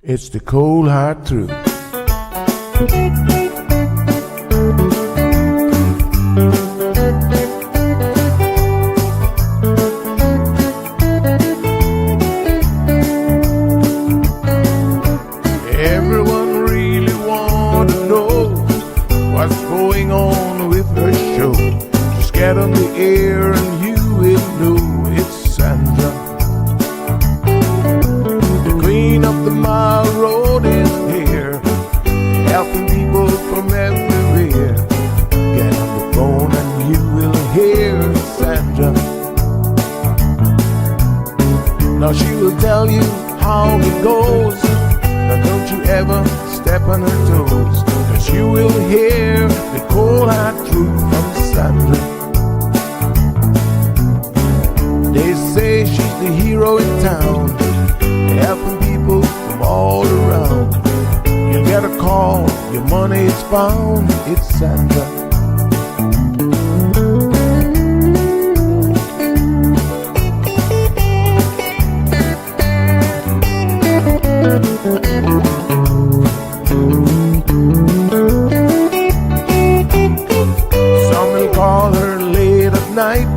It's the cold hard truth. Everyone really want to know what's going on with her show. Just get on the air and you will know it's Sandra. The queen of the mile road is here, helping people from everywhere. Get on the phone and you will hear Sandra. Now she will tell you how it goes. Now don't you ever step on her toes, 'cause you will hear the cold hard truth from Sandra. They say she's the hero in town, helping people from all around. You get a call, your money is found, it's Sandra. Some will call her late at night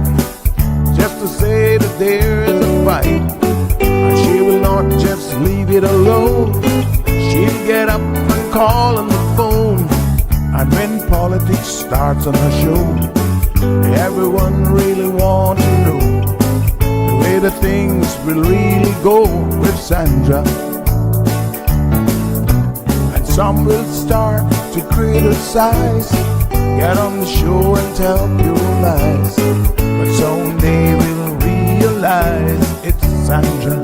just to say that there is a fight, and she will not just leave it alone. She'll get up and call on the phone, and when politics starts on her show, everyone really wants to know the way the things will really go with Sandra. Some will start to criticize, get on the show and tell pure lies, but soon they will realize it's Sandra.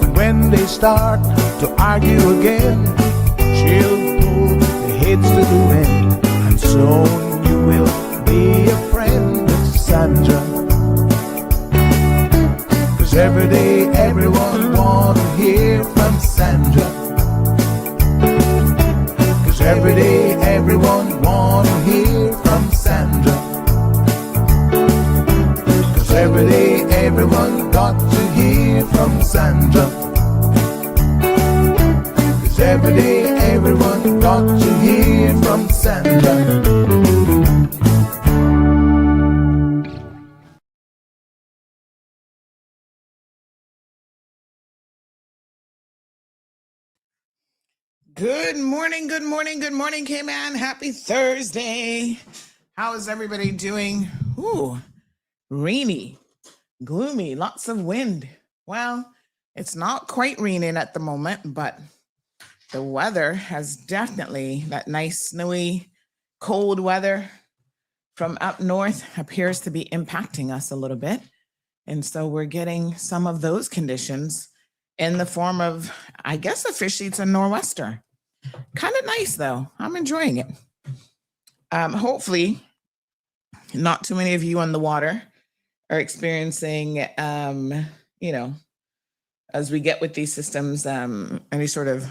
And when they start to argue again, she'll pull the heads to the wind, and soon you will be a friend of Sandra. 'Cause every day everyone wanna hear from Sandra. Every day, everyone wanna hear from Sandra. 'Cause every day, everyone got to hear from Sandra. 'Cause every day, everyone got to hear from Sandra. Good morning, good morning, good morning, K-Man. Happy Thursday. How is everybody doing? Ooh, rainy, gloomy, lots of wind. Well, it's not quite raining at the moment, but the weather has definitely, that nice snowy, cold weather from up north appears to be impacting us a little bit. And so we're getting some of those conditions in the form of, I guess, officially it's a nor'wester. Kind of nice though. I'm enjoying it. Hopefully, not too many of you on the water are experiencing, as we get with these systems, any sort of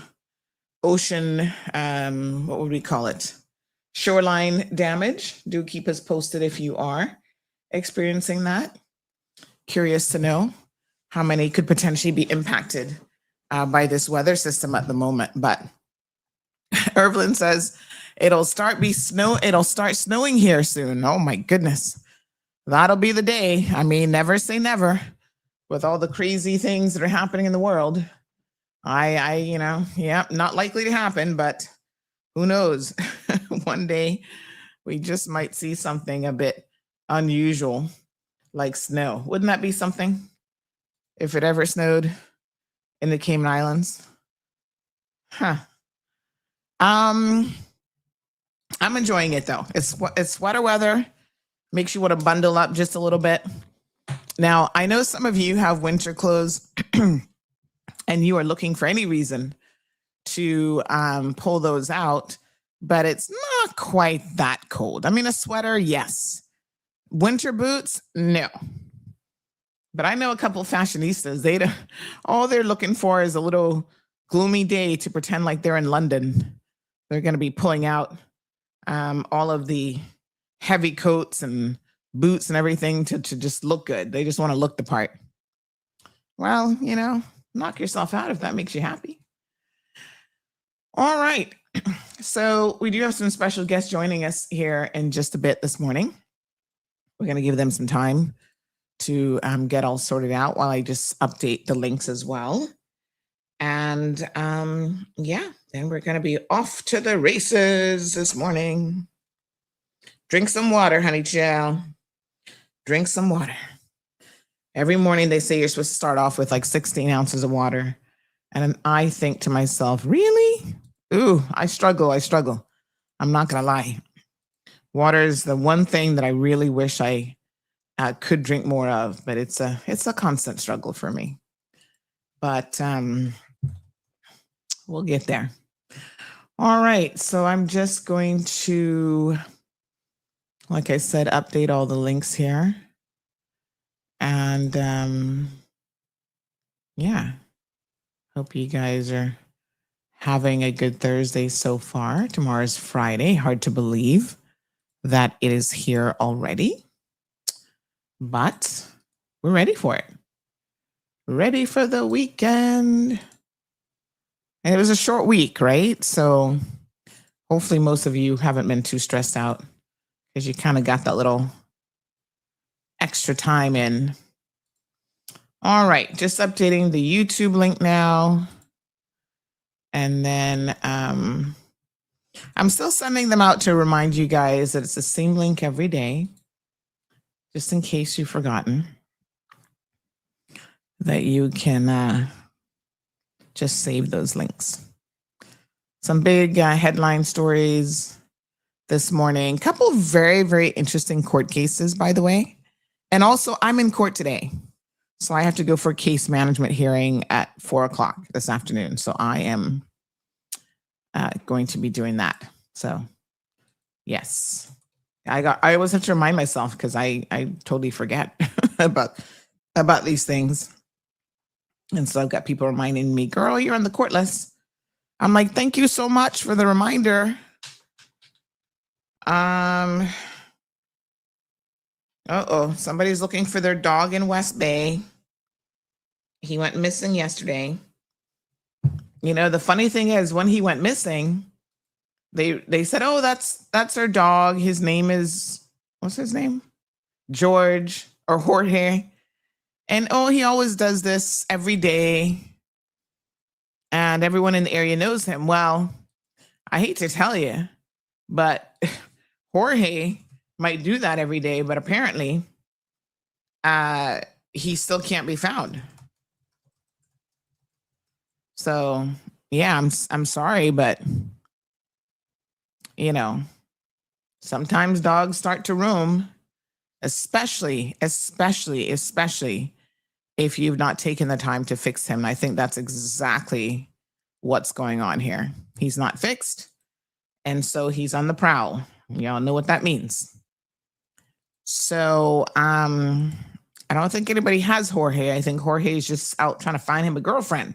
ocean, what would we call it? Shoreline damage. Do keep us posted if you are experiencing that. Curious to know how many could potentially be impacted by this weather system at the moment. But Irvlin says it'll start snowing here soon. Oh my goodness. That'll be the day. I mean, never say never with all the crazy things that are happening in the world. Not likely to happen, but who knows? One day we just might see something a bit unusual like snow. Wouldn't that be something if it ever snowed in the Cayman Islands? Huh. I'm enjoying it though. It's sweater weather. Makes you want to bundle up just a little bit. Now, I know some of you have winter clothes and you are looking for any reason to pull those out, but it's not quite that cold. I mean, a sweater, yes. Winter boots, no. But I know a couple of fashionistas. All they're looking for is a little gloomy day to pretend like they're in London. They're going to be pulling out all of the heavy coats and boots and everything to just look good. They just want to look the part. Well, Knock yourself out if that makes you happy. All right. So we do have some special guests joining us here in just a bit this morning. We're going to give them some time to get all sorted out while I just update the links as well. And yeah, then we're going to be off to the races this morning. Drink some water, honey child. Drink some water. Every morning they say you're supposed to start off with like 16 ounces of water. And I think to myself, really? Ooh, I struggle. I'm not going to lie. Water is the one thing that I really wish I could drink more of, but it's a constant struggle for me. But we'll get there. All right. So I'm just going to, like I said, update all the links here. And yeah, hope you guys are having a good Thursday so far. Tomorrow's Friday. Hard to believe that it is here already, but we're ready for it. Ready for the weekend. And it was a short week, right? So hopefully most of you haven't been too stressed out because you kind of got that little extra time in. All right, just updating the YouTube link now. And then I'm still sending them out to remind you guys that it's the same link every day, just in case you've forgotten, that you can just save those links. Some big headline stories this morning. Couple of very, very interesting court cases, by the way. And also, I'm in court today. So I have to go for a case management hearing at 4:00 this afternoon. So I am going to be doing that. So yes, I always have to remind myself because I totally forget about these things. And so I've got people reminding me, girl, you're on the court list. I'm like, thank you so much for the reminder. Somebody's looking for their dog in West Bay. He went missing yesterday. You know, the funny thing is when he went missing, they said, oh, that's our dog. His name is, what's his name? George or Jorge. And he always does this every day. And everyone in the area knows him. Well, I hate to tell you, but Jorge might do that every day, but apparently he still can't be found. So yeah, I'm sorry, but you know, sometimes dogs start to roam, especially if you've not taken the time to fix him. I think that's exactly what's going on here. He's not fixed, and so he's on the prowl. Y'all know what that means. So I don't think anybody has Jorge. I think Jorge is just out trying to find him a girlfriend.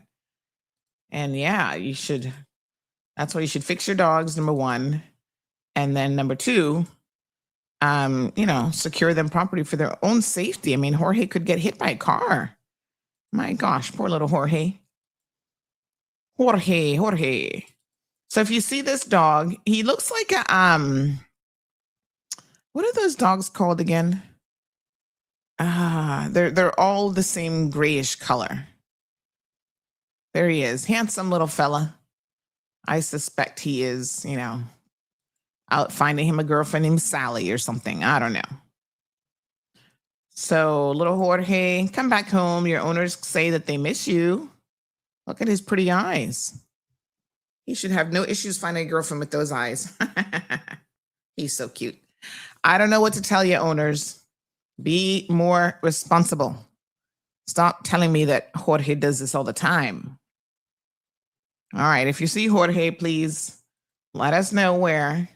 And yeah, that's why you should fix your dogs, number one. And then number two, secure them properly for their own safety. I mean, Jorge could get hit by a car. My gosh, poor little Jorge. Jorge. So if you see this dog, he looks like a, what are those dogs called again? They're all the same grayish color. There he is, handsome little fella. I suspect he is, out finding him a girlfriend named Sally or something. I don't know. So little Jorge, come back home. Your owners say that they miss you. Look at his pretty eyes. He should have no issues finding a girlfriend with those eyes. He's so cute. I don't know what to tell you, owners. Be more responsible. Stop telling me that Jorge does this all the time. All right, if you see Jorge, please let us know where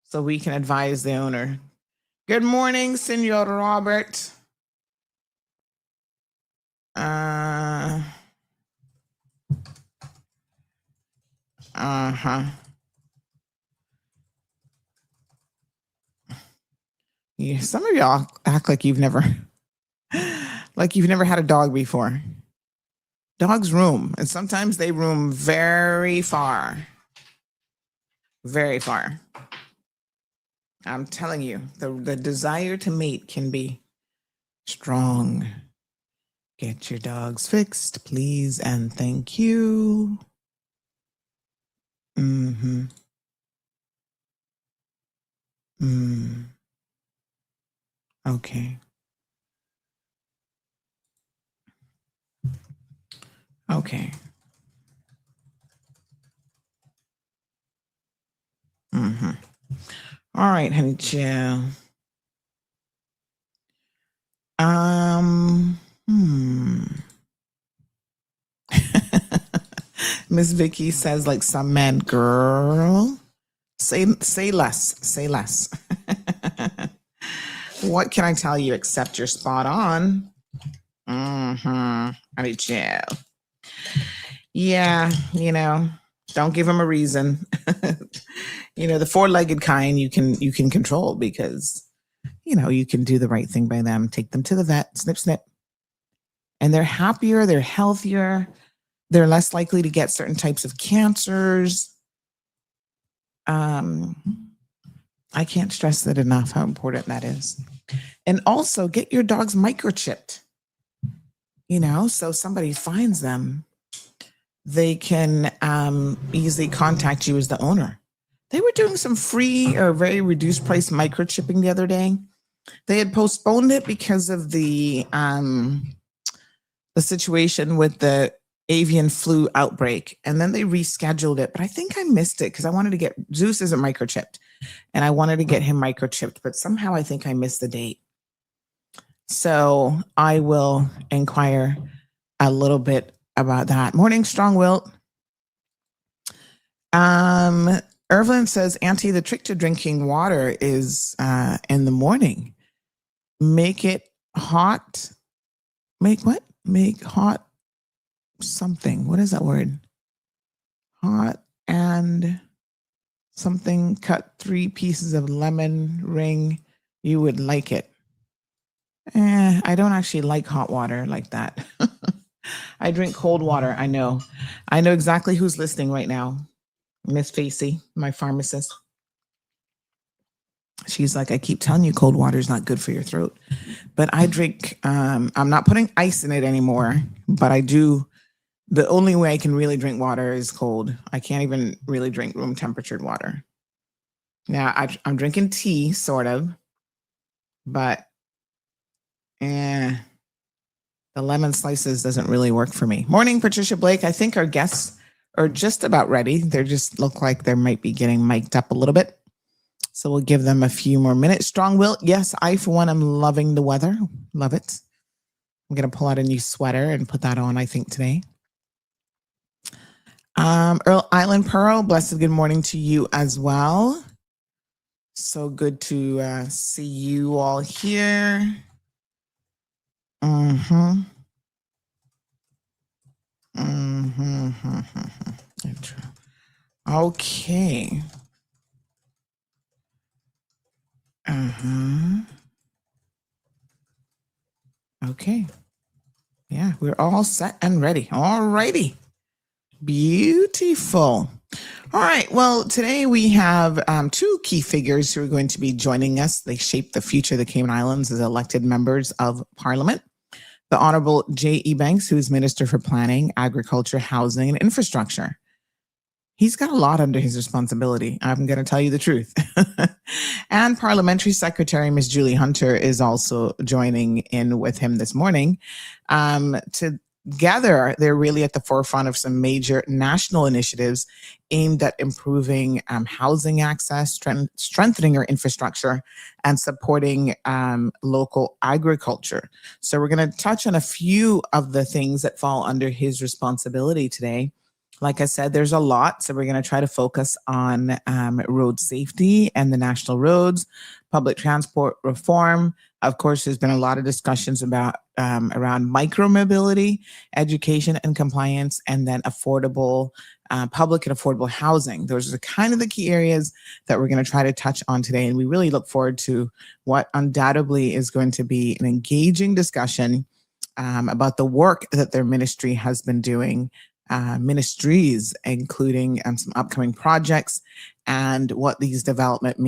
so we can advise the owner. Good morning, Senor Robert. Yeah, some of y'all act like you've never had a dog before. Dogs roam, and sometimes they roam very far. Very far. I'm telling you, the desire to mate can be strong. Get your dogs fixed, please, and thank you. Mm-hmm. Okay. Okay. Mm-hmm. All right, honey chill. Hmm. Miss Vicky says, like some man, girl. Say less. Say less. What can I tell you except you're spot on? Mm-hmm. Honey chill. Yeah, don't give them a reason. The four-legged kind you can control because you can do the right thing by them. Take them to the vet, snip snip. And they're happier, they're healthier, they're less likely to get certain types of cancers. I can't stress that enough, how important that is. And also get your dogs microchipped. So somebody finds them, they can easily contact you as the owner. They were doing some free or very reduced price microchipping the other day. They had postponed it because of the situation with the avian flu outbreak, and then they rescheduled it. But I think I missed it because I wanted to get Zeus isn't microchipped, and I wanted to get him microchipped, but somehow I think I missed the date. So I will inquire a little bit about that. Morning, Strong Wilt. Irvin says, Auntie, the trick to drinking water is in the morning. Make it hot. Make what? Make hot something. What is that word? Hot and something. Cut 3 pieces of lemon ring. You would like it. I don't actually like hot water like that. I drink cold water. I know exactly who's listening right now. Miss Facey, my pharmacist. She's like, I keep telling you cold water is not good for your throat. But I drink, I'm not putting ice in it anymore, but I do. The only way I can really drink water is cold. I can't even really drink room temperatured water. Now I'm drinking tea, sort of, but the lemon slices doesn't really work for me. Morning, Patricia Blake. I think our guests are just about ready. They just look like they might be getting mic'd up a little bit. So we'll give them a few more minutes. Strong Will. Yes, I, for one, am loving the weather. Love it. I'm going to pull out a new sweater and put that on, I think, today. Earl Island Pearl, blessed good morning to you as well. So good to see you all here. Mm-hmm. Mm-hmm. Okay. Uh-huh. Okay. Yeah, we're all set and ready. All righty. Beautiful. All right. Well, today we have 2 key figures who are going to be joining us. They shape the future of the Cayman Islands as elected members of Parliament. The Honorable J. Ebanks, who is Minister for Planning, Agriculture, Housing, and Infrastructure. He's got a lot under his responsibility. I'm going to tell you the truth. And Parliamentary Secretary, Ms. Julie Hunter, is also joining in with him this morning. Together, they're really at the forefront of some major national initiatives aimed at improving housing access, strengthening our infrastructure, and supporting local agriculture. So we're going to touch on a few of the things that fall under his responsibility today. Like I said, there's a lot. So we're going to try to focus on road safety and the national roads, public transport reform. Of course, there's been a lot of discussions about around micromobility, education and compliance, and then affordable public and affordable housing. Those are kind of the key areas that we're going to try to touch on today. And we really look forward to what undoubtedly is going to be an engaging discussion about the work that their ministry has been doing, ministries, including some upcoming projects, and what these developments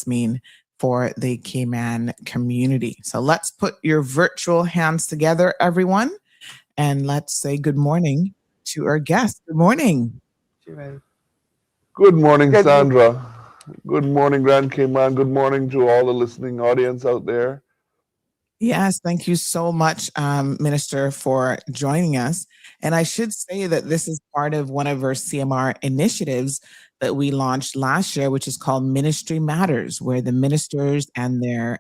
mean for the Cayman community. So let's put your virtual hands together, everyone, and let's say good morning to our guest. Good morning. Good morning, Good. Sandra. Good morning, Grand Cayman. Good morning to all the listening audience out there. Yes, thank you so much, Minister, for joining us. And I should say that this is part of one of our CMR initiatives that we launched last year, which is called Ministry Matters, where the ministers and their,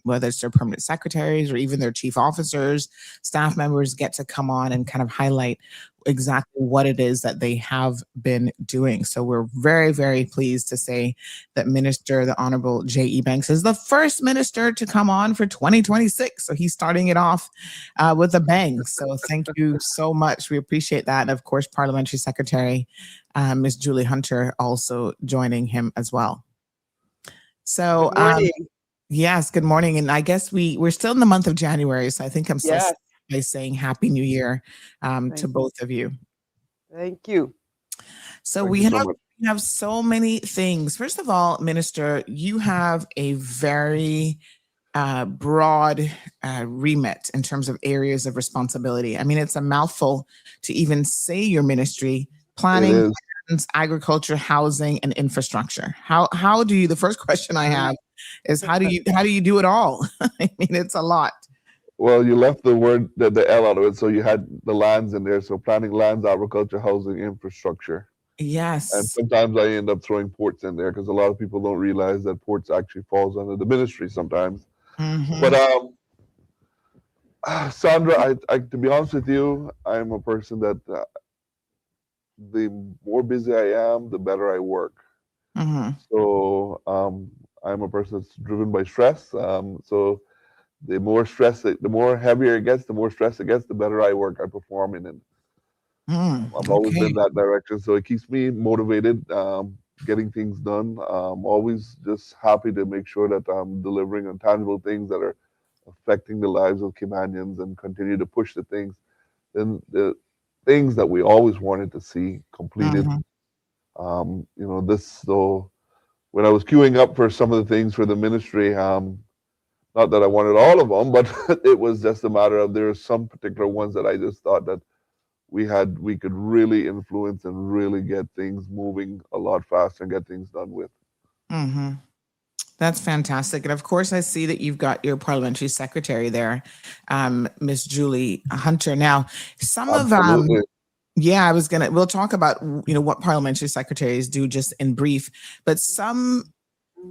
whether it's their permanent secretaries or even their chief officers, staff members get to come on and kind of highlight exactly what it is that they have been doing. So we're very, very pleased to say that Minister, the Honorable J. Ebanks, is the first minister to come on for 2026. So he's starting it off with a bang. So thank you so much. We appreciate that. And of course, Parliamentary Secretary Ms. Julie Hunter also joining him as well. So Good morning. yes, good morning. And I guess we're still in the month of January. So I think I'm still Yes. by saying Happy New Year to you. both of you. Thank you. So Thank we you so have much. we have so many things. First of all, Minister, you have a very broad remit in terms of areas of responsibility. I mean, it's a mouthful to even say your ministry: It planning, is. finance, agriculture, housing, and infrastructure. How do you? The first question I have is how do you do it all? I mean, it's a lot. Well, you left the L out of it, so you had the lands in there. So planning lands, agriculture, housing, infrastructure. And Yes. sometimes I end up throwing ports in there because a lot of people don't realize that ports actually falls under the ministry sometimes. But Mhm. Sandra, to be honest with you, I'm a person that the more busy I am, the better I work. Mhm. So I'm a person that's driven by stress. So the more heavier it gets, the more stress it gets, the better I work, I perform in it. I've always Okay. been that direction, so it keeps me motivated, getting things done. Always just happy to make sure that I'm delivering on tangible things that are affecting the lives of Caymanians and continue to push the things that we always wanted to see completed. Mhm. This so when I was queuing up for some of the things for the ministry, not that I wanted all of them, but it was just a matter of there are some particular ones that I just thought that we could really influence and really get things moving a lot faster and get things done with. Mhm. That's fantastic. And of course, I see that you've got your parliamentary secretary there, Miss Julie Hunter. Now, some of Absolutely. yeah, we'll talk about what parliamentary secretaries do just in brief, but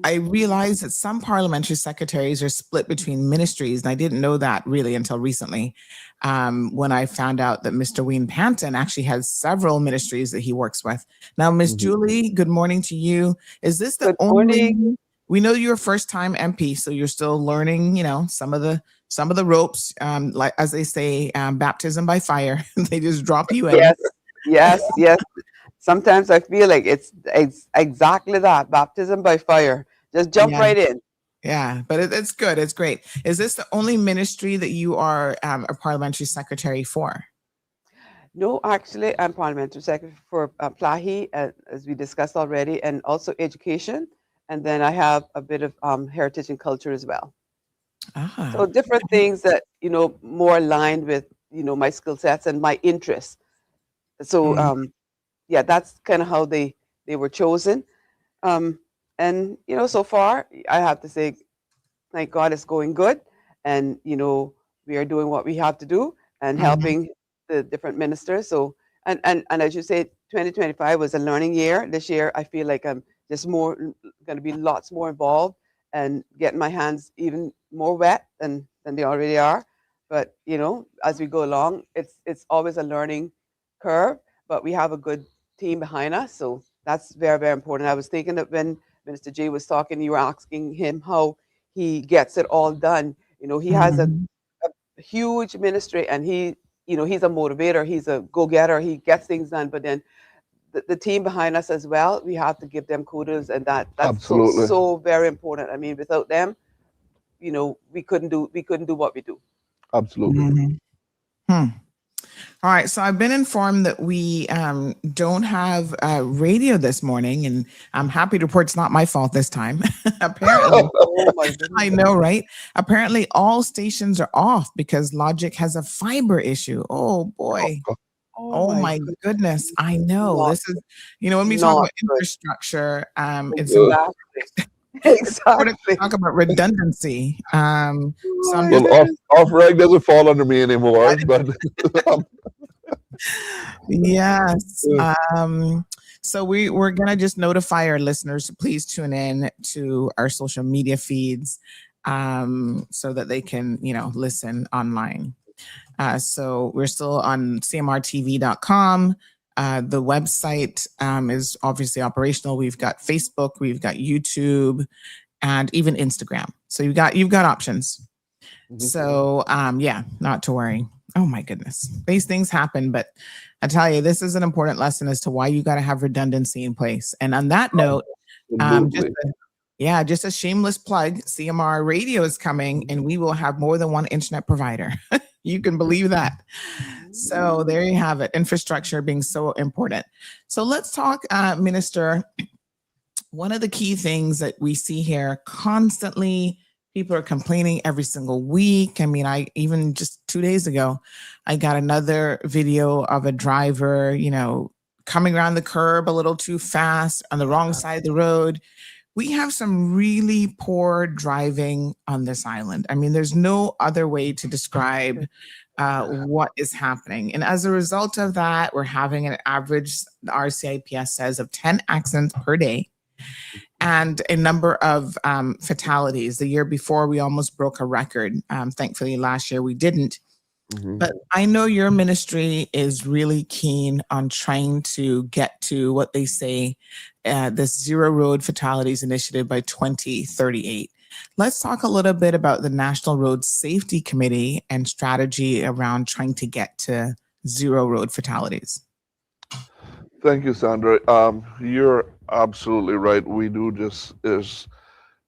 I realize that some parliamentary secretaries are split between ministries, and I didn't know that really until recently, when I found out that Mr. Wayne Panton actually has several ministries that he works with. Now, Miss Mhm. Julie, good morning to you. Is this the Good only? morning. We know you're a first-time MP, so you're still learning, some of the ropes. Like as they say, baptism by fire. They just drop you in. Yes. Yes. Yes. Sometimes I feel like it's exactly that, baptism by fire. Just jump Yeah. right in. Yeah, but it's good. It's great. Is this the only ministry that you are a parliamentary secretary for? No, actually, I'm parliamentary secretary for Plahi, as we discussed already, and also education. And then I have a bit of heritage and culture as well. Ah, So different okay. things that, more aligned with, my skill sets and my interests. So Mm, yeah, that's kind of how they were chosen. Um, and so far, I have to say, thank God, it's going good, and we are doing what we have to do and mhm, helping the different ministers. So and as you say, 2025 was a learning year. This year, I feel like I'm just more going to be lots more involved and getting my hands even more wet than they already are. But as we go along, it's always a learning curve. But we have a good team behind us, so that's very, very important. I was thinking that when Minister J was talking, you were asking him how he gets it all done. He has mhm, a huge ministry, and he's a motivator, he's a go-getter, he gets things done. But then the team behind us as well, we have to give them kudos, and that's so, Absolutely. so very important. I mean, without them, we couldn't do what we do. Absolutely. Mhm. Hmm. All right, so I've been informed that we don't have radio this morning, and I'm happy to report it's not my fault this time. Apparently, Oh my I goodness. know, right? Apparently, all stations are off because Logic has a fiber issue. Oh boy. Oh Oh my my goodness. goodness. I know. Not This is, when we talk not about good. infrastructure, Exactly. it's important to Exactly. talk about redundancy. So Oh I'm my just Well, goodness. off reg doesn't fall under me anymore, but um, yes. So we're gonna just notify our listeners to please tune in to our social media feeds so that they can, listen online. So we're still on cmrtv.com. The website is obviously operational. We've got Facebook, we've got YouTube, and even Instagram. So you've got options. So yeah, not to worry. Oh my goodness. These things happen, but I tell you, this is an important lesson as to why you got to have redundancy in place. And on that note, just absolutely. just a shameless plug, CMR radio is coming and we will have more than one internet provider. You can believe that. So there you have it. Infrastructure being so important. So let's talk, Minister. One of the key things that we see here constantly, people are complaining every single week. I mean, I even just 2 days ago, I got another video of a driver, coming around the curb a little too fast on the wrong side of the road. We have some really poor driving on this island. I mean, there's no other way to describe what is happening. And as a result of that, we're having an average, the RCIPS says, of 10 accidents per day and a number of fatalities. The year before, we almost broke a record. Thankfully, last year we didn't. Mhm. But I know your ministry is really keen on trying to get to what they say, this zero road fatalities initiative by 2038. Let's talk a little bit about the National Road Safety Committee and strategy around trying to get to zero road fatalities. Thank you, Sandra. You're absolutely right. We do just there's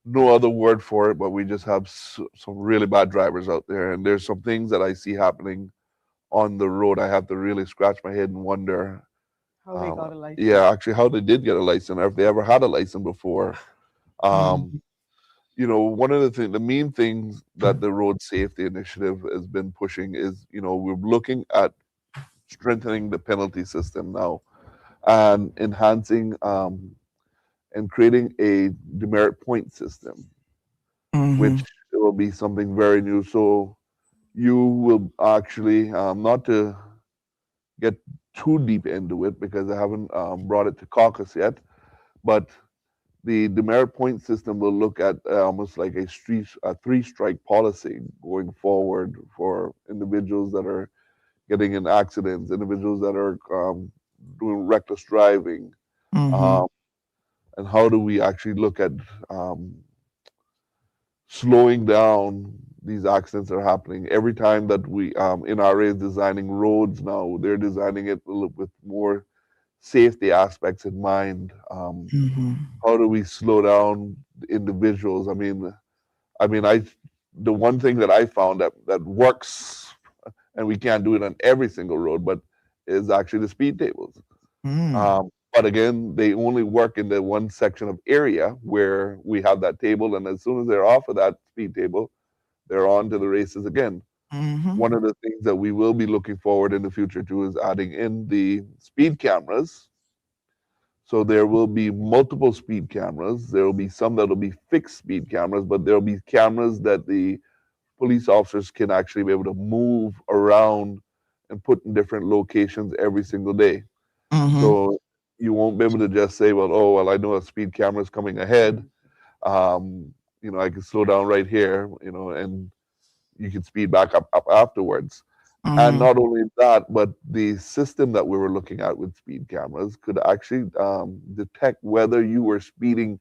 no other word for it, but we just have some really bad drivers out there, and there's some things that I see happening on the road. I have to really scratch my head and wonder, How they got a license. yeah, actually, how they did get a license, or if they ever had a license before. Um, Mhm. One of the main things that the Road Safety Initiative has been pushing is, we're looking at strengthening the penalty system now and enhancing and creating a demerit point system, which Mhm. will be something very new. So you will actually, not to get too deep into it because I haven't brought it to caucus yet, but the demerit point system will look at almost like a three-strike policy going forward for individuals that are getting in accidents, individuals that are doing reckless driving, Mhm. um, and how do we actually look at um, slowing down these accidents that are happening every time that we NRA is designing roads now. They're designing it with more safety aspects in mind. Mhm. How do we slow down individuals? I the one thing that I found that works, and we can't do it on every single road, but is actually the speed tables. Mhm. But again, they only work in the one section of area where we have that table, and as soon as they're off of that speed table, they're on to the races again. Mhm. One of the things that we will be looking forward in the future to is adding in the speed cameras. So there will be multiple speed cameras. There will be some that will be fixed speed cameras, but there will be cameras that the police officers can actually be able to move around and put in different locations every single day. Mhm. So you won't be able to just say, well, oh, well, I know a speed camera is coming ahead. Um, I can slow down right here, and you can speed back up afterwards. And Mhm. not only that, but the system that we were looking at with speed cameras could actually detect whether you were speeding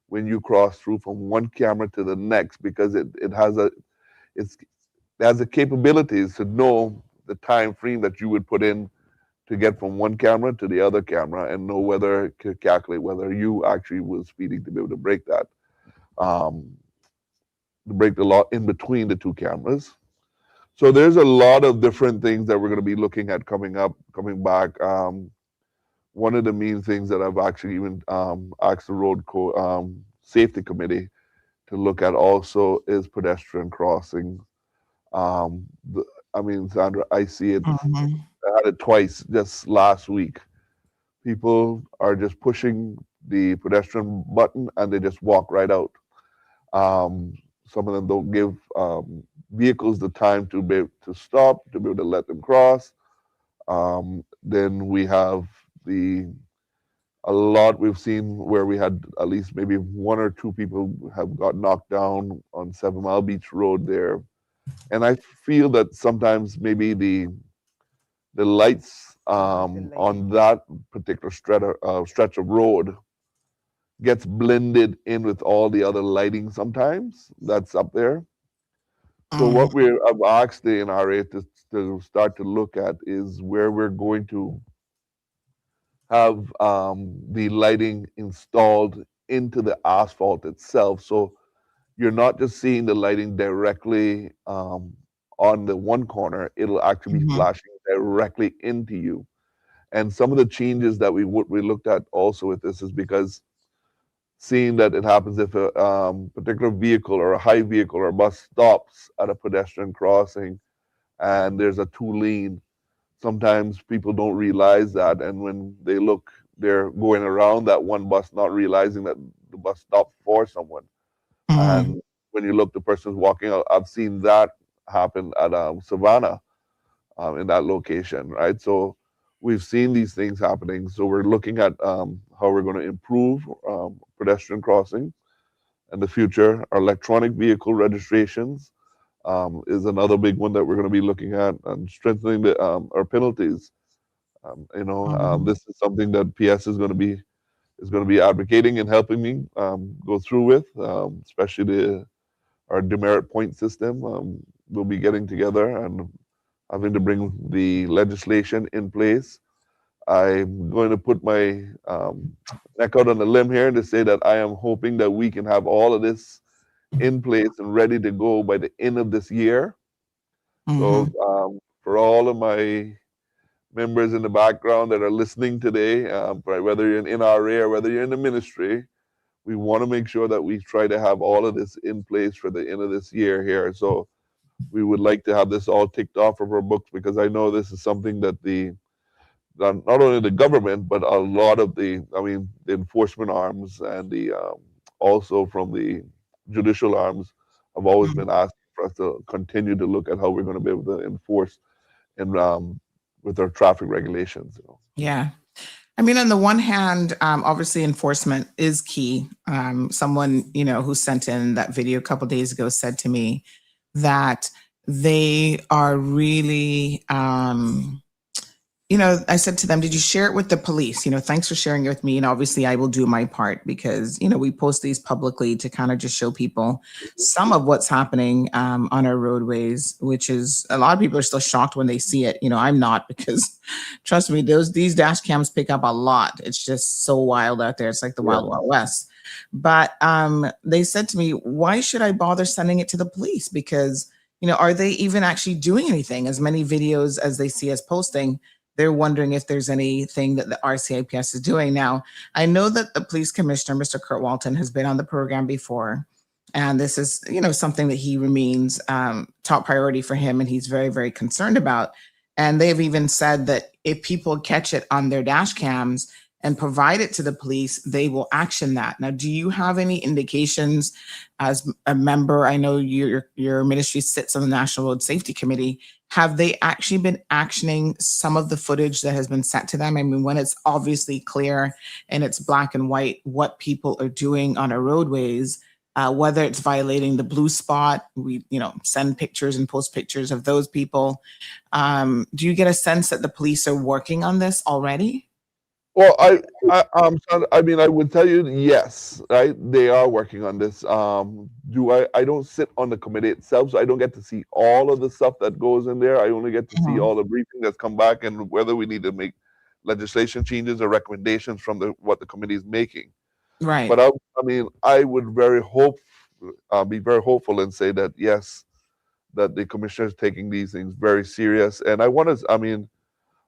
when you cross through from one camera to the next, because it's, it has the capabilities to know the time frame that you would put in to get from one camera to the other camera and know whether to calculate whether you actually was speeding to be able to break um, the law in between the two cameras. So there's a lot of different things that we're going to be looking at coming back. One of the main things that I've actually even asked the safety committee to look at also is pedestrian crossing. Um, the, I mean, Sandra, I see it. Mhm. I had it twice just last week. People are just pushing the pedestrian button and they just walk right out. Um, some of them don't give vehicles the time to be able to stop, to be able to let them cross. Then we have the a lot we've seen where we had at least maybe one or two people have got knocked down on 7 Mile Beach Road there. And I feel that sometimes maybe the lights The lighting. on that particular stretch of road gets blended in with all the other lighting sometimes that's up there. So Mhm. what I've asked the NRA to start to look at is where we're going to have the lighting installed into the asphalt itself. So you're not just seeing the lighting directly on the one corner, it'll actually be Mhm. flashing directly into you. And some of the changes that we looked at also with this is because seeing that it happens if a particular vehicle or a high vehicle or a bus stops at a pedestrian crossing and there's a two lane, sometimes people don't realize that. And when they look, they're going around that one bus, not realizing that the bus stopped for someone. Mhm. And when you look, the person's walking out. I've seen that happen at Savannah in that location, right? So we've seen these things happening. So we're looking at how we're going to improve pedestrian crossing in the future. Our electronic vehicle registrations is another big one that we're going to be looking at, and strengthening our penalties. Mhm. This is something that PS is going to be advocating and helping me go through with, especially our demerit point system. We'll be getting together and having to bring the legislation in place. I'm going to put my neck out on the limb here to say that I am hoping that we can have all of this in place and ready to go by the end of this year. So Mhm. for all of my members in the background that are listening today, whether you're in NRA or whether you're in the ministry, we want to make sure that we try to have all of this in place for the end of this year here. So we would like to have this all ticked off of our books, because I know this is something that not only the government, but a lot of the enforcement arms and the also from the judicial arms have always Mhm. been asking for us to continue to look at how we're going to be able to enforce and with our traffic regulations. Yeah. I mean, on the one hand, obviously enforcement is key. Someone, who sent in that video a couple days ago said to me that they are really, I said to them, did you share it with the police? Thanks for sharing it with me. And obviously I will do my part because, we post these publicly to kind of just show people some of what's happening on our roadways, which is a lot of people are still shocked when they see it. I'm not because trust me, these dash cams pick up a lot. It's just so wild out there. It's like the wild, Yeah. wild west. But they said to me, why should I bother sending it to the police? Because, are they even actually doing anything? As many videos as they see us posting, they're wondering if there's anything that the RCIPS is doing. Now, I know that the police commissioner, Mr. Kurt Walton, has been on the program before. And this is, something that he remains top priority for him. And he's very, very concerned about. And they've even said that if people catch it on their dash cams and provide it to the police, they will action that. Now, do you have any indications as a member? I know your ministry sits on the National Road Safety Committee. Have they actually been actioning some of the footage that has been sent to them? I mean, when it's obviously clear and it's black and white what people are doing on our roadways, whether it's violating the blue spot, we send pictures and post pictures of those people. Do you get a sense that the police are working on this already? Well, I mean, I would tell you yes, right? They are working on this. I don't sit on the committee itself, so I don't get to see all of the stuff that goes in there. I only get to see Mhm. all the briefing that's come back and whether we need to make legislation changes or recommendations from what the committee is making. Right. But I mean, I would be very hopeful and say that yes, that the commissioner is taking these things very serious. And I want to, I mean,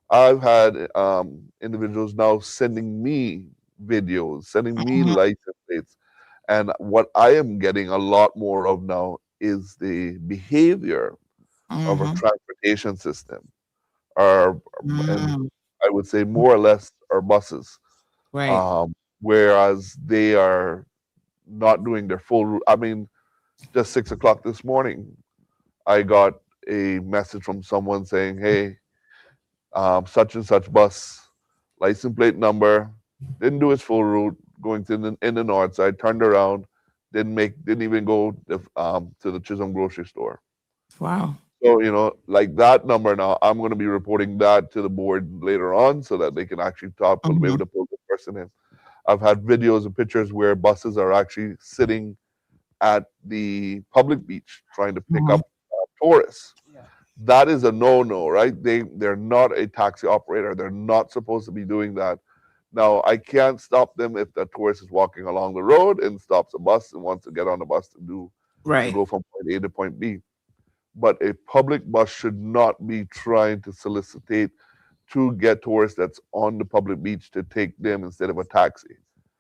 I've had individuals now sending me videos, sending me Mhm. license plates. And what I am getting a lot more of now is the behavior of our Mhm. transportation system, our, and Mm. I would say more or less our buses, Right. um, whereas they are not doing their full route. I mean, just 6 o'clock this morning, I got a message from someone saying, "Hey, such and such bus, license plate number, didn't do its full route going to in the north side, turned around, didn't even go to the Chisholm grocery store." Wow. So, like that number now, I'm going to be reporting that to the board later on so that they can actually be able Mhm. to pull the person in. I've had videos and pictures where buses are actually sitting at the public beach trying to pick Mhm. up tourists. Yeah. That is a no-no, right? They're not a taxi operator. They're not supposed to be doing that. Now, I can't stop them if the tourist is walking along the road and stops a bus and wants to get on the bus to Right. go from point A to point B. But a public bus should not be trying to solicitate to get tourists that's on the public beach to take them instead of a taxi.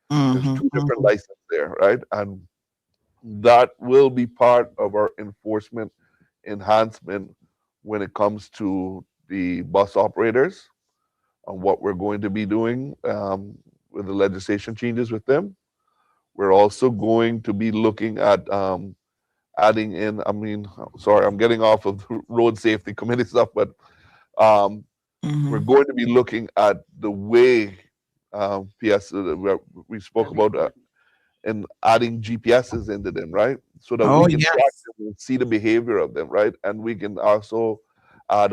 There's Mhm. two different Mhm. licenses there, right? And that will be part of our enforcement enhancement when it comes to the bus operators on what we're going to be doing with the legislation changes with them. We're also going to be looking at adding in, I mean, sorry, I'm getting off of the road safety committee stuff, but um, we're Mhm. going to be looking at the way PS, we spoke Very about important. and adding GPSs into them, right? So that we Oh can track yes. them and see the behavior of them, right? And we can also add,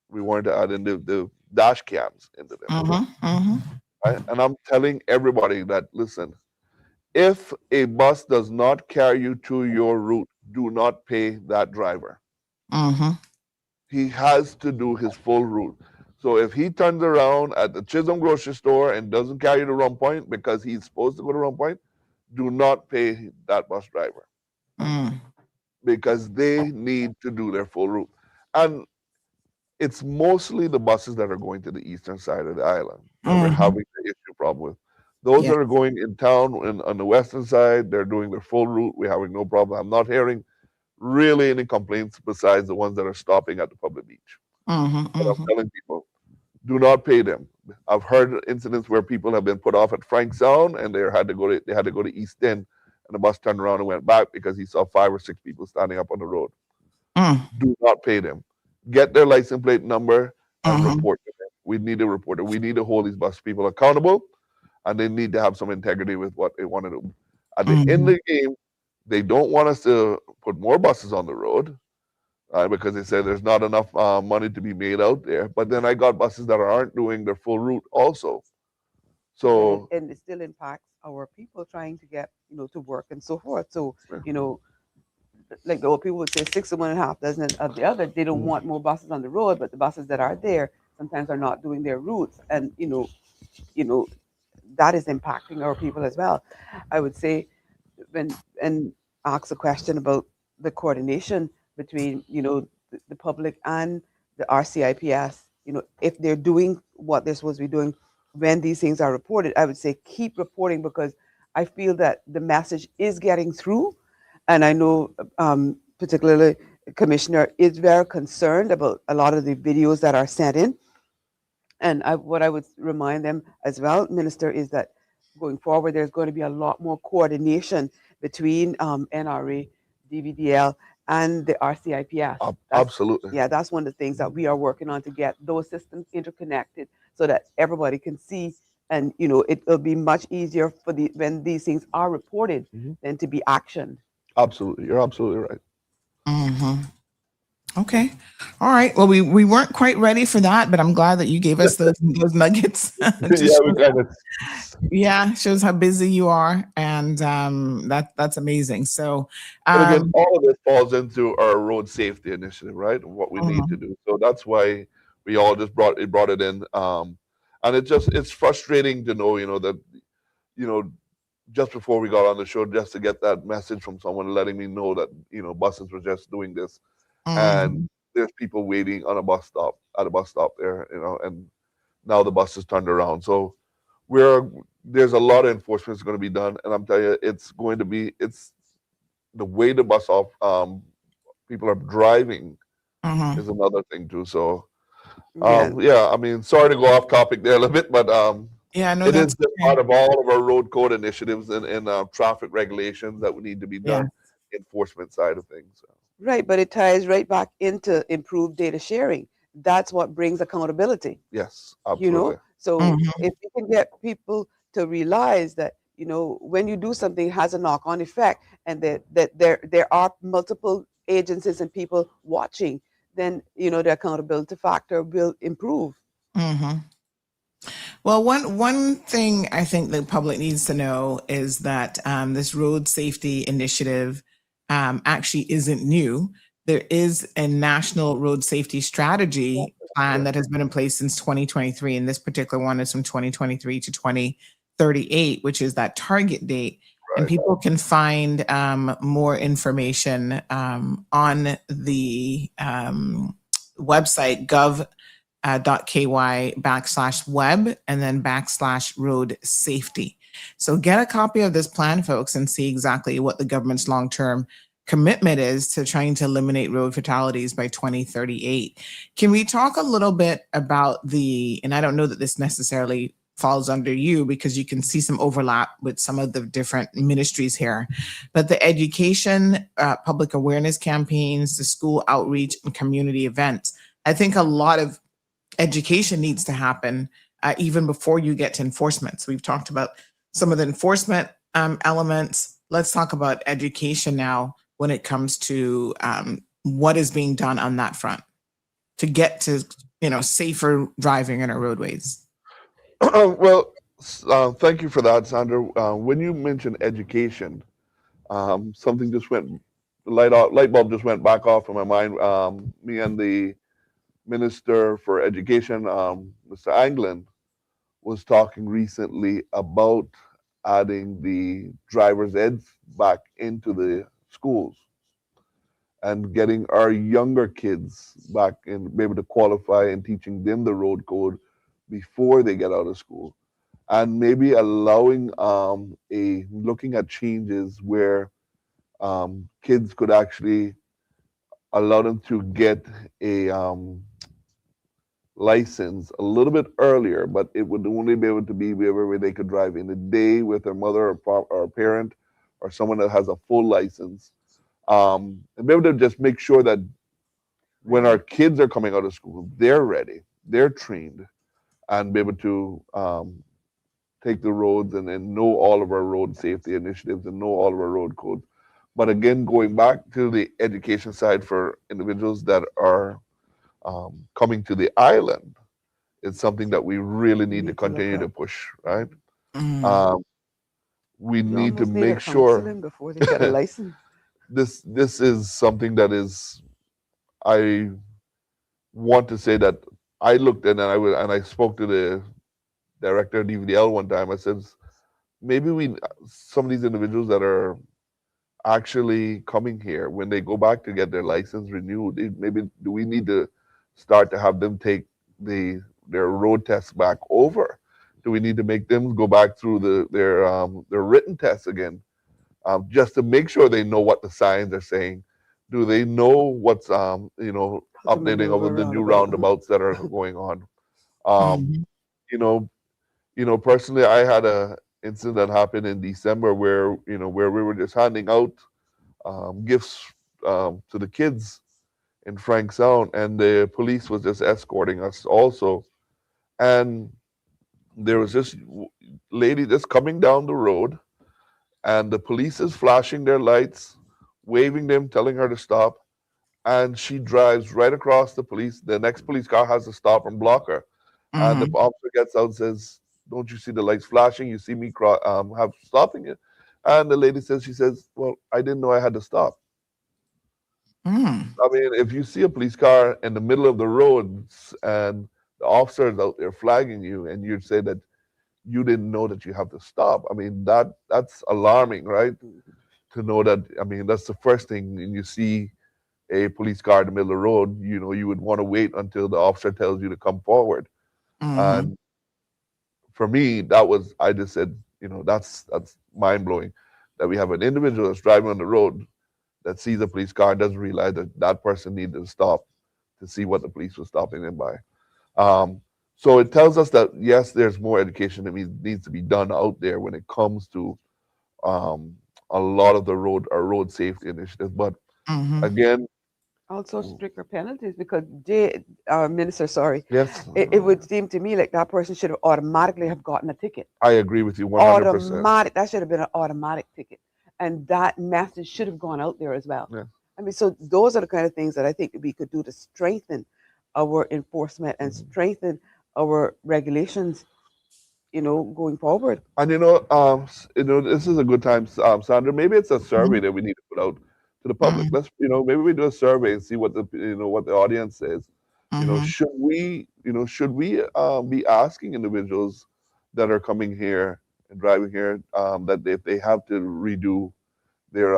we wanted to add in the dash cams into them, Mhm. Mhm. right? And I'm telling everybody that, listen, if a bus does not carry you to your route, do not pay that driver. Mhm. He has to do his full route. So if he turns around at the Chisholm grocery store and doesn't carry you to Run Point because he's supposed to go to Run Point, do not pay that bus driver Mm. because they need to do their full route. And it's mostly the buses that are going to the eastern side of the island that we're Mhm. having the issue problem with. Those Yeah. that are going in town on the western side, they're doing their full route. We're having no problem. I'm not hearing really any complaints besides the ones that are stopping at the public beach. Mhm. But I'm Mhm. telling people, do not pay them. I've heard incidents where people have been put off at Frank Sound and they had to go to East End and the bus turned around and went back because he saw 5 or 6 people standing up on the road. Mm. Do not pay them. Get their license plate number and Mhm. report to them. We need to report it. We need to hold these bus people accountable and they need to have some integrity with what they want to do. At the end of Mhm. the game, they don't want us to put more buses on the road because they say there's not enough money to be made out there. But then I got buses that aren't doing their full route also. So And it still impacts our people trying to get, to work and so forth. So, you know, like the old people would say, six of one and a half dozen of the other. They don't mhm, want more buses on the road, but the buses that are there sometimes are not doing their routes, and you know that is impacting our people as well. I would say when and ask a question about the coordination between the public and the RCIPS. If they're doing what they're supposed to be doing when these things are reported, I would say keep reporting because I feel that the message is getting through, and I know particularly the commissioner is very concerned about a lot of the videos that are sent in. And what I would remind them as well, Minister, is that going forward, there's going to be a lot more coordination between NRA, DVDL, and the RCIPS. absolutely, That's one of the things that we are working on to get those systems interconnected so that everybody can see, and it'll be much easier for when these things are reported mhm, than to be actioned. absolutely, you're absolutely right. Mhm. Okay. All right. Well, we weren't quite ready for that, but I'm glad that you gave us those nuggets to Yeah, we show. kind of. Yeah, shows how busy you are, and that's amazing. So, But again, um, all of this falls into our road safety initiative, right? And what we need to mhm. do. So that's why we all just brought it in. And it's frustrating to know, that you know just before we got on the show, just to get that message from someone letting me know that buses were just doing this. and Mhm. there's people waiting on a bus stop at a bus stop there, and now the bus is turned around. So we're there's a lot of enforcement that's going to be done, and I'm telling you, it's the way the bus off people are driving Mhm. is another thing too. So Yeah. yeah, I mean, sorry to go off topic there a little bit, but Yeah, no, it is that's just okay. part of all of our road code initiatives and traffic regulations that would need to be Yeah. done, enforcement side of things. So, Right, but it ties right back into improved data sharing. That's what brings accountability, yes, you know? absolutely. So Mhm. if you can get people to realize that, when you do something, it has a knock-on effect, and that there are multiple agencies and people watching, then the accountability factor will improve. Mhm. Well, one thing I think the public needs to know is that this road safety initiative actually isn't new. There is a national road safety strategy plan Yeah, that has been in place since 2023, and this particular one is from 2023 to 2038, which is that target date. And right. people can find more information on the website gov.ky/web and then /road safety. So get a copy of this plan, folks, and see exactly what the government's long-term commitment is to trying to eliminate road fatalities by 2038. Can we talk a little bit about and I don't know that this necessarily falls under you because you can see some overlap with some of the different ministries here, but the education, public awareness campaigns, the school outreach and community events. I think a lot of education needs to happen even before you get to enforcement. So we've talked about some of the enforcement elements. Let's talk about education now when it comes to what is being done on that front to get to safer driving in our roadways. Well, thank you for that, Sandra. When you mentioned education, something just went light bulb just went back off in my mind. Me and the Minister for Education, Mr. Anglin, was talking recently about adding the driver's ed back into the schools and getting our younger kids back and be able to qualify and teaching them the road code before they get out of school, and maybe allowing a looking at changes where kids could actually allow them to get a license a little bit earlier, but it would only be able to be where they could drive in a day with their mother or a parent or someone that has a full license, and be able to just make sure that when our kids are coming out of school, they're ready, they're trained, and be able to take the roads and know all of our road safety initiatives and know all of our road codes. But again, going back to the education side for individuals that are coming to the island, it's something that we really We need to need to look continue to at. push, right? Mm, Um, we You need to almost need a make sure counseling before they get a license. this is something that is I want to say that I looked in and I spoke to the director of DVDL one time. I said maybe we some of these individuals that are actually coming here when they go back to get their license renewed, maybe do we need to start to have them take their road tests back over? Do we need to make them go back through their written tests again, just to make sure they know what the signs are saying? Do they know what's How to updating maneuver over the new roundabout. roundabouts that are going on? Um, mhm, you know, personally, I had a incident that happened in December where where we were just handing out gifts to the kids in Frank Sound, and the police was just escorting us also. And there was this lady just coming down the road, and the police is flashing their lights, waving them, telling her to stop. And she drives right across the police. The next police car has to stop and block her. And the mhm, officer gets out and says, "Don't you see the lights flashing? You see me have stopping it?" And the lady says, "Well, I didn't know I had to stop." mm, I mean, if you see a police car in the middle of the roads and the officer is out there flagging you, and you say that you didn't know that you have to stop, I mean that's alarming, right? Mhm. To know that, I mean, that's the first thing, and you see a police car in the middle of the road, you know, you would want to wait until the officer tells you to come forward. Mm-hmm. And for me, that was, I just said, you know, that's mind blowing that we have an individual that's driving on the road that sees a police car and doesn't realize that that person needed to stop to see what the police was stopping them by. So it tells us that yes, there's more education that needs to be done out there when it comes to a lot of the road safety initiatives. But Mm-hmm. again, Also stricter penalties because minister, sorry, yes, it would seem to me like that person should have automatically have gotten a ticket. I agree with you 100%. Automatic, that should have been an automatic ticket, and that message should have gone out there as well. Yeah. I mean, so those are the kind of things that I think we could do to strengthen our enforcement and strengthen our regulations, you know, going forward. And this is a good time, Sandra. Maybe it's a survey that we need to put out to the public. Mm-hmm. Let's, maybe we do a survey and see what what the audience says. Mm-hmm. Should we be asking individuals that are coming here and driving here that if they have to redo their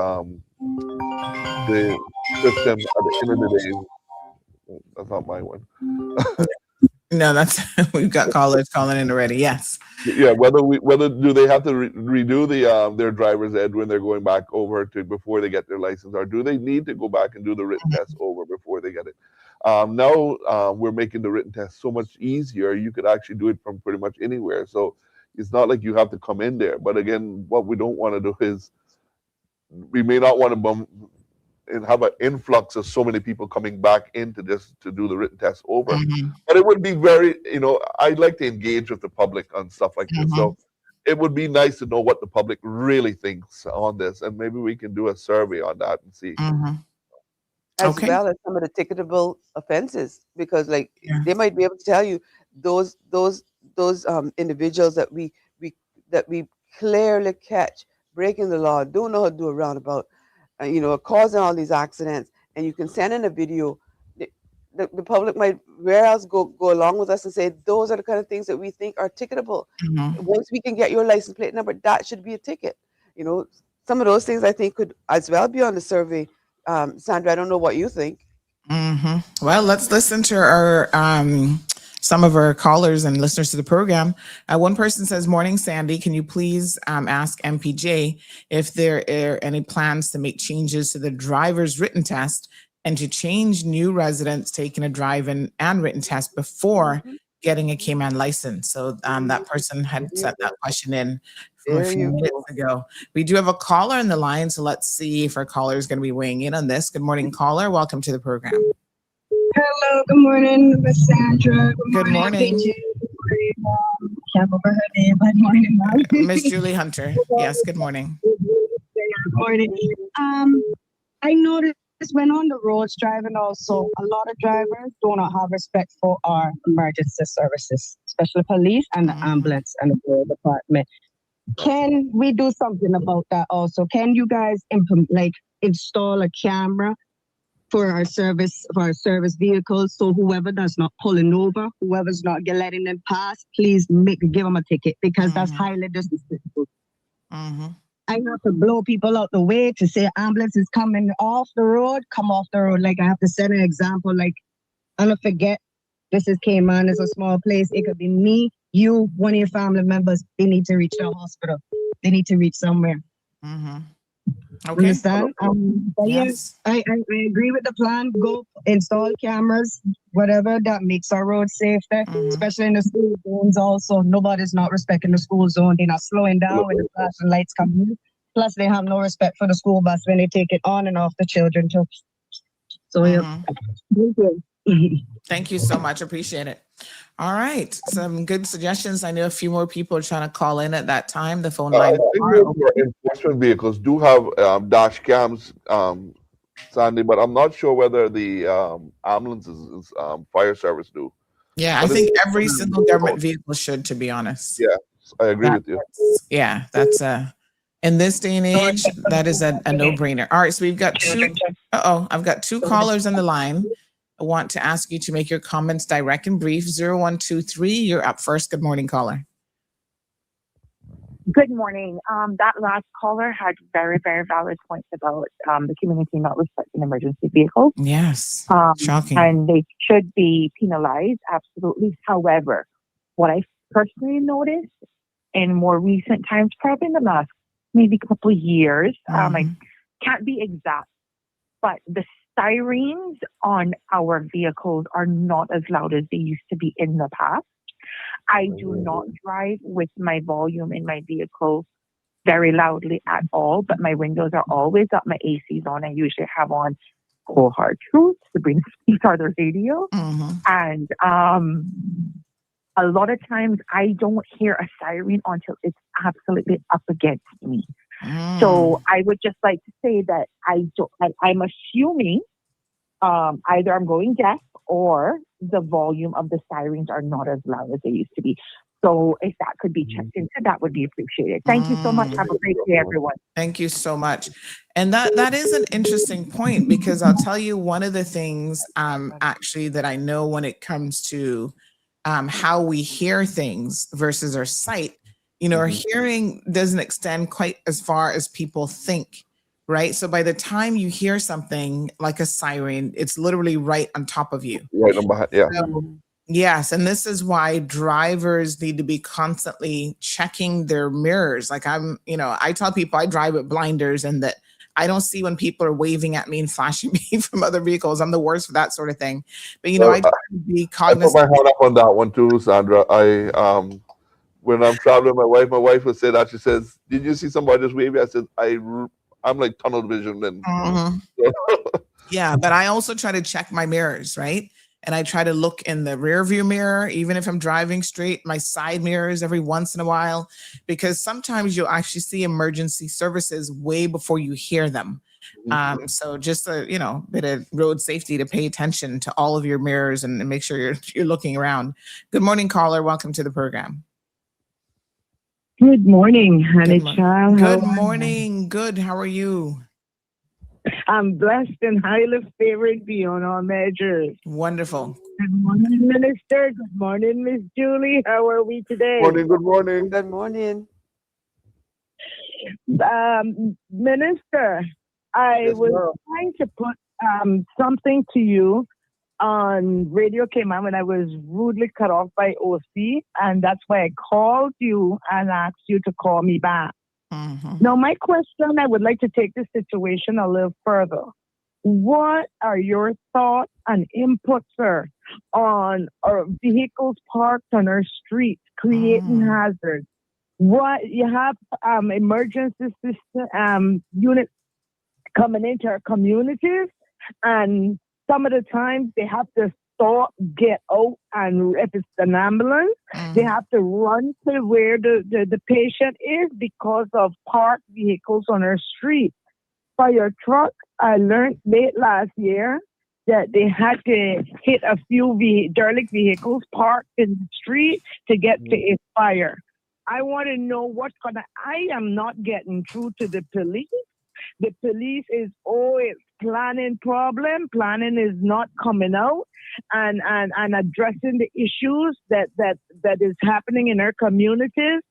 the system at the end of the day? Oh, that's not my one. No, that's we've got callers calling in already. Yes. Yeah, whether do they have to redo their driver's ed when they're going back over to before they get their license, or do they need to go back and do the written test over before they get it? Now we're making the written test so much easier. You could actually do it from pretty much anywhere. So it's not like you have to come in there. But again, what we don't want to do is we may not want to and have an influx of so many people coming back into this to do the written test over. Mm-hmm. But it would be very, I'd like to engage with the public on stuff like this. So it would be nice to know what the public really thinks on this, and maybe we can do a survey on that and see. Mm-hmm. As well as some of the ticketable offenses, because they might be able to tell you those individuals that we clearly catch breaking the law, don't know how to do a roundabout, causing all these accidents, and you can send in a video. The public might go along with us and say those are the kind of things that we think are ticketable. Mm-hmm. Once we can get your license plate number, that should be a ticket. Some of those things I think could as well be on the survey. Sandra, I don't know what you think. Mm-hmm. Well, let's listen to our some of our callers and listeners to the program. One person says, "Morning, Sandy. Can you please ask MPJ if there are any plans to make changes to the driver's written test and to change new residents taking a drive and written test before getting a Cayman license?" So that person had sent that question in from a few minutes ago. We do have a caller on the line, so let's see if our caller is going to be weighing in on this. Good morning, caller. Welcome to the program. Hello, good morning, Miss Sandra. Good morning. PJ. Can't remember her name. Good morning, Mom. Miss Julie Hunter. Yes, good morning. Good morning. I noticed when on the roads driving also, a lot of drivers do not have respect for our emergency services, especially police and the ambulance and the fire department. Can we do something about that also? Can you guys install a camera for our service vehicles, so whoever does not pulling over, whoever's not letting them pass, please give them a ticket, because that's highly disrespectful. I have to blow people out the way to say ambulance is coming off the road, come off the road. Like I have to set an example, like I don't forget, this is Cayman, it's a small place. It could be me, you, one of your family members. They need to reach the hospital. They need to reach somewhere. Okay. Understand? But yes, I agree with the plan. Go install cameras, whatever that makes our roads safer, especially in the school zones. Also, nobody's not respecting the school zone. They're not slowing down when the flashing lights come in. Plus, they have no respect for the school bus when they take it on and off the children too. So yeah, thank you. Thank you so much. Appreciate it. All right. Some good suggestions. I know a few more people are trying to call in at that time. The phone line. Enforcement vehicles do have dash cams, Sandy, but I'm not sure whether the ambulances, fire service do. Yeah, I think every single government vehicle should, to be honest. Yeah, I agree with you. Yeah, that's in this day and age, that is a no-brainer. All right, so we've got two. I've got two callers on the line. I want to ask you to make your comments direct and brief. 0123, you're up first. Good morning, caller. Good morning. That last caller had very, very valid points about the community not respecting emergency vehicles. Yes. Shocking. And they should be penalized, absolutely. However, what I personally noticed in more recent times, probably in the last maybe couple of years, I can't be exact, but the sirens on our vehicles are not as loud as they used to be in the past. I do not drive with my volume in my vehicle very loudly at all, but my windows are always up, my AC's on. I usually have on Cold Hard Truth, Sabrina Speaks on the radio. And a lot of times I don't hear a siren until it's absolutely up against me. So I would just like to say that I'm assuming either I'm going deaf or the volume of the sirens are not as loud as they used to be. So if that could be checked into, that would be appreciated. Thank you so much. Have a great day, everyone. Thank you so much. And that is an interesting point, because I'll tell you one of the things actually that I know when it comes to how we hear things versus our sight, our hearing doesn't extend quite as far as people think. Right. So by the time you hear something like a siren, it's literally right on top of you. Right on behind, yeah. So, yes. And this is why drivers need to be constantly checking their mirrors. Like I tell people I drive with blinders and that I don't see when people are waving at me and flashing me from other vehicles. I'm the worst for that sort of thing. But, I try to be cognizant. I put my hand up on that one too, Sandra. When I'm traveling with my wife will say that. She says, "Did you see somebody just waving?" I said, I'm like tunnel vision. And yeah, but I also try to check my mirrors, right? And I try to look in the rear view mirror, even if I'm driving straight, my side mirrors every once in a while, because sometimes you'll actually see emergency services way before you hear them. So just a bit of road safety to pay attention to all of your mirrors and make sure you're looking around. Good morning, caller. Welcome to the program. Good morning, honey child. Good morning. Good. How are you? I'm blessed and highly favored beyond all measures. Wonderful. Good morning, Minister. Good morning, Miss Julie. How are we today? Morning. Good morning. Good morning. Minister, I was trying to put something to you on Radio Cayman when I was rudely cut off by OC, and that's why I called you and asked you to call me back. Now, my question, I would like to take this situation a little further. What are your thoughts and inputs, sir, on our vehicles parked on our streets creating hazards? What you have emergency system units coming into our communities, and some of the times they have to stop, get out, and if it's an ambulance, they have to run to where the patient is because of parked vehicles on our street. Fire truck, I learned late last year that they had to hit a few derelict vehicles parked in the street to get to a fire. I want to know I am not getting through to the police. The police is always planning problem. Planning is not coming out and addressing the issues that is happening in our communities.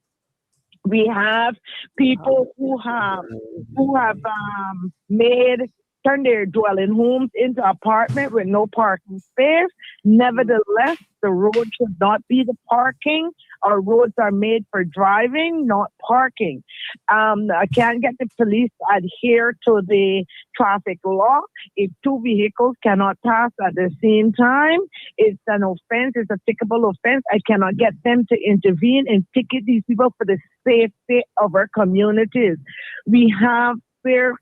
We have people who have turned their dwelling homes into apartment with no parking space. Nevertheless, the road should not be the parking. Our roads are made for driving, not parking. I can't get the police to adhere to the traffic law. If two vehicles cannot pass at the same time, it's an offense. It's a tickable offense. I cannot get them to intervene and ticket these people for the safety of our communities. We have where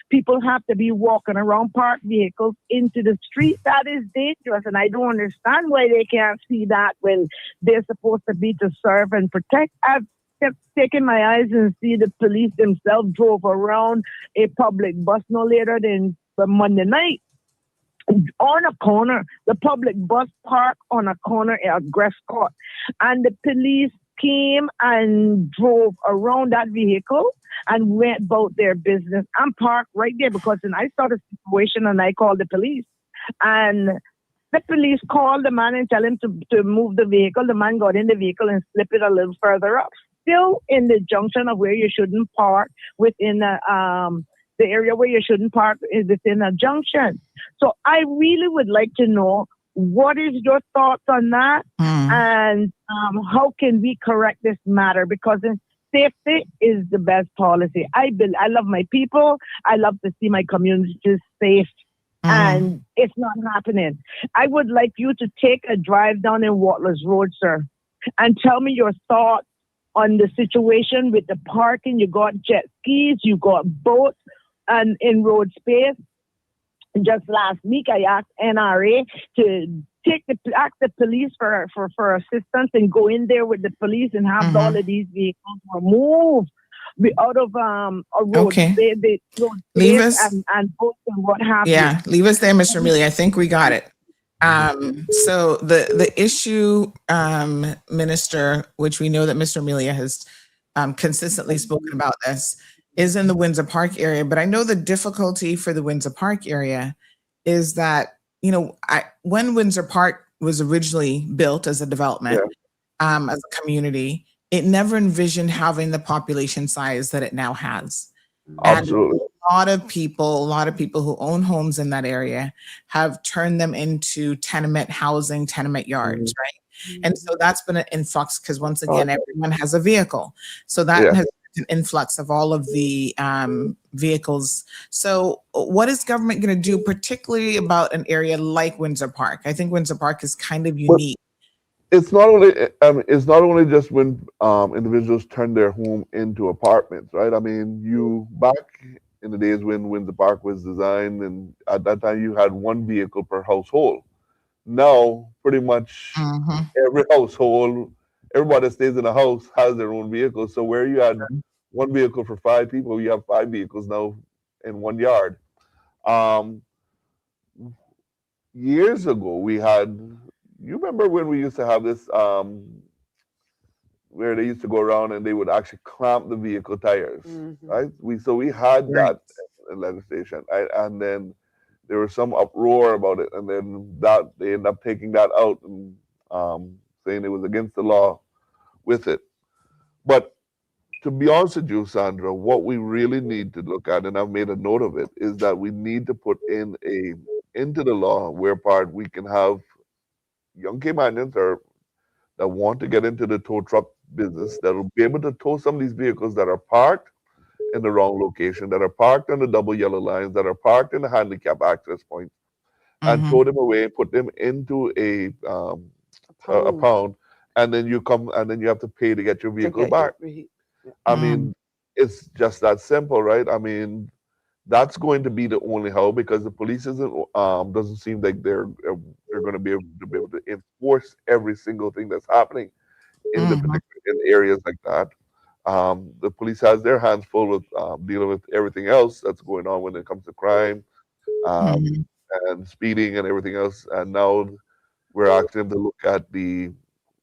people have to be walking around parked vehicles into the street. That is dangerous, and I don't understand why they can't see that when they're supposed to be to serve and protect. I've kept taking my eyes and see the police themselves drove around a public bus no later than Monday night. On a corner, the public bus parked on a corner at Grescott, and the police came and drove around that vehicle and went about their business. I'm parked right there because then I saw the situation and I called the police. And the police called the man and tell him to move the vehicle. The man got in the vehicle and slipped it a little further up. still in the junction of where you shouldn't park within the area where you shouldn't park is within a junction. So I really would like to know what is your thoughts on that, and how can we correct this matter? Because safety is the best policy. I love my people. I love to see my communities safe, and it's not happening. I would like you to take a drive down in Watlers Road, sir, and tell me your thoughts on the situation with the parking. You got jet skis, you got boats, and in road space. Just last week, I asked NRA to ask the police for assistance and go in there with the police and have all of these vehicles removed out of a road. Okay. They road Leave space us. and boats and what have you. Yeah, leave us there, Mr. Mealy. I think we got it. So the issue, Minister, which we know that Mr. Amelia has consistently spoken about this, is in the Windsor Park area. But I know the difficulty for the Windsor Park area is that, when Windsor Park was originally built as a development, as a community, it never envisioned having the population size that it now has. Absolutely. And a lot of people who own homes in that area have turned them into tenement housing, tenement yards, right? And so that's been an influx because once again, everyone has a vehicle. So that has an influx of all of the vehicles. So what is government going to do, particularly about an area like Windsor Park? I think Windsor Park is kind of unique. It's not only just when individuals turn their home into apartments, right? I mean, you back in the days when Windsor Park was designed, and at that time you had one vehicle per household. Now, pretty much every household, everybody that stays in a house has their own vehicle. So where you had one vehicle for 5 people, you have 5 vehicles now in one yard. Years ago, we had. You remember when we used to have this, where they used to go around and they would actually clamp the vehicle tires, right? We had that in legislation, right? And then there was some uproar about it, and then that they ended up taking that out and saying it was against the law with it. But to be honest with you, Sandra, what we really need to look at, and I've made a note of it, is that we need to put into the law where part we can have young Caymanians that want to get into the tow truck business that will be able to tow some of these vehicles that are parked in the wrong location, that are parked on the double yellow lines, that are parked in the handicap access points, and tow them away and put them into a pound, and then you have to pay to get your vehicle back. I mean, it's just that simple, right? I mean, that's going to be the only how, because the police doesn't seem like they're going to be able to enforce every single thing that's happening in the particular in areas like that. The police has their hands full with dealing with everything else that's going on when it comes to crime and speeding and everything else. And now we're asking them to look at the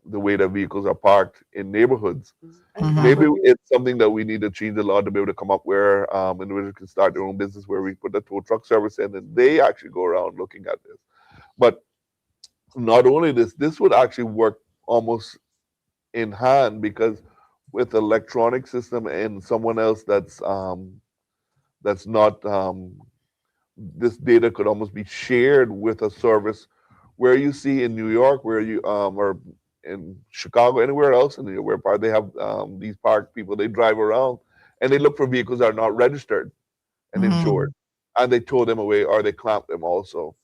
way that vehicles are parked in neighborhoods. Maybe it's something that we need to change the law to be able to come up where individuals can start their own business, where we put the tow truck service in and they actually go around looking at this. But not only this would actually work almost in hand, because with electronic system and someone else that's not this data could almost be shared with a service where you see in New York, where you or in Chicago, anywhere else in the where part they have these park people, they drive around and they look for vehicles that are not registered and insured, and they tow them away or they clamp them also.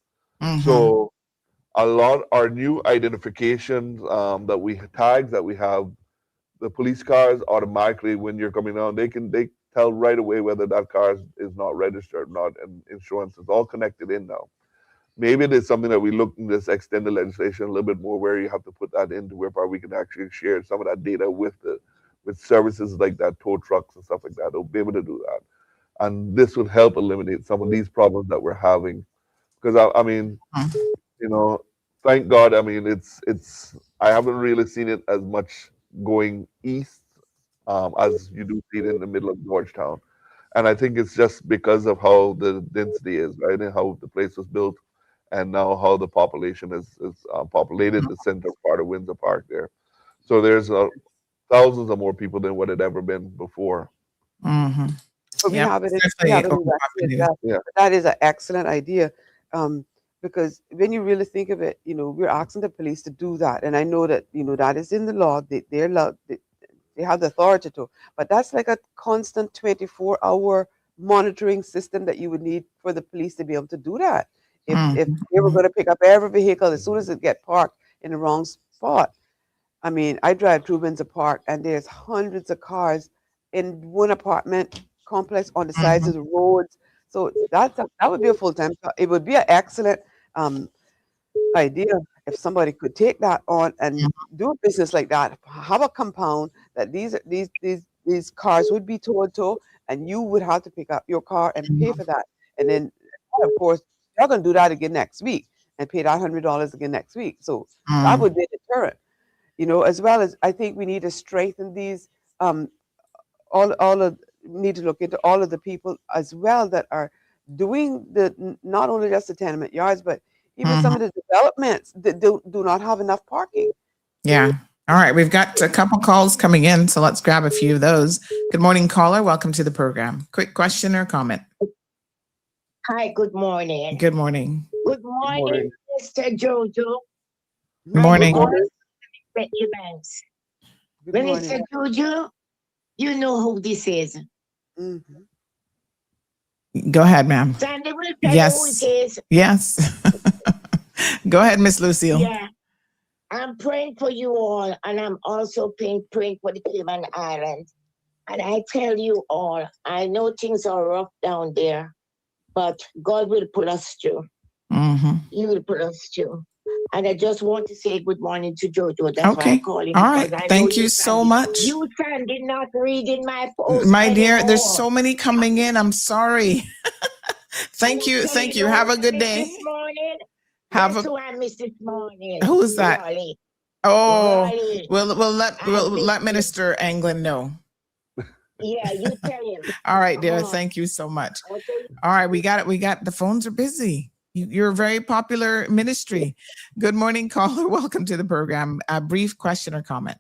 So a lot our new identifications that we tags that we have, the police cars automatically when you're coming on, they tell right away whether that car is not registered or not, and insurance is all connected in now. Maybe it is something that we look in this extended legislation a little bit more, where you have to put that into where we can actually share some of that data with services like that, tow trucks and stuff like that. They'll be able to do that, and this would help eliminate some of these problems that we're having. Because I mean, thank God. I mean, it's I haven't really seen it as much going east as you do see it in the middle of Georgetown, and I think it's just because of how the density is, right, and how the place was built, and now how the population is populated the center part of Windsor Park there. So there's thousands of more people than what it ever been before. Mm-hmm. But we Yep, have it. it's We definitely haven't invested overpopulated. that. Yeah. But that is an excellent idea, because when you really think of it, we're asking the police to do that, and I know that that is in the law. They're allowed. They have the authority to. But that's like a constant 24-hour monitoring system that you would need for the police to be able to do that. If they were Mm-hmm. going to pick up every vehicle as soon as it get parked in the wrong spot. I mean, I drive through Windsor Park, and there's hundreds of cars in one apartment complex on the sides Mm-hmm. of the roads. So that would be a full time. It would be an excellent um, idea if somebody could take that on and do a business like that. Have a compound that these cars would be towed to, and you would have to pick up your car and pay for that. And then, of course, you're going to do that again next week and pay that $100 again next week. So that Mm-hmm. would be a deterrent. As well as I think we need to strengthen these um, all of need to look into all of the people as well that are doing not only just the tenement yards, but even some Mm-hmm. of the developments that do not have enough parking. Yeah. All right. We've got a couple calls coming in, so let's grab a few of those. Good morning, caller. Welcome to the program. Quick question or comment? Hi, good morning. Good morning. Good Good morning, morning. Mr. Jojo. Good morning. Good morning. Mr. Ebanks. Good Minister morning. Jojo, you know who this is. Mhm. Go ahead, ma'am. Sandy will tell Yes. you who it is. Yes. Go ahead, Miss Lucille. Yeah. I'm praying for you all, and I'm also praying for the Cayman Islands. And I tell you all, I know things are rough down there, but God will pull us through. Mm-hmm. He will pull us through. And I just want to say good morning to Jojo. That's why Okay. I'm calling. All because right. I know Thank you so Sandy- much. You, Sandy, not reading my post My dear, there's anymore. so many coming in. I'm sorry. Thank you. So Thank you you. know Have a who I good missed day. This morning? Have Guess a. who I missed this morning? Who's that? Raleigh. Oh, Raleigh. we'll I missed let him. Minister Anglin know. Yeah, you tell him. All right, dear. Uh-huh. Thank you so much. Okay. All right, we got it. We got the phones are busy. You're a very popular ministry. Good morning, caller. Welcome to the program. A brief question or comment.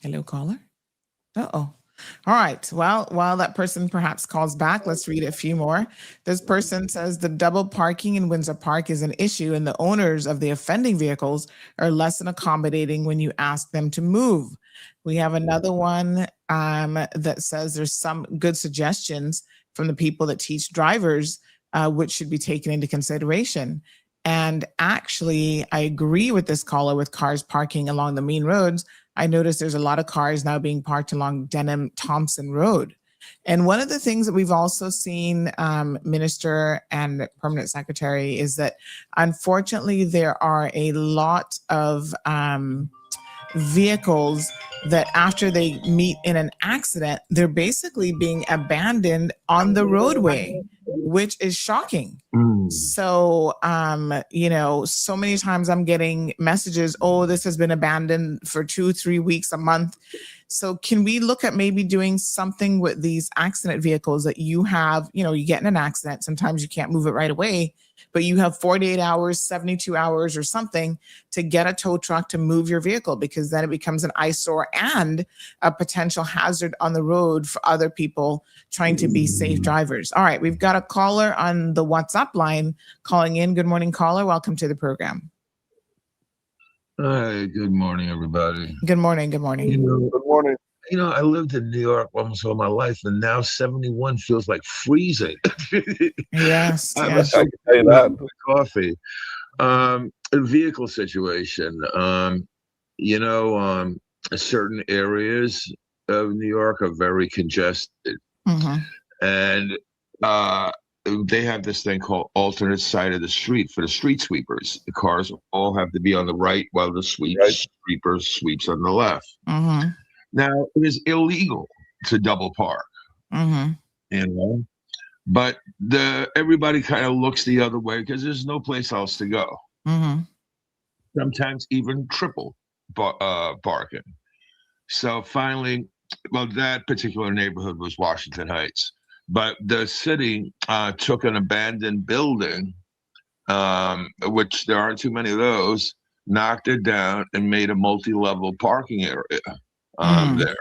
Hello, caller. Uh-oh. All right. Well, while that person perhaps calls back, let's read a few more. This person says the double parking in Windsor Park is an issue, and the owners of the offending vehicles are less than accommodating when you ask them to move. We have another one that says there's some good suggestions from the people that teach drivers, which should be taken into consideration. And actually, I agree with this caller with cars parking along the main roads. I noticed there's a lot of cars now being parked along Denham Thompson Road. And one of the things that we've also seen, Minister and Permanent Secretary, is that unfortunately there are a lot of vehicles that after they meet in an accident, they're basically being abandoned on the roadway, which is shocking. So, so many times I'm getting messages, oh, this has been abandoned for 2-3 weeks, a month. So can we look at maybe doing something with these accident vehicles that you have, you get in an accident, sometimes you can't move it right away, but you have 48 hours, 72 hours or something to get a tow truck to move your vehicle, because then it becomes an eyesore and a potential hazard on the road for other people trying to be safe drivers. All right, we've got a caller on the WhatsApp line calling in. Good morning, caller. Welcome to the program. Hi, good morning, everybody. Good morning. Good morning. Good morning. I lived in New York almost all my life, and now 71 feels like freezing. Yes. I'm Yes. I can tell you that. coffee. A vehicle situation. Certain areas of New York are very congested, and they have this thing called alternate side of the street for the street sweepers. The cars all have to be on the right while the sweeper sweeps on the left. Now, it is illegal to double park, but everybody kind of looks the other way because there's no place else to go. Sometimes even triple parking. So finally, that particular neighborhood was Washington Heights, but the city took an abandoned building, which there aren't too many of those, knocked it down, and made a multi-level parking area there.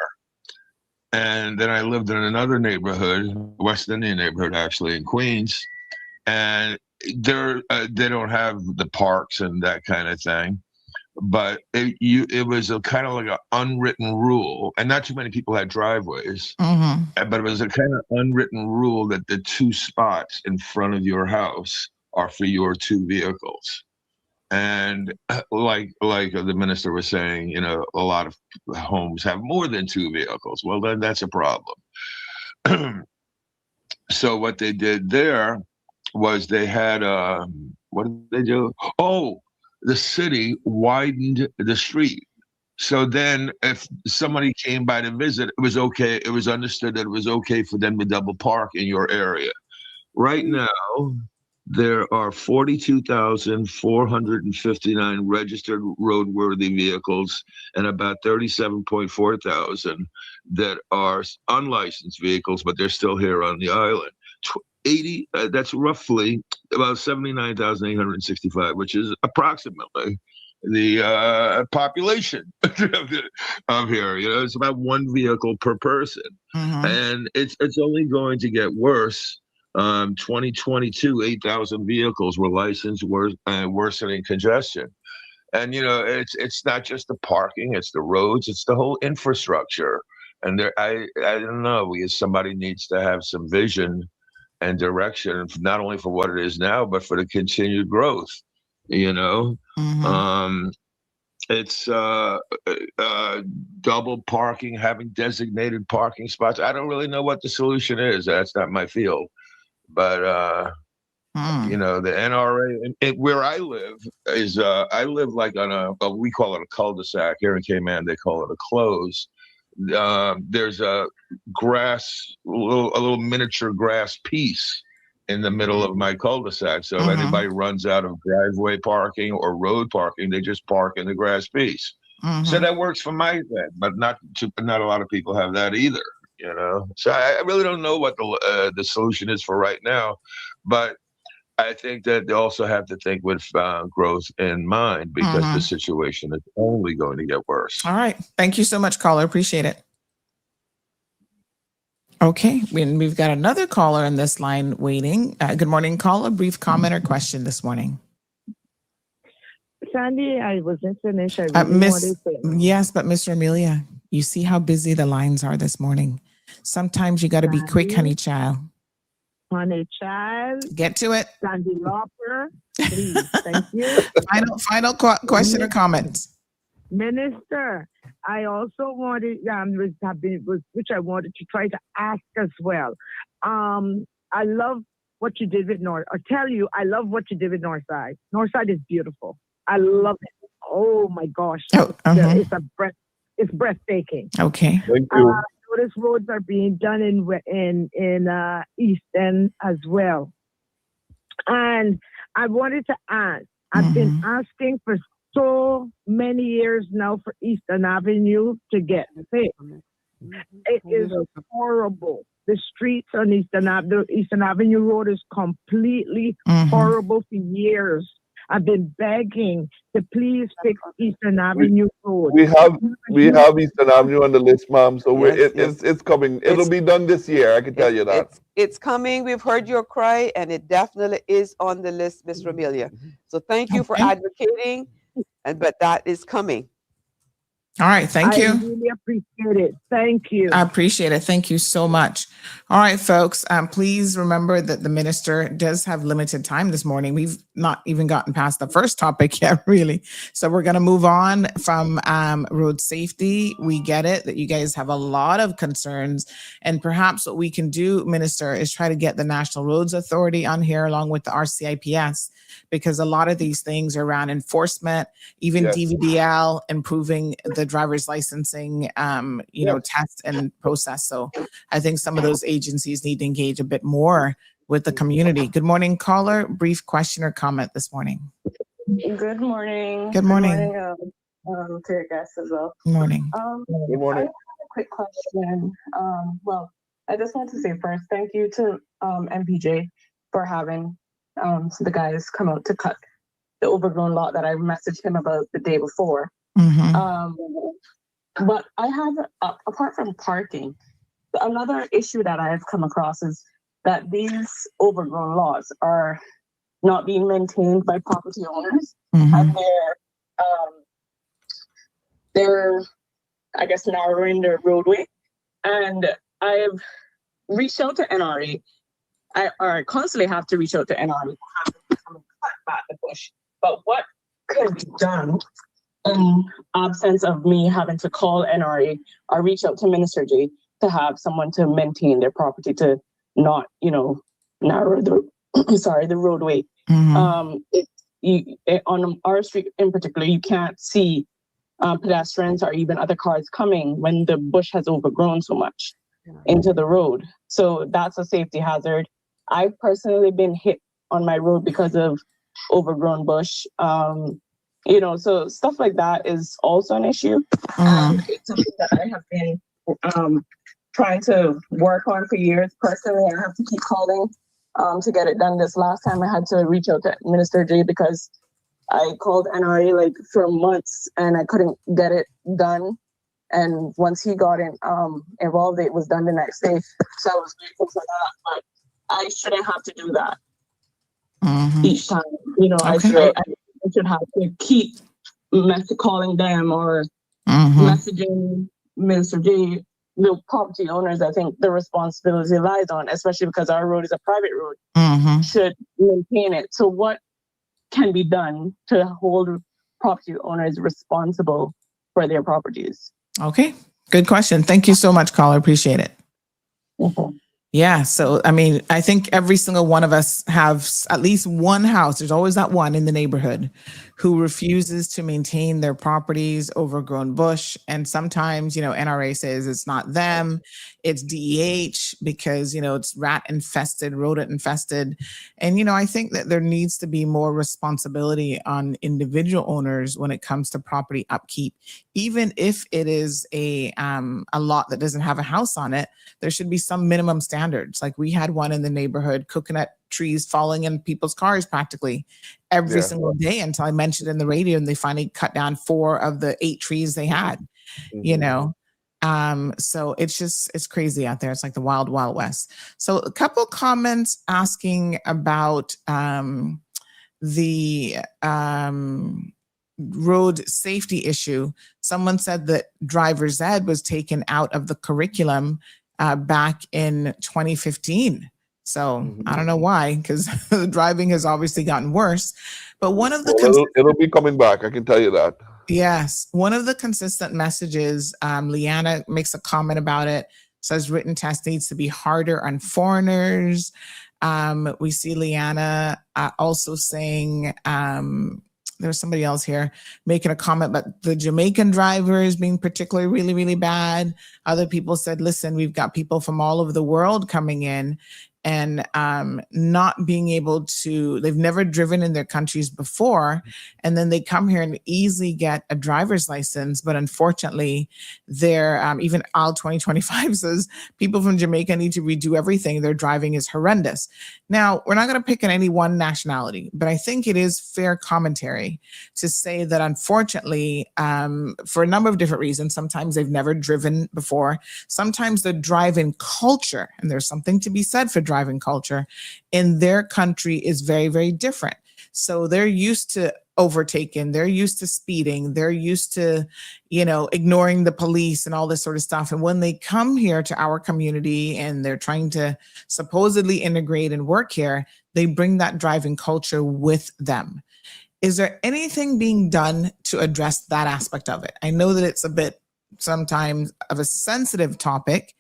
And then I lived in another neighborhood, West Indian neighborhood, actually in Queens, and they don't have the parks and that kind of thing. But it was a kind of like an unwritten rule, and not too many people had driveways. But it was a kind of unwritten rule that the 2 spots in front of your house are for your 2 vehicles. And like the minister was saying, you know, a lot of homes have more than 2 vehicles. Well, then that's a problem. So what they did there was they had what did they do? Oh, the city widened the street. So then if somebody came by to visit, it was okay. It was understood that it was okay for them to double park in your area. Right now, there are 42,459 registered roadworthy vehicles and about 37.4 thousand that are unlicensed vehicles, but they're still here on the island. 80, that's roughly about 79,865, which is approximately the population of here. You know, it's about 1 vehicle per person, and it's only going to get worse. 2022, 8,000 vehicles were licensed, worsening congestion. And you know, it's not just the parking, it's the roads, it's the whole infrastructure. And I don't know. Somebody needs to have some vision and direction, not only for what it is now, but for the continued growth. You know, it's double parking, having designated parking spots. I don't really know what the solution is. That's not my field. But you know, the NRA where I live is I live like on we call it a cul-de-sac here in Cayman. They call it a close. There's a little miniature grass piece in the middle of my cul-de-sac. So if anybody runs out of driveway parking or road parking, they just park in the grass piece. So that works for my thing, but not a lot of people have that either. You know, so I really don't know what the solution is for right now, but I think that they also have to think with growth in mind, because the situation is only going to get worse. All right. Thank you so much, caller. Appreciate it. Okay. We've got another caller in this line waiting. Good morning, caller. Brief comment or question this morning. Sandy, I wasn't finished. I really wanted to. Yes, but Mr. Amelia, you see how busy the lines are this morning. Sometimes you got to be quick, honey child. Honey child. Get to it. Sandy Lauper, please. Thank you. Final question or comment. Minister, I also wanted, which I wanted to try to ask as well. I love what you did with North. I tell you, I love what you did with Northside. Northside is beautiful. I love it. Oh my gosh, it's breathtaking. Okay. Thank you. Notice roads are being done in East End as well. And I wanted to ask, I've been asking for so many years now for Eastern Avenue to get fixed. It is horrible. The streets on Eastern Avenue Road is completely horrible for years. I've been begging to please fix Eastern Avenue Road. We have Eastern Avenue on the list, ma'am. So it's coming. It'll be done this year. I can tell you that. It's coming. We've heard your cry, and it definitely is on the list, Ms. Amelia. So thank you for advocating, but that is coming. All right. Thank you. I really appreciate it. Thank you. I appreciate it. Thank you so much. All right, folks. Please remember that the minister does have limited time this morning. We've not even gotten past the first topic yet, really. So we're going to move on from road safety. We get it that you guys have a lot of concerns. And perhaps what we can do, Minister, is try to get the National Roads Authority on here along with the RCIPS, because a lot of these things are around enforcement, even DVDL, improving the driver's licensing, test and process. So I think some of those agencies need to engage a bit more with the community. Good morning, caller. Brief question or comment this morning. Good morning. Good morning. Good morning to your guests as well. Good morning. Good morning. I have a quick question. I just want to say first, thank you to MPJ for having the guys come out to cut the overgrown lot that I messaged him about the day before. Mhm. But I have, apart from parking, another issue that I have come across is that these overgrown lots are not being maintained by property owners, and they're, I guess, narrowing their roadway. And I've reached out to NRA. I constantly have to reach out to NRA to have them come and cut back the bush. But what could be done in absence of me having to call NRA or reach out to Minister J to have someone to maintain their property to not, narrow the the roadway. On our street in particular, you can't see pedestrians or even other cars coming when the bush has overgrown so much into the road. So that's a safety hazard. I've personally been hit on my road because of overgrown bush. So stuff like that is also an issue. And it's something that I have been trying to work on for years. Personally, I have to keep calling to get it done. This last time I had to reach out to Minister J because I called NRA like for months and I couldn't get it done. And once he got involved, it was done the next day. So I was grateful for that. But I shouldn't have to do that each time. I should have to keep calling them or messaging Minister J. The property owners, I think the responsibility lies on, especially because our road is a private road, should maintain it. So what can be done to hold property owners responsible for their properties? Okay, good question. Thank you so much, caller. Appreciate it. Yeah. So, I mean, I think every single one of us have at least one house. There's always that one in the neighborhood who refuses to maintain their properties, overgrown bush. And sometimes, NRA says it's not them, it's DEH because, it's rat infested, rodent infested. And, I think that there needs to be more responsibility on individual owners when it comes to property upkeep. Even if it is a lot that doesn't have a house on it, there should be some minimum standards. Like we had one in the neighborhood, coconut trees falling in people's cars practically every single day until I mentioned in the radio and they finally cut down 4 of the 8 trees they had, So it's crazy out there. It's like the wild, wild west. So a couple comments asking about the road safety issue. Someone said that driver's ed was taken out of the curriculum back in 2015. So I don't know why, because the driving has obviously gotten worse. But one of the it'll be coming back. I can tell you that. Yes, one of the consistent messages. Leanna makes a comment about it. Says written test needs to be harder on foreigners. We see Leanna also saying. There's somebody else here making a comment about the Jamaican drivers being particularly really, really bad. Other people said, listen, we've got people from all over the world coming in and not being able to, they've never driven in their countries before. And then they come here and easily get a driver's license. But unfortunately, they're, even AL 2025 says people from Jamaica need to redo everything. Their driving is horrendous. Now, we're not going to pick on any one nationality, but I think it is fair commentary to say that unfortunately, for a number of different reasons, sometimes they've never driven before. Sometimes the driving culture, and there's something to be said for driving culture, in their country is very, very different. So they're used to overtaking, they're used to speeding, they're used to, ignoring the police and all this sort of stuff. And when they come here to our community and they're trying to supposedly integrate and work here, they bring that driving culture with them. Is there anything being done to address that aspect of it? I know that it's a bit sometimes of a sensitive topic.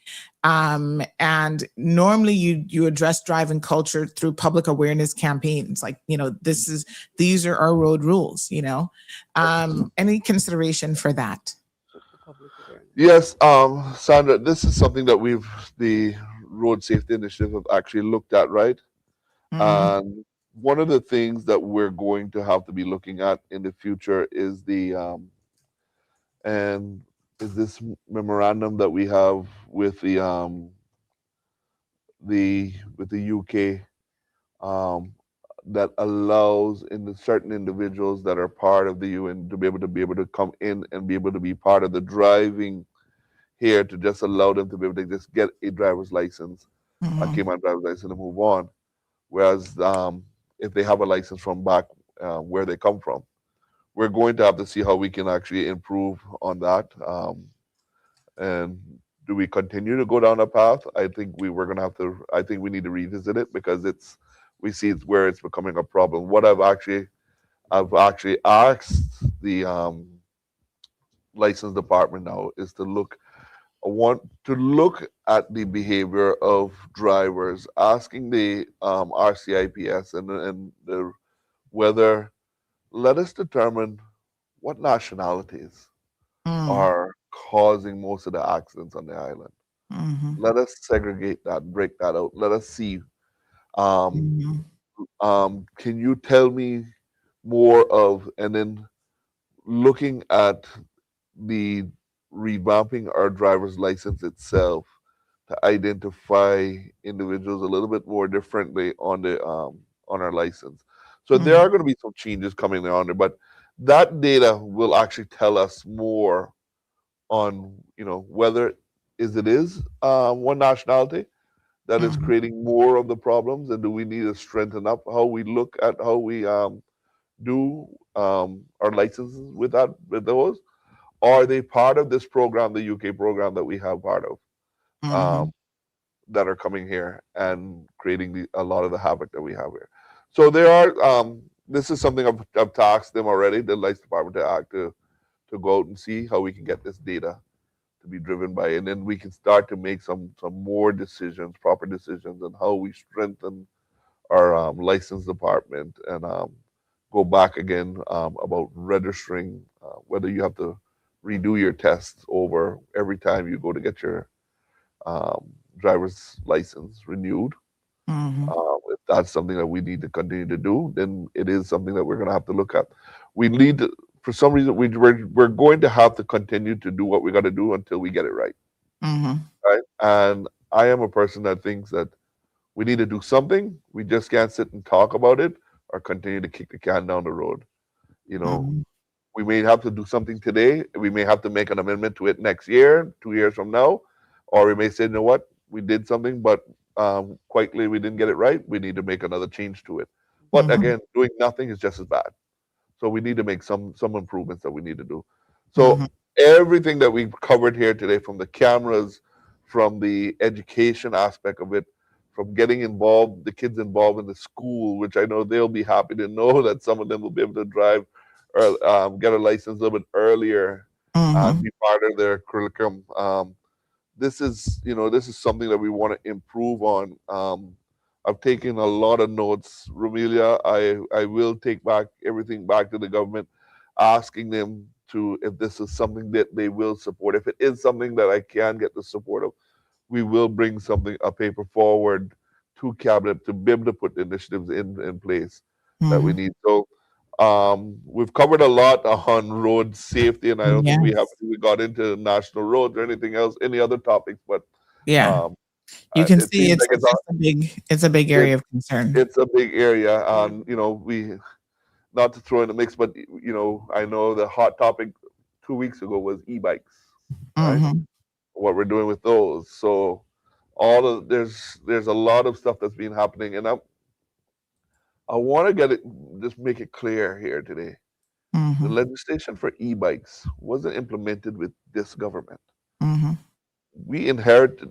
And normally you address driving culture through public awareness campaigns. Like, these are our road rules, any consideration for that? Yes, Sandra, this is something that the Road Safety Initiative have actually looked at, right? And one of the things that we're going to have to be looking at in the future is this memorandum that we have with the UK. that allows in the certain individuals that are part of the UN to be able to come in and be able to be part of the driving here, to just allow them to be able to just get a driver's license, a Mhm. Cayman driver's license, and move on. Whereas if they have a license from back where they come from, we're going to have to see how we can actually improve on that. And do we continue to go down a path? I think we're going to have to. I think we need to revisit it because we see it's where it's becoming a problem. What I've actually asked the license department now is to look. I want to look at the behavior of drivers, asking the RCIPS and the whether let us determine what nationalities Mm. are causing most of the accidents on the island. Mhm. Let us segregate that, break that out. Let us see. Um, Mhm. can you tell me more of, and then looking at the revamping our driver's license itself to identify individuals a little bit more differently on our license. So there Mhm. are going to be some changes coming on there, but that data will actually tell us more on whether it is one nationality that is Mhm. creating more of the problems, and do we need to strengthen up how we look at how we do our licenses with those? Are they part of this program, the UK program that we have part of, um, Mhm. that are coming here and creating a lot of the havoc that we have here? So there are. This is something I've tasked them already, the license department, to act to go out and see how we can get this data to be driven by, and then we can start to make some more decisions, proper decisions, on how we strengthen our license department and go back again about registering, whether you have to redo your tests over every time you go to get your um, driver's license renewed. Mhm. If that's something that we need to continue to do, then it is something that we're going to have to look at. We need to, for some reason, we're going to have to continue to do what we got to do until we get it right. Mhm. Right. And I am a person that thinks that we need to do something. We just can't sit and talk about it or continue to kick the can down the road. You know, Mhm. we may have to do something today. We may have to make an amendment to it next year, 2 years from now, or we may say, you know what, we did something, but quietly we didn't get it right. We need to make another change to it. But Mhm. again, doing nothing is just as bad. So we need to make some improvements that we need to do. So Mhm. everything that we've covered here today, from the cameras, from the education aspect of it, from getting involved, the kids involved in the school, which I know they'll be happy to know that some of them will be able to drive or get a license a little bit earlier and Mhm. be part of their curriculum. This is something that we want to improve on. I've taken a lot of notes, Rumelia. I will take back everything back to the government, asking them to, if this is something that they will support. If it is something that I can get the support of, we will bring a paper forward to cabinet to be able to put initiatives in place that we Mhm. need. So we've covered a lot on road safety, and I don't think Yes. we got into national roads or anything else, any other topics, but Yeah. um, You can it see seems it's like it's a big area it's of concern. it's a big area. We, not to throw in the mix, but I know the hot topic 2 weeks ago was e-bikes, right? Mhm. What we're doing with those. So there's a lot of stuff that's been happening, and I want to just make it clear here today. The Mhm. legislation for e-bikes wasn't implemented with this government. Mhm.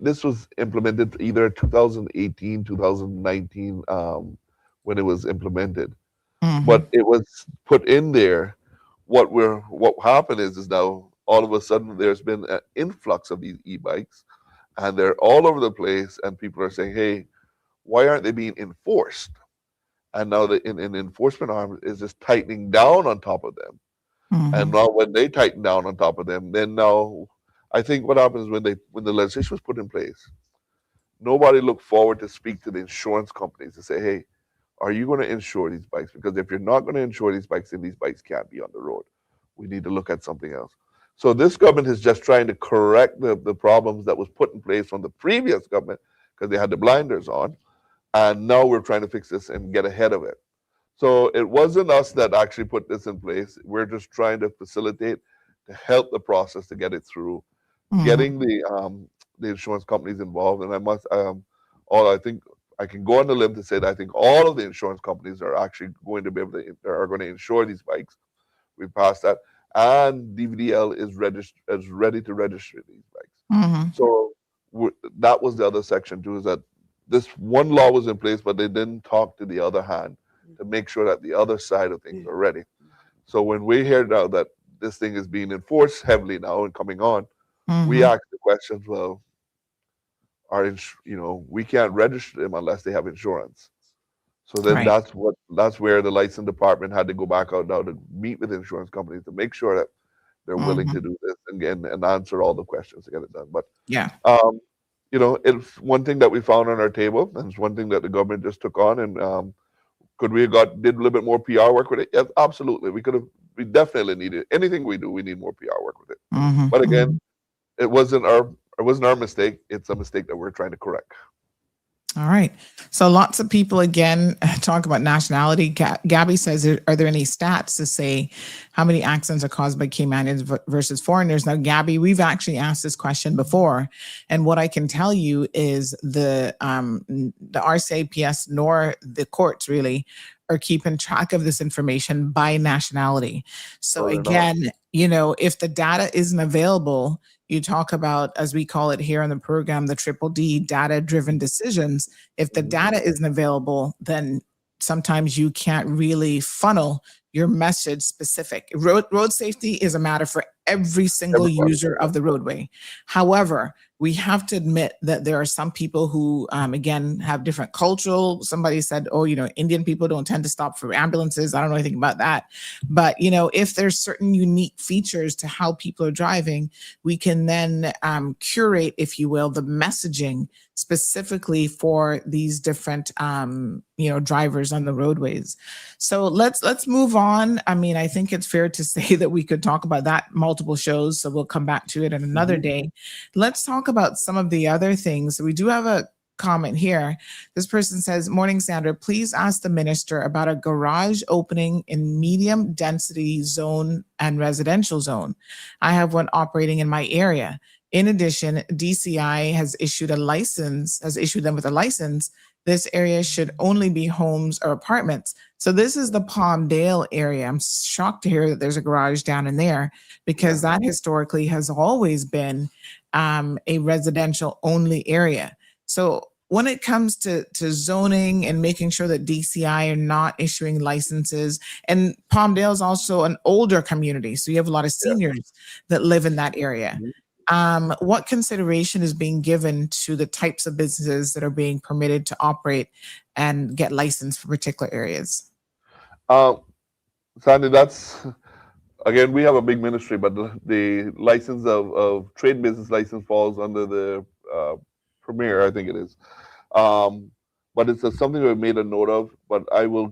This was implemented either 2018, 2019, when it was implemented, Mhm. but it was put in there. What happened is now all of a sudden there's been an influx of these e-bikes, and they're all over the place, and people are saying, hey, why aren't they being enforced? And now the enforcement arm is just tightening down on top of them. And Mhm. now when they tighten down on top of them, then now I think what happens when the legislation was put in place, nobody looked forward to speak to the insurance companies to say, hey, are you going to insure these bikes? Because if you're not going to insure these bikes, then these bikes can't be on the road. We need to look at something else. So this government is just trying to correct the problems that was put in place from the previous government because they had the blinders on. And now we're trying to fix this and get ahead of it. So it wasn't us that actually put this in place. We're just trying to facilitate to help the process to get it through, getting the insurance companies involved. And I think I can go on the limb to say that I think all of the insurance companies are actually going to be able to are going to insure these bikes. We passed that, and DVDL is ready to register these bikes. So that was the other section too, is that this one law was in place, but they didn't talk to the other hand to make sure that the other side of things are ready. So when we hear now that this thing is being enforced heavily now and coming on, we ask the questions, well, we can't register them unless they have insurance. So then Right. that's where the license department had to go back out now to meet with insurance companies to make sure that they're willing to do this and answer all the questions to get it done. But Yeah. it's one thing that we found on our table, and it's one thing that the government just took on. And could we have did a little bit more PR work with it? Yes, absolutely. We definitely needed anything we do. We need more PR work with it. But again, it wasn't our mistake. It's a mistake that we're trying to correct. All right. So lots of people again talk about nationality. Gabby says, are there any stats to say how many accidents are caused by Caymanians versus foreigners? Now, Gabby, we've actually asked this question before, and what I can tell you is the RCIPS nor the courts really are keeping track of this information by nationality. So again, if the data isn't available, you talk about, as we call it here on the program, the triple D, data-driven decisions. If the data isn't available, then sometimes you can't really funnel your message specific. Road safety is a matter for every single user of the roadway. However, we have to admit that there are some people who, again, have different cultural. Somebody said, Indian people don't tend to stop for ambulances. I don't know anything about that. But, if there's certain unique features to how people are driving, we can then curate, if you will, the messaging specifically for these different, drivers on the roadways. So let's move on. I mean, I think it's fair to say that we could talk about that multiple shows. So we'll come back to it in another day. Let's talk about some of the other things. We do have a comment here. This person says, morning, Sandra, please ask the minister about a garage opening in medium density zone and residential zone. I have one operating in my area. In addition, DCI has issued them with a license. This area should only be homes or apartments. So this is the Palmdale area. I'm shocked to hear that there's a garage down in there, because that historically has always been a residential only area. So when it comes to zoning and making sure that DCI are not issuing licenses, and Palmdale is also an older community, so you have a lot of seniors that live in that area. What consideration is being given to the types of businesses that are being permitted to operate and get licensed for particular areas? Sandy, again, we have a big ministry, but the license of trade business license falls under the Premier, I think it is. But it's something we've made a note of, but I will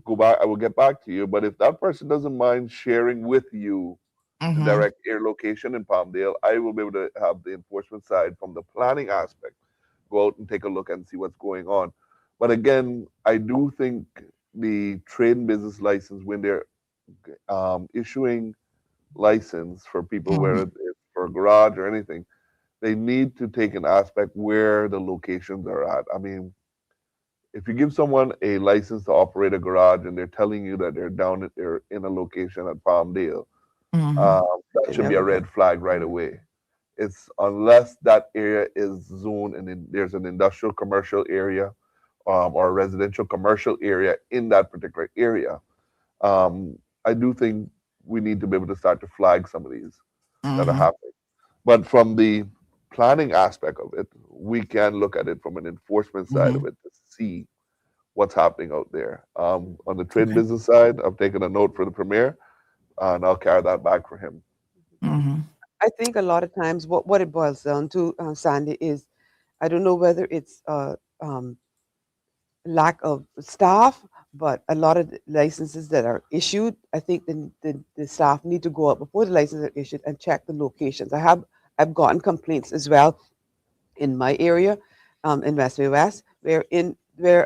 get back to you. But if that person doesn't mind sharing with you the direct air location in Palmdale, I will be able to have the enforcement side from the planning aspect go out and take a look and see what's going on. But again, I do think the trade and business license, when they're issuing license for people, whether it's for a garage or anything, they need to take an aspect where the locations are at. I mean, if you give someone a license to operate a garage and they're telling you that they're in a location at Palmdale, that should be a red flag right away. It's unless that area is zoned and then there's an industrial commercial area or a residential commercial area in that particular area. I do think we need to be able to start to flag some of these that are happening. But from the planning aspect of it, we can look at it from an enforcement side of it to see what's happening out there. On the trade business side, I've taken a note for the Premier, and I'll carry that back for him. I think a lot of times what it boils down to, Sandy, is I don't know whether it's lack of staff, but a lot of the licenses that are issued, I think the staff need to go out before the licenses are issued and check the locations. I've gotten complaints as well in my area, in West, where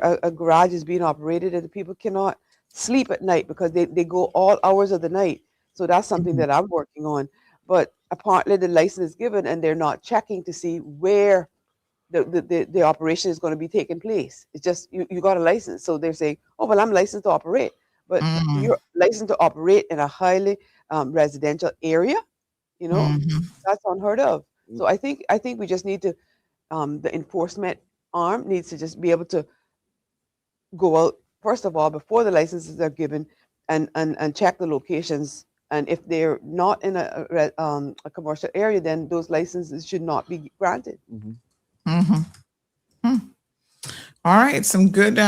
a garage is being operated and the people cannot sleep at night because they go all hours of the night. So that's something that I'm working on. But apparently the license is given and they're not checking to see where the operation is going to be taking place. It's just you got a license. So they're saying, oh, well, I'm licensed to operate. But you're licensed to operate in a highly residential area, you know, that's unheard of. So I think we just need to, the enforcement arm needs to just be able to go out, first of all, before the licenses are given and check the locations. And if they're not in a commercial area, then those licenses should not be granted. All right, some good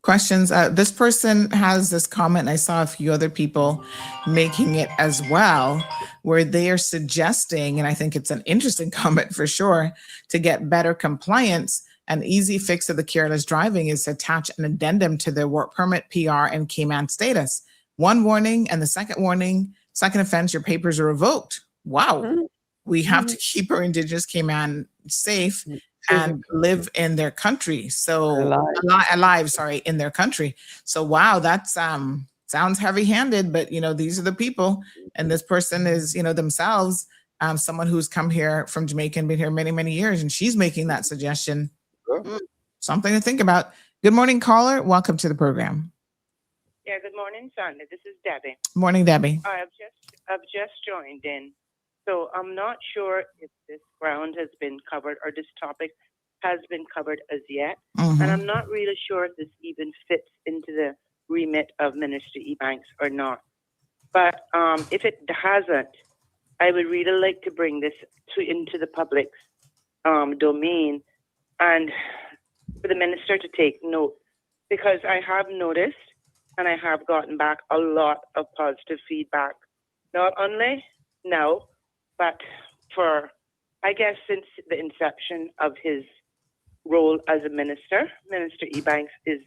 questions. This person has this comment. I saw a few other people making it as well, where they are suggesting, and I think it's an interesting comment for sure, to get better compliance. An easy fix of the careless driving is to attach an addendum to their work permit, PR, and Cayman status. One warning, and the second offense, your papers are revoked. Wow. We have to keep our Indigenous Cayman safe and live in their country. So alive, in their country. So wow, that's sounds heavy-handed, but you know, these are the people, and this person is, you know, themselves someone who's come here from Jamaica and been here many, many years, and she's making that suggestion. Something to think about. Good morning, caller. Welcome to the program. Yeah, good morning, Sandy. This is Debbie. Morning, Debbie. I've just joined in. So I'm not sure if this ground has been covered or this topic has been covered as yet. And I'm not really sure if this even fits into the remit of Minister Ebanks or not. But if it hasn't, I would really like to bring this into the public's domain and for the minister to take note, because I have noticed and I have gotten back a lot of positive feedback, not only now, but for, I guess, since the inception of his role as a minister. Minister Ebanks is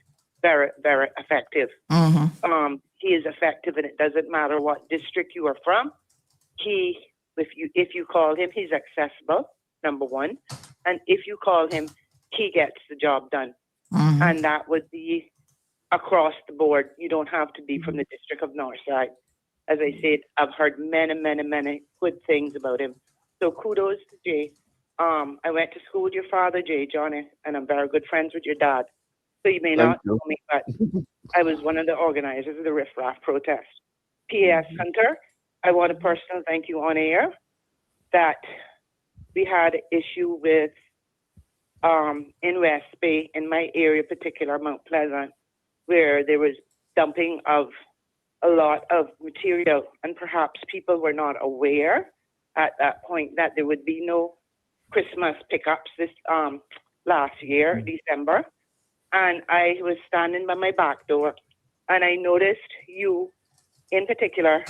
very, very effective. He is effective, and it doesn't matter what district you are from. If you call him, he's accessible, number one. And if you call him, he gets the job done. And that would be across the board. You don't have to be from the District of Northside. As I said, I've heard many, many, many good things about him. So kudos to Jay. I went to school with your father, Jay, Johnny, and I'm very good friends with your dad. So you may not know me, but I was one of the organizers of the Riff Raff protest. P.S. Hunter, I want to personally thank you on air that we had an issue with in West Bay, in my area, particular Mount Pleasant, where there was dumping of a lot of material, and perhaps people were not aware at that point that there would be no Christmas pickups this last year, December. And I was standing by my back door, and I noticed you, in particular,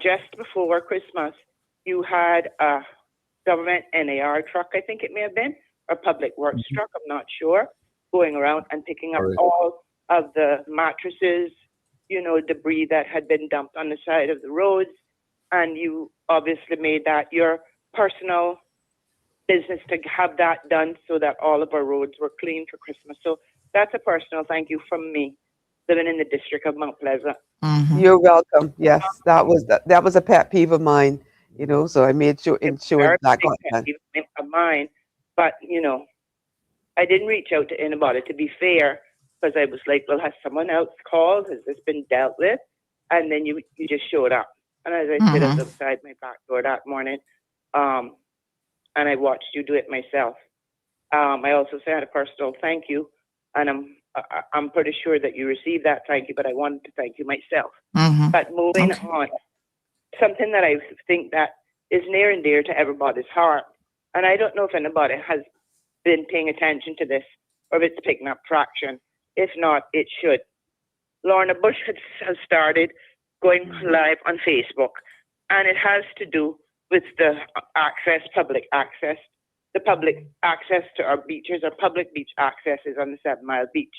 just before Christmas, you had a government NAR truck, I think it may have been, or public works truck, I'm not sure, going around and picking up all of the mattresses, you know, debris that had been dumped on the side of the roads. And you obviously made that your personal business to have that done so that all of our roads were clean for Christmas. So that's a personal thank you from me, living in the district of Mount Pleasant. You're welcome. Yes, that was a pet peeve of mine, you know, so I made sure that got done. Of mine, but you know, I didn't reach out to anybody, to be fair, because I was like, well, has someone else called? Has this been dealt with? And then you just showed up. And as I said, I was outside my back door that morning, and I watched you do it myself. I also said a personal thank you, and I'm pretty sure that you received that thank you, but I wanted to thank you myself. But moving on, something that I think that is near and dear to everybody's heart, and I don't know if anybody has been paying attention to this or if it's picking up traction. If not, it should. Lorna Bush has started going live on Facebook, and it has to do with the public access. The public access to our beaches, our public beach accesses on the 7 Mile Beach.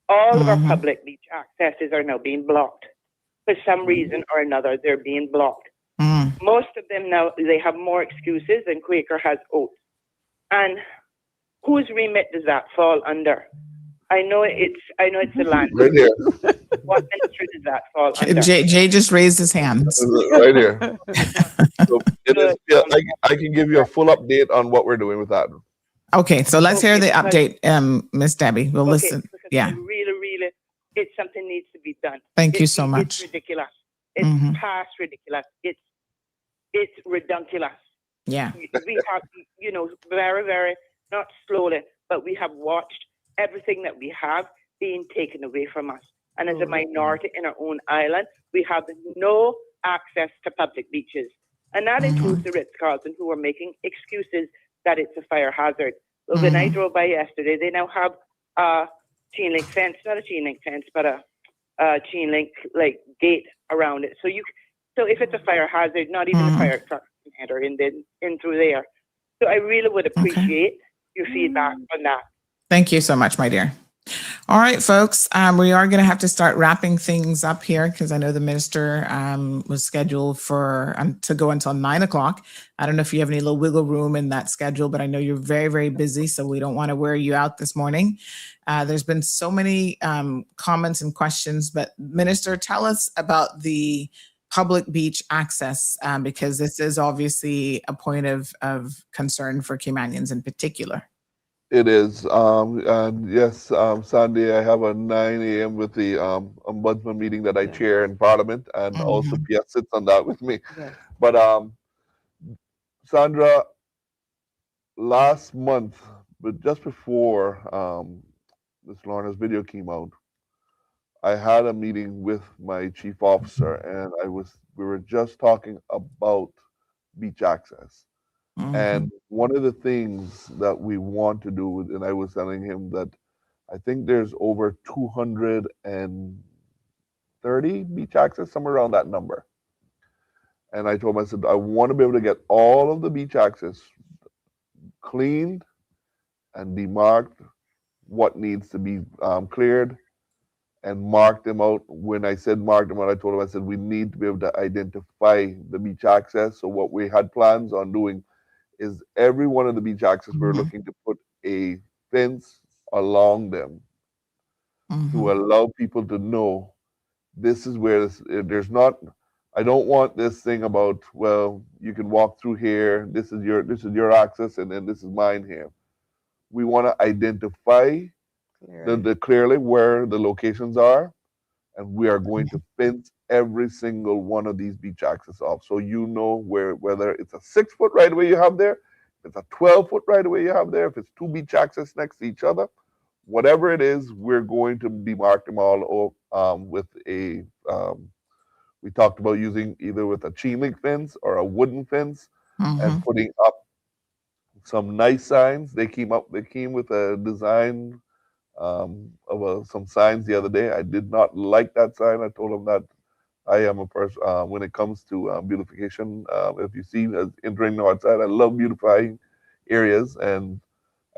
All of our public beach accesses are now being blocked. For some reason or another, they're being blocked. Most of them now, they have more excuses than Quaker has oats. And whose remit does that fall under? I know it's the land. Right here. What ministry does that fall under? Jay just raised his hands. Right here. So it is, Good. yeah, I can give you a full update on what we're doing with that. Okay, so let's hear Okay, the because- update, Miss Debbie. We'll Okay, listen. because Yeah. I really, it's something needs to be done. Thank you so It's much. ridiculous. It's Mhm. past ridiculous. It's redunculous. Yeah. We have, very, not slowly, but we have watched everything that we have being taken away from us. And as a minority in our own island, we have no access to public beaches. And that includes the Ritz-Carlton, who are making excuses that it's a fire hazard. Well, when I drove by yesterday, they now have a chain link fence, not a chain link fence, but a chain link like gate around it. So if it's a fire hazard, not even a fire truck can enter in through there. So I really would appreciate your feedback on that. Thank you so much, my dear. All right, folks, we are going to have to start wrapping things up here because I know the minister was scheduled to go until 9 o'clock. I don't know if you have any little wiggle room in that schedule, but I know you're very, very busy, so we don't want to wear you out this morning. There's been so many comments and questions, but Minister, tell us about the public beach access because this is obviously a point of concern for Caymanians in particular. It is. And yes, Sandy, I have a 9 a.m. with the ombudsman meeting that I chair in Parliament, and also Pierre sits on that with me. Yes. But Sandra, last month, but just before Ms. Lorna's video came out, I had a meeting with my chief officer, and we were just talking about beach access. And one of the things that we want to do, and I was telling him that I think there's over 230 beach access, somewhere around that number. And I told him, I said, I want to be able to get all of the beach access cleaned and demarked, what needs to be cleared, and mark them out. When I said mark them out, I told him, I said, we need to be able to identify the beach access. So what we had plans on doing is every one of the beach access, we're looking to put a fence along them to allow people to know this is where there's not, I don't want this thing about, well, you can walk through here, this is your access, and then this is mine here. We want to identify clearly where the locations are, and we are going to fence every single one of these beach access off. So you know whether it's a 6-foot right away you have there, if it's a 12-foot right away you have there, if it's 2 beach access next to each other, whatever it is, we're going to demark them all with a, we talked about using either with a chain link fence or a wooden fence and putting up some nice signs. They came with a design of some signs the other day. I did not like that sign. I told them that I am a person, when it comes to beautification, if you see us entering Northside, I love beautifying areas. And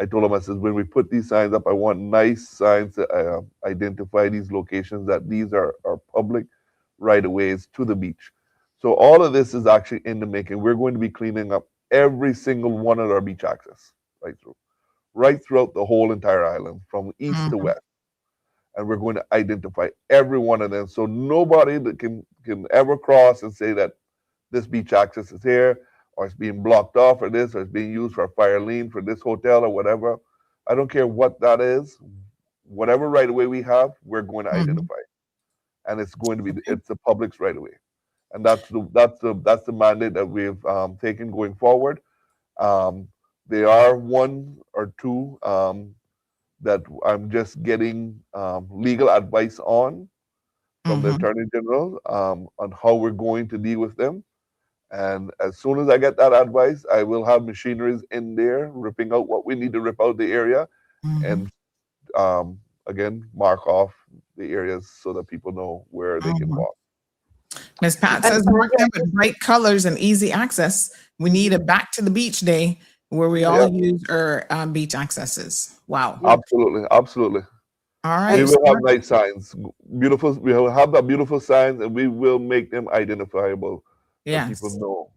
I told them, I said, when we put these signs up, I want nice signs to identify these locations, that these are public right-of-ways to the beach. So all of this is actually in the making. We're going to be cleaning up every single one of our beach access right throughout the whole entire island, from east to west. And we're going to identify every one of them, so nobody that can ever cross and say that this beach access is here, or it's being blocked off, or this, or it's being used for a fire lien for this hotel or whatever. I don't care what that is. Whatever right of way we have, we're going to identify, and it's going to be it's the public's right of way, and that's the mandate that we've taken going forward. There are 1 or 2 that I'm just getting legal advice on from the Attorney General on how we're going to deal with them. And as soon as I get that advice, I will have machineries in there ripping out what we need to rip out the area, and again, mark off the areas so that people know where they can walk. Ms. Pat says mark them with bright colors and easy access. We need a back to the beach day where we all use our beach accesses. Wow. Absolutely. All right. We will have nice signs, beautiful. We will have the beautiful signs, and we will make them identifiable. So people know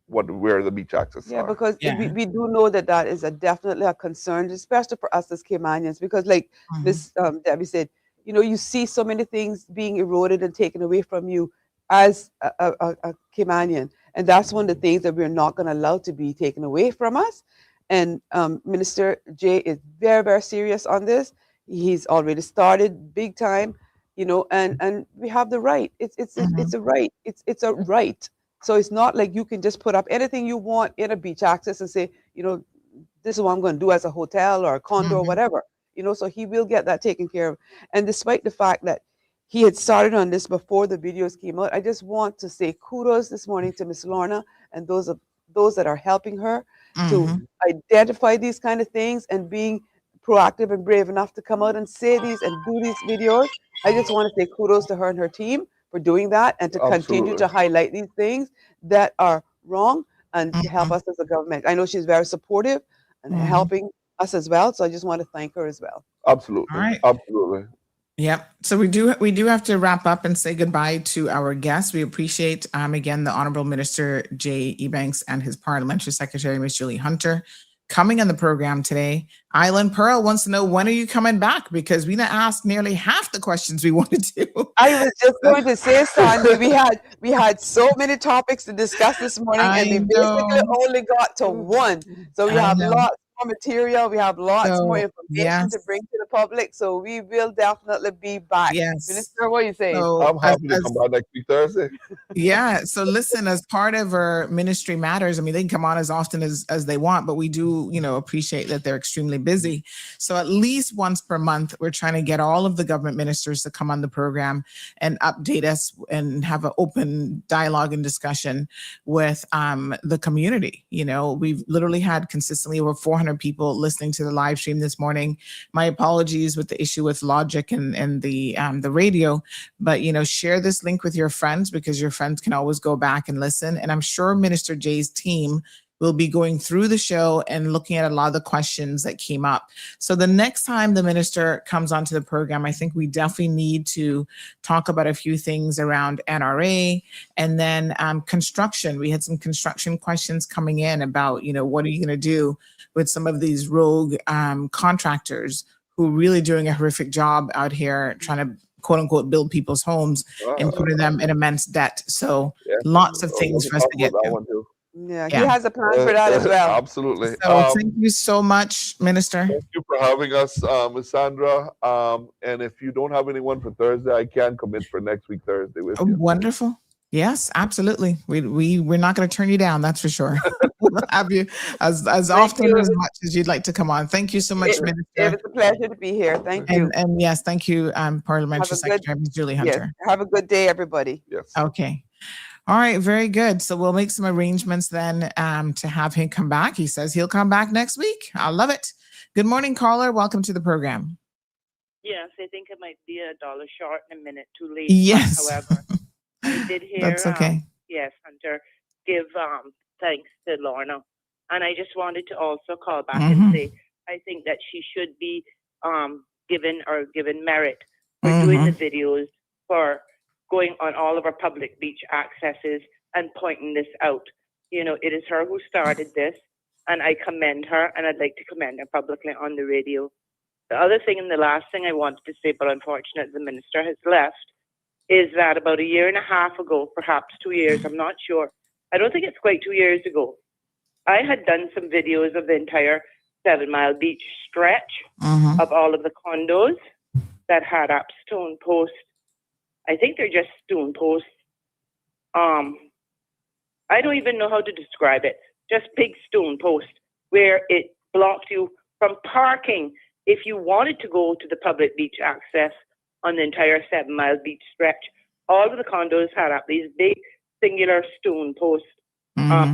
where the beach access are. Because we do know that is definitely a concern, especially for us as Caymanians, because like Miss Debbie said, you know, you see so many things being eroded and taken away from you as a Caymanian. And that's one of the things that we're not going to allow to be taken away from us. And Minister Jay is very, very serious on this. He's already started big time, you know, and we have the right. It's a right. It's a right. So it's not like you can just put up anything you want in a beach access and say, you know, this is what I'm going to do as a hotel or a condo or whatever, you know. So he will get that taken care of. And despite the fact that he had started on this before the videos came out, I just want to say kudos this morning to Miss Lorna and those that are helping her to identify these kind of things and being proactive and brave enough to come out and say these and do these videos. I just want to say kudos to her and her team for doing that and to continue to highlight these things that are wrong and to help us as a government. I know she's very supportive and helping us as well. So I just want to thank her as well. Absolutely. All right. Absolutely. Yep. So we do have to wrap up and say goodbye to our guests. We appreciate again the Honorable Minister Jay Ebanks and his Parliamentary Secretary Miss Julie Hunter coming on the program today. Island Pearl wants to know, when are you coming back? Because we didn't ask nearly half the questions we wanted to. I was just going to say, Sandy, we had so many topics to discuss this morning, and we basically only got to one. So we have lots more material. We have lots more information to bring to the public. So we will definitely be back. Yes. Minister, what are you saying? So I'm happy to come back next week Thursday. Yeah. So listen, as part of our Ministry Matters, I mean, they can come on as often as they want, but we do, you know, appreciate that they're extremely busy. So at least once per month, we're trying to get all of the government ministers to come on the program and update us and have an open dialogue and discussion with the community. You know, we've literally had consistently over 400 people listening to the live stream this morning. My apologies with the issue with Logic and the radio, but, you know, share this link with your friends, because your friends can always go back and listen. And I'm sure Minister Jay's team will be going through the show and looking at a lot of the questions that came up. So the next time the minister comes onto the program, I think we definitely need to talk about a few things around NRA and then construction. We had some construction questions coming in about, you know, what are you going to do with some of these rogue contractors who are really doing a horrific job out here trying to quote unquote build people's homes and putting them in immense debt. So lots of things for us to get to. Yeah, he has a plan for that as well. Absolutely. So thank you so much, Minister. Thank you for having us, Ms. Sandra. And if you don't have anyone for Thursday, I can commit for next week Thursday with you. Wonderful. Yes, absolutely. We're not going to turn you down. That's for sure. We'll have you as often or as much as you'd like to come on. Thank you so much, Minister. It was a pleasure to be here. Thank you. And yes, thank you, Parliamentary Secretary Ms. Julie Hunter. Yes, have a good day, everybody. Yes. Okay. All right, very good. So we'll make some arrangements then to have him come back. He says he'll come back next week. I love it. Good morning, caller. Welcome to the program. Yes, I think it might be $1 short and a minute too late. Yes. However, I did hear, That's okay. yes, Hunter, give thanks to Lorna. And I just wanted to also call back and say, I think that she should be given merit for doing the videos, for going on all of our public beach accesses and pointing this out. You know, it is her who started this, and I commend her, and I'd like to commend her publicly on the radio. The other thing, and the last thing I wanted to say, but unfortunately the minister has left, is that about a year and a half ago, perhaps 2 years, I'm not sure. I don't think it's quite 2 years ago. I had done some videos of the entire 7 Mile Beach stretch of all of the condos that had up stone posts. I think they're just stone posts. I don't even know how to describe it. Just big stone posts where it blocked you from parking if you wanted to go to the public beach access on the entire 7 Mile Beach stretch. All of the condos had up these big singular stone post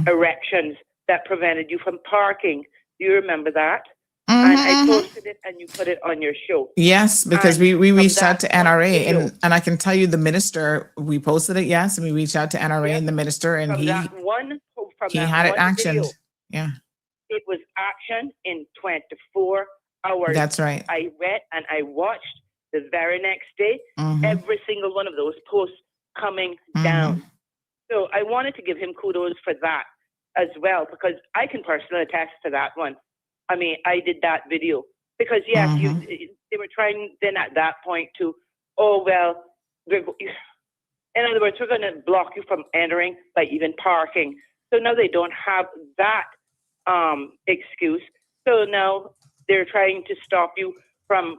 erections that prevented you from parking. Do you remember that? And I posted it, and you put it on your show. Yes, because we reached out to NRA, and I can tell you the minister, we posted it, yes, and we reached out to NRA and the minister, and he had it actioned. Yeah. It was actioned in 24 hours. That's right. I read and I watched the very next day, every single one of those posts coming down. So I wanted to give him kudos for that as well, because I can personally attest to that one. I mean, I did that video Because yes, they were trying then at that point to, oh well, in other words, we're going to block you from entering by even parking. So now they don't have that excuse. So now they're trying to stop you from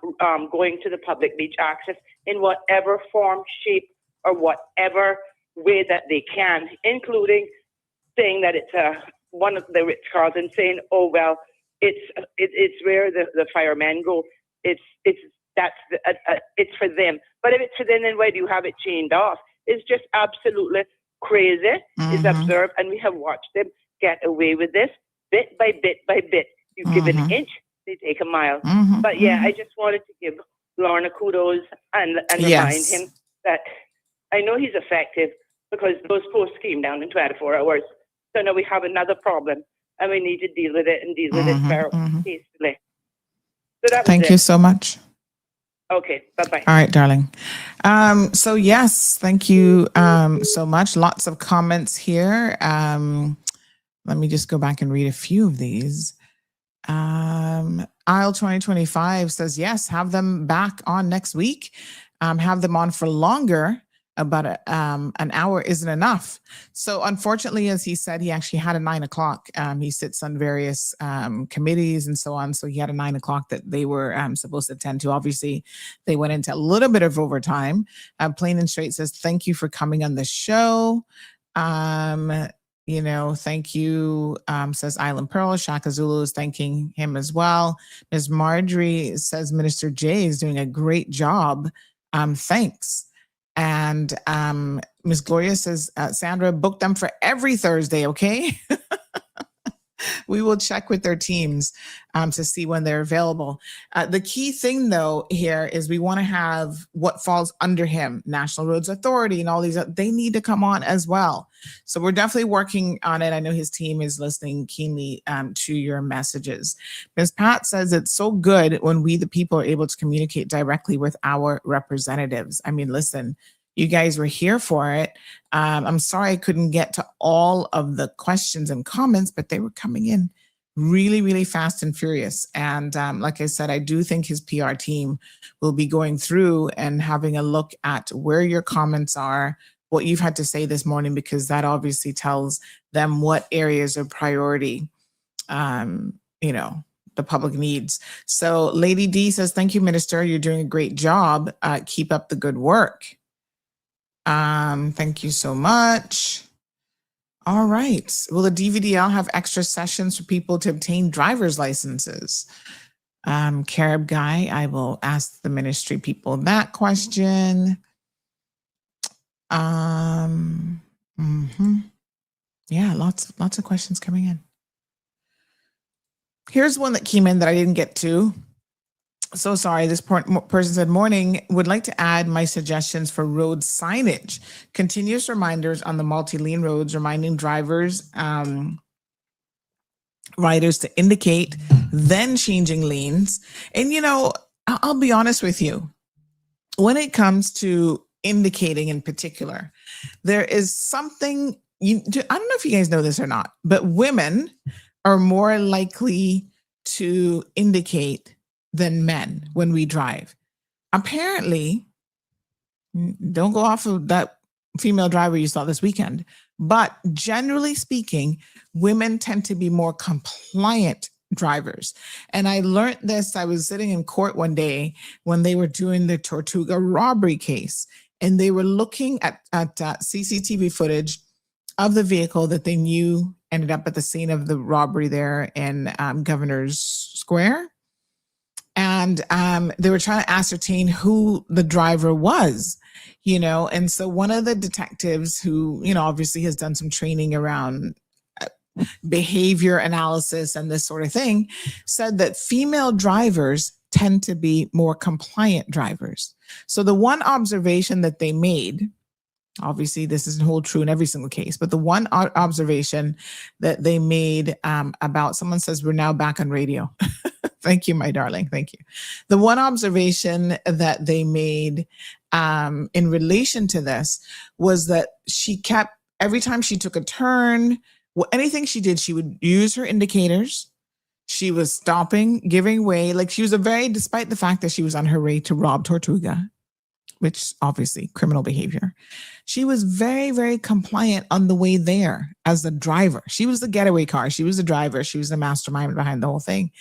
going to the public beach access in whatever form, shape, or whatever way that they can, including saying that it's one of the rich cars and saying, oh well, it's where the firemen go. It's for them. But if it's for them, then why do you have it chained off? It's just absolutely crazy. It's absurd, and we have watched them get away with this bit by bit by bit. You give an inch, they take a mile. But yeah, I just wanted to give Lorna kudos and remind him that I know he's effective because those posts came down in 24 hours. So now we have another problem, and we need to deal with it and deal with it very hastily. So that was Thank you so much. Okay, bye-bye. All right, darling. So yes, thank you so much. Lots of comments here. Let me just go back and read a few of these. Aisle 2025 says, yes, have them back on next week. Have them on for longer. About an hour isn't enough. So unfortunately, as he said, he actually had a 9 o'clock. He sits on various committees and so on. So he had a 9 o'clock that they were supposed to attend to. Obviously, they went into a little bit of overtime. Plain and Straight says, thank you for coming on the show. Thank you, says Island Pearl. Shaka Zulu is thanking him as well. Ms. Marjorie says, Minister Jay is doing a great job. Thanks. And Ms. Gloria says, Sandra, book them for every Thursday, okay? We will check with their teams to see when they're available. The key thing, though, here is we want to have what falls under him, National Roads Authority and all these, they need to come on as well. So we're definitely working on it. I know his team is listening keenly to your messages. Ms. Pat says it's so good when we, the people, are able to communicate directly with our representatives. I mean, listen, you guys were here for it. I'm sorry I couldn't get to all of the questions and comments, but they were coming in really, really fast and furious. And like I said, I do think his PR team will be going through and having a look at where your comments are, what you've had to say this morning, because that obviously tells them what areas of priority, the public needs. So Lady D says, thank you, Minister. You're doing a great job. Keep up the good work. Thank you so much. All right. Will the DVDL have extra sessions for people to obtain driver's licenses? Carib Guy, I will ask the ministry people that question. Yeah, lots of questions coming in. Here's one that came in that I didn't get to. So sorry, this person said, morning, would like to add my suggestions for road signage. Continuous reminders on the multi-lane roads, reminding drivers, riders to indicate, then changing lanes. And, I'll be honest with you. When it comes to indicating in particular, there is something, I don't know if you guys know this or not, but women are more likely to indicate than men when we drive. Apparently, don't go off of that female driver you saw this weekend, but generally speaking, women tend to be more compliant drivers. And I learned this, I was sitting in court one day when they were doing the Tortuga robbery case, and they were looking at CCTV footage of the vehicle that they knew ended up at the scene of the robbery there in Governor's Square. And they were trying to ascertain who the driver was, and so one of the detectives who, obviously has done some training around behavior analysis and this sort of thing, said that female drivers tend to be more compliant drivers. So the one observation that they made, obviously this isn't hold true in every single case, but the one observation that they made about, someone says we're now back on radio. Thank you, my darling. Thank you. The one observation that they made in relation to this was that she kept, every time she took a turn, anything she did, she would use her indicators. She was stopping, giving way. Like she was despite the fact that she was on her way to rob Tortuga, which obviously criminal behavior. She was very, very compliant on the way there as the driver. She was the getaway car. She was the driver. She was the mastermind behind the whole thing.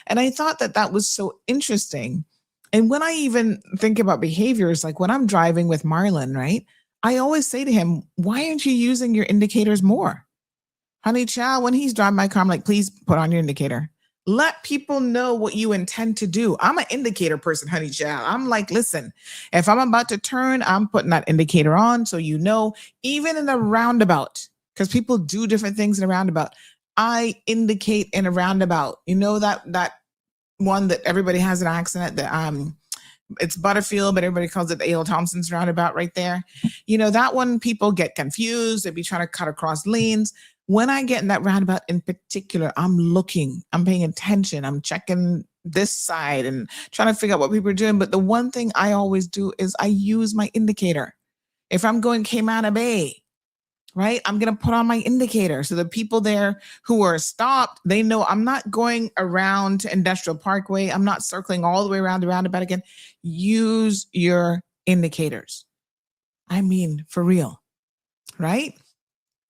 And I thought that was so interesting. And when I even think about behaviors, like when I'm driving with Marlon, right? I always say to him, why aren't you using your indicators more? Honey child, when he's driving my car, I'm like, please put on your indicator. Let people know what you intend to do. I'm an indicator person, honey child. I'm like, listen, if I'm about to turn, I'm putting that indicator on so you know, even in a roundabout, because people do different things in a roundabout. I indicate in a roundabout. You know that one that everybody has an accident that it's Butterfield, but everybody calls it the A.L. Thompson's roundabout right there. You know, that one people get confused. They'd be trying to cut across lanes. When I get in that roundabout in particular, I'm looking, I'm paying attention, I'm checking this side and trying to figure out what people are doing. But the one thing I always do is I use my indicator. If I'm going Cayman Bay, right, I'm going to put on my indicator. So the people there who are stopped, they know I'm not going around to Industrial Parkway. I'm not circling all the way around the roundabout again. Use your indicators. I mean, for real, right?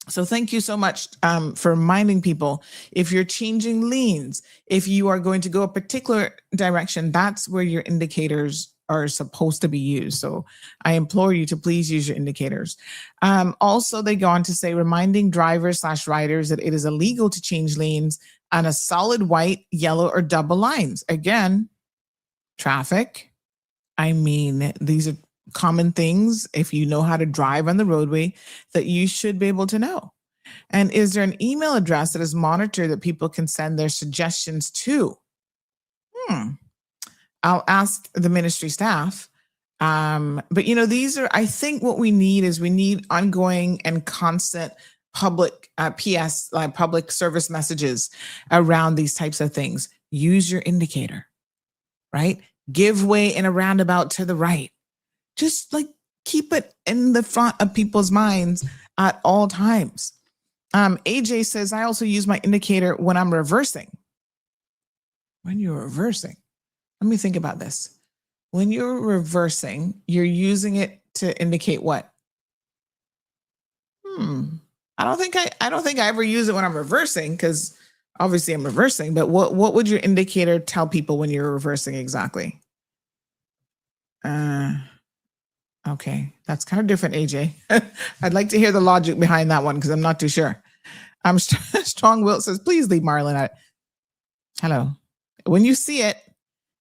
So thank you so much for reminding people, if you're changing lanes, if you are going to go a particular direction, that's where your indicators are supposed to be used. So I implore you to please use your indicators. Also, they go on to say, reminding drivers/riders that it is illegal to change lanes on a solid white, yellow, or double lines. Again, traffic. I mean, these are common things, if you know how to drive on the roadway, that you should be able to know. And is there an email address that is monitored that people can send their suggestions to? I'll ask the ministry staff. But you know, these are, I think what we need is we need ongoing and constant public PS, public service messages around these types of things. Use your indicator, right? Give way in a roundabout to the right. Just like keep it in the front of people's minds at all times. AJ says, I also use my indicator when I'm reversing. When you're reversing, let me think about this. When you're reversing, you're using it to indicate what? I don't think I ever use it when I'm reversing, because obviously I'm reversing, but what would your indicator tell people when you're reversing exactly? Okay, that's kind of different, AJ. I'd like to hear the logic behind that one because I'm not too sure. Strong Will says, please leave Marlon out. Hello. When you see it,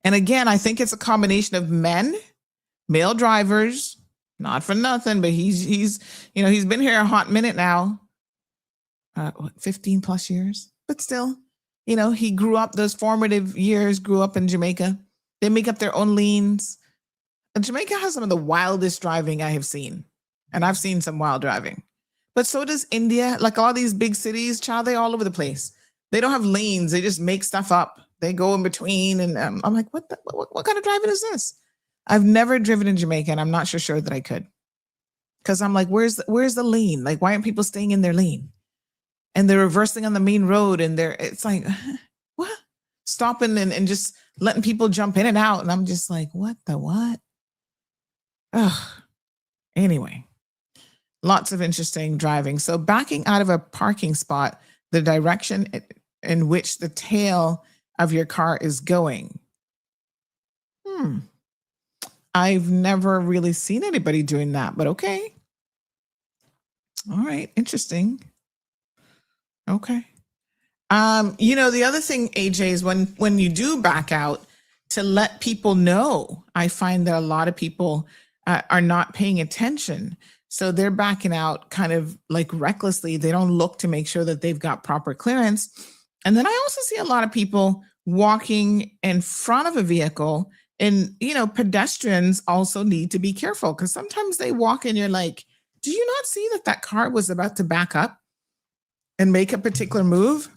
and again, I think it's a combination of male drivers, not for nothing, but he's been here a hot minute now, 15 plus years, but still, he grew up, those formative years, grew up in Jamaica. They make up their own lanes. And Jamaica has some of the wildest driving I have seen. And I've seen some wild driving. But so does India. Like all these big cities, child, they all over the place. They don't have lanes. They just make stuff up. They go in between. And I'm like, what kind of driving is this? I've never driven in Jamaica, and I'm not sure that I could. Because I'm like, where's the lane? Like, why aren't people staying in their lane? And they're reversing on the main road. And it's like, what? Stopping and just letting people jump in and out. And I'm just like, what the what? Ugh. Anyway, lots of interesting driving. So backing out of a parking spot, the direction in which the tail of your car is going. I've never really seen anybody doing that, but okay. All right, interesting. Okay. The other thing, AJ, is when you do back out, to let people know. I find that a lot of people are not paying attention. So they're backing out kind of like recklessly. They don't look to make sure that they've got proper clearance. And then I also see a lot of people walking in front of a vehicle, and, pedestrians also need to be careful, because sometimes they walk and you're like, do you not see that car was about to back up and make a particular move?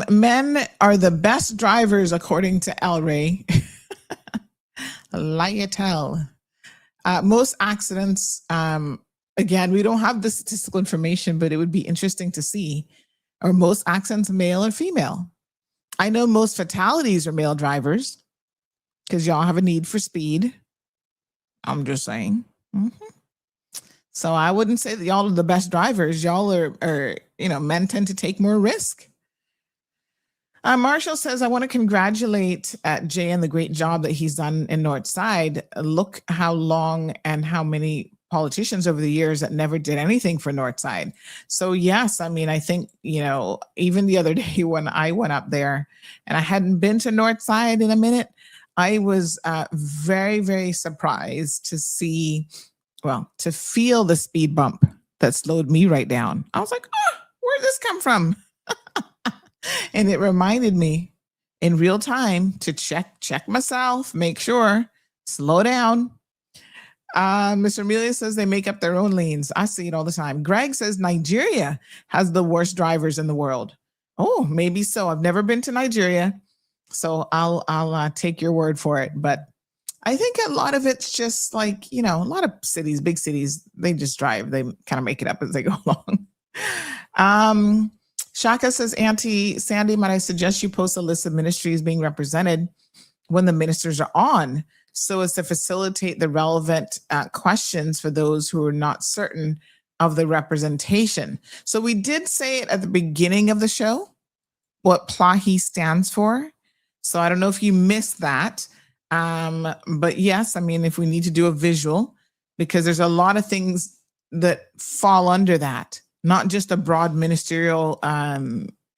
Men are the best drivers, according to El Ray. Lyatell. Most accidents, again, we don't have the statistical information, but it would be interesting to see. Are most accidents male or female? I know most fatalities are male drivers because y'all have a need for speed. I'm just saying. So I wouldn't say that y'all are the best drivers. Y'all are men tend to take more risk. Marshall says, I want to congratulate Jay on the great job that he's done in Northside. Look how long and how many politicians over the years that never did anything for Northside. So yes, I mean, I think, even the other day when I went up there and I hadn't been to Northside in a minute, I was very, very surprised to feel the speed bump that slowed me right down. I was like, where'd this come from? And it reminded me in real time to check myself, make sure, slow down. Mr. Amelia says they make up their own lanes. I see it all the time. Greg says Nigeria has the worst drivers in the world. Oh, maybe so. I've never been to Nigeria, so I'll take your word for it. But I think a lot of it's just like, a lot of cities, big cities, they just drive. They kind of make it up as they go along. Shaka says, Auntie Sandy, might I suggest you post a list of ministries being represented when the ministers are on, so as to facilitate the relevant questions for those who are not certain of the representation. So we did say it at the beginning of the show, what PLAHI stands for. So I don't know if you missed that. But yes, I mean, if we need to do a visual, because there's a lot of things that fall under that, not just a broad ministerial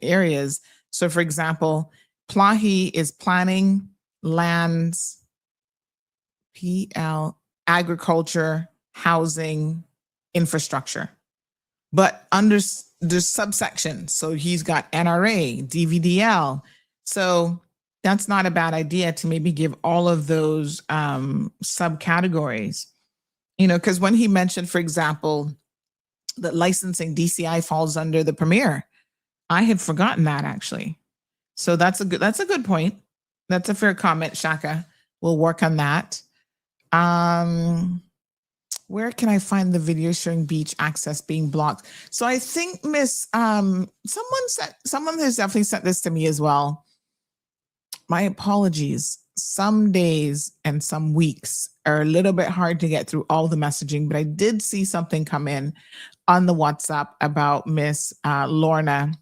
areas. So for example, PLAHI is planning, lands, PL, agriculture, housing, infrastructure. But under the subsection, so he's got NRA, DVDL. So that's not a bad idea to maybe give all of those subcategories, because when he mentioned, for example, that licensing DCI falls under the premier, I had forgotten that actually. So that's a good point. That's a fair comment, Shaka. We'll work on that. Where can I find the video showing beach access being blocked? So I think someone has definitely sent this to me as well. My apologies. Some days and some weeks are a little bit hard to get through all the messaging, but I did see something come in on the WhatsApp about Miss Lorna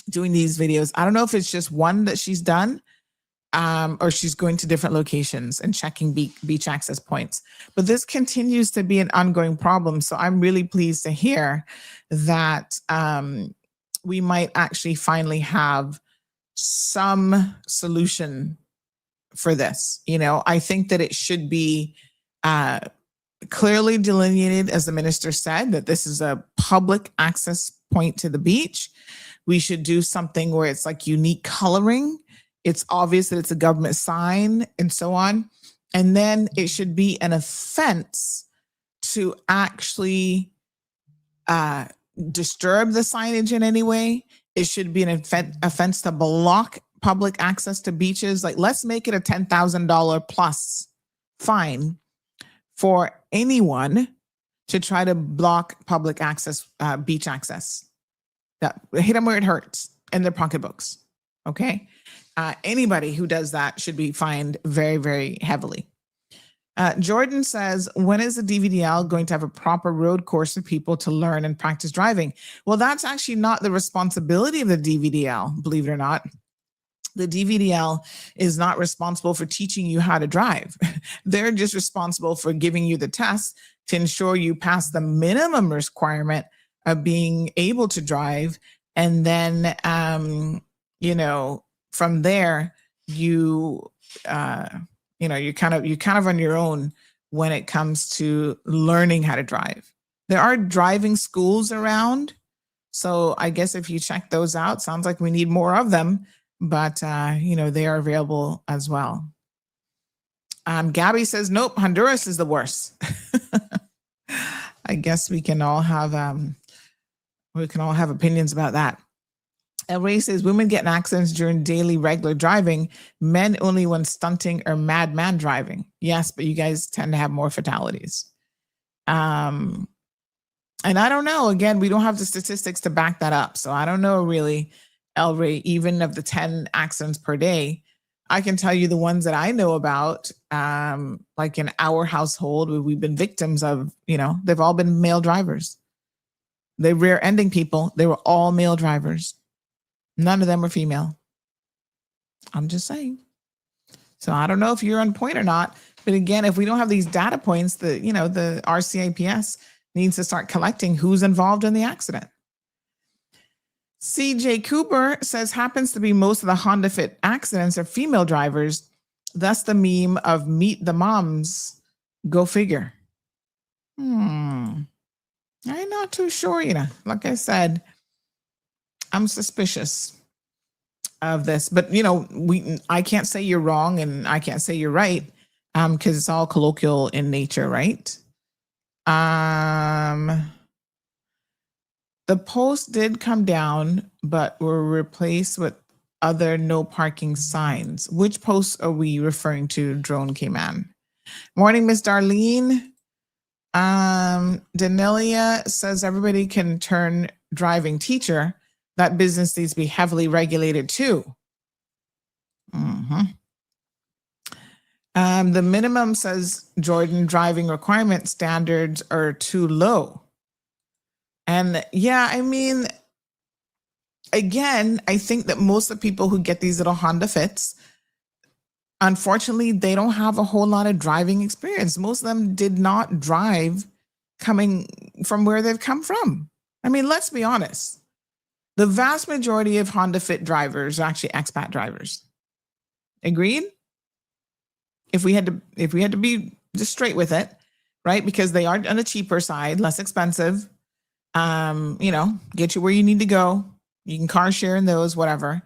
doing these videos. I don't know if it's just one that she's done, or she's going to different locations and checking beach access points. But this continues to be an ongoing problem. So I'm really pleased to hear that we might actually finally have some solution for this. I think that it should be clearly delineated, as the minister said, that this is a public access point to the beach. We should do something where it's like unique coloring. It's obvious that it's a government sign and so on. And then it should be an offense to actually disturb the signage in any way. It should be an offense to block public access to beaches. Like, let's make it a $10,000 plus fine for anyone to try to block public access, beach access. That hit them where it hurts in their pocketbooks. Okay. Anybody who does that should be fined very, very heavily. Jordan says, when is the DVDL going to have a proper road course for people to learn and practice driving? Well, that's actually not the responsibility of the DVDL, believe it or not. The DVDL is not responsible for teaching you how to drive. They're just responsible for giving you the test to ensure you pass the minimum requirement of being able to drive. And then, from there, you're kind of on your own when it comes to learning how to drive. There are driving schools around. So I guess if you check those out, sounds like we need more of them, but they are available as well. Gabby says, nope, Honduras is the worst. I guess we can all have opinions about that. El Rey says, women get in accidents during daily regular driving, men only when stunting or madman driving. Yes, but you guys tend to have more fatalities. And I don't know, again, we don't have the statistics to back that up. So I don't know really, El Ray, even of the 10 accidents per day. I can tell you the ones that I know about, like in our household, where we've been victims of, they've all been male drivers. They rear-ending people, they were all male drivers. None of them were female. I'm just saying. So I don't know if you're on point or not. But again, if we don't have these data points, the RCIPS needs to start collecting who's involved in the accident. CJ Cooper says happens to be most of the Honda Fit accidents are female drivers. Thus the meme of meet the moms. Go figure. I'm not too sure, Like I said, I'm suspicious of this. But, I can't say you're wrong and I can't say you're right because it's all colloquial in nature, right? The posts did come down, but were replaced with other no parking signs. Which posts are we referring to, Drone K-Man? Morning, Miss Darlene. Danelia says everybody can turn driving teacher. That business needs to be heavily regulated too. The minimum, says Jordan, driving requirement standards are too low. And yeah, I mean, again, I think that most of the people who get these little Honda Fits, unfortunately, they don't have a whole lot of driving experience. Most of them did not drive coming from where they've come from. I mean, let's be honest. The vast majority of Honda Fit drivers are actually expat drivers. Agreed? If we had to be just straight with it, right? Because they are on the cheaper side, less expensive. Get you where you need to go. You can car share in those, whatever.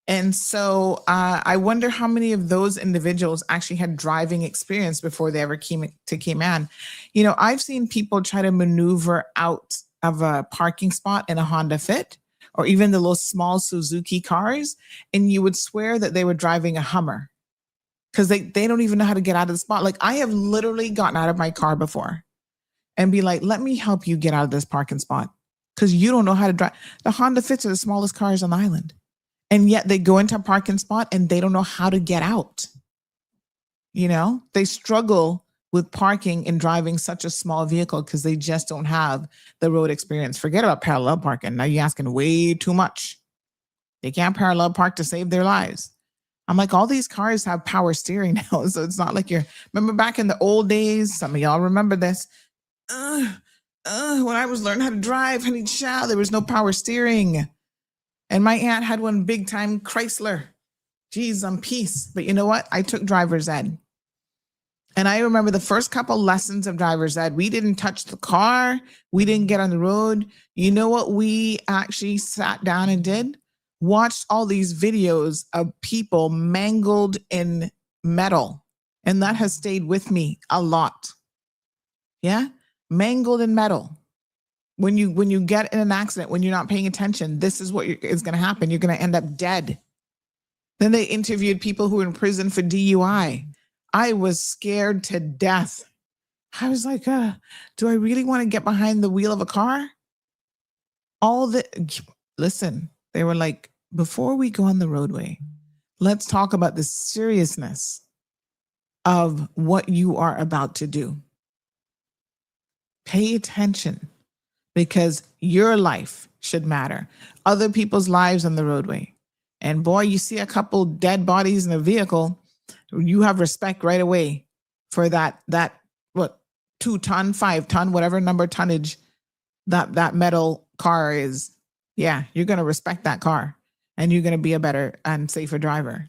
And so I wonder how many of those individuals actually had driving experience before they ever came to Cayman. I've seen people try to maneuver out of a parking spot in a Honda Fit or even the little small Suzuki cars, and you would swear that they were driving a Hummer because they don't even know how to get out of the spot. Like, I have literally gotten out of my car before and be like, let me help you get out of this parking spot because you don't know how to drive. The Honda Fits are the smallest cars on the island. And yet they go into a parking spot and they don't know how to get out. They struggle with parking and driving such a small vehicle because they just don't have the road experience. Forget about parallel parking. Now you're asking way too much. They can't parallel park to save their lives. I'm like, all these cars have power steering now. So it's not like remember back in the old days, some of y'all remember this. When I was learning how to drive, honey child, there was no power steering. And my aunt had one big time Chrysler. Geez, I'm peace. But you know what? I took driver's ed. And I remember the first couple lessons of driver's ed, we didn't touch the car. We didn't get on the road. You know what we actually sat down and did? Watched all these videos of people mangled in metal. And that has stayed with me a lot. Yeah? Mangled in metal. When you get in an accident, when you're not paying attention, this is what is going to happen. You're going to end up dead. Then they interviewed people who were in prison for DUI. I was scared to death. I was like, do I really want to get behind the wheel of a car? Listen, they were like, before we go on the roadway, let's talk about the seriousness of what you are about to do. Pay attention. Because your life should matter. Other people's lives on the roadway. And boy, you see a couple dead bodies in a vehicle, you have respect right away for that 2 ton, 5 ton, whatever number tonnage that metal car is. Yeah, you're going to respect that car and you're going to be a better and safer driver.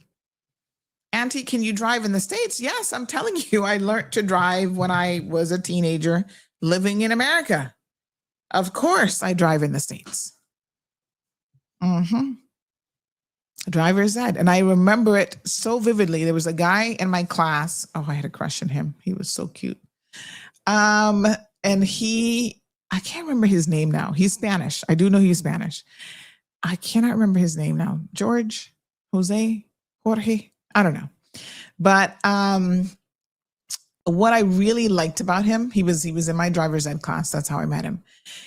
Auntie, can you drive in the States? Yes, I'm telling you, I learned to drive when I was a teenager living in America. Of course, I drive in the States. Driver's ed. And I remember it so vividly. There was a guy in my class. Oh, I had a crush on him. He was so cute. And I can't remember his name now. He's Spanish. I do know he's Spanish. I cannot remember his name now. George, Jose, Jorge. I don't know. But what I really liked about him, he was in my driver's ed class. That's how I met him.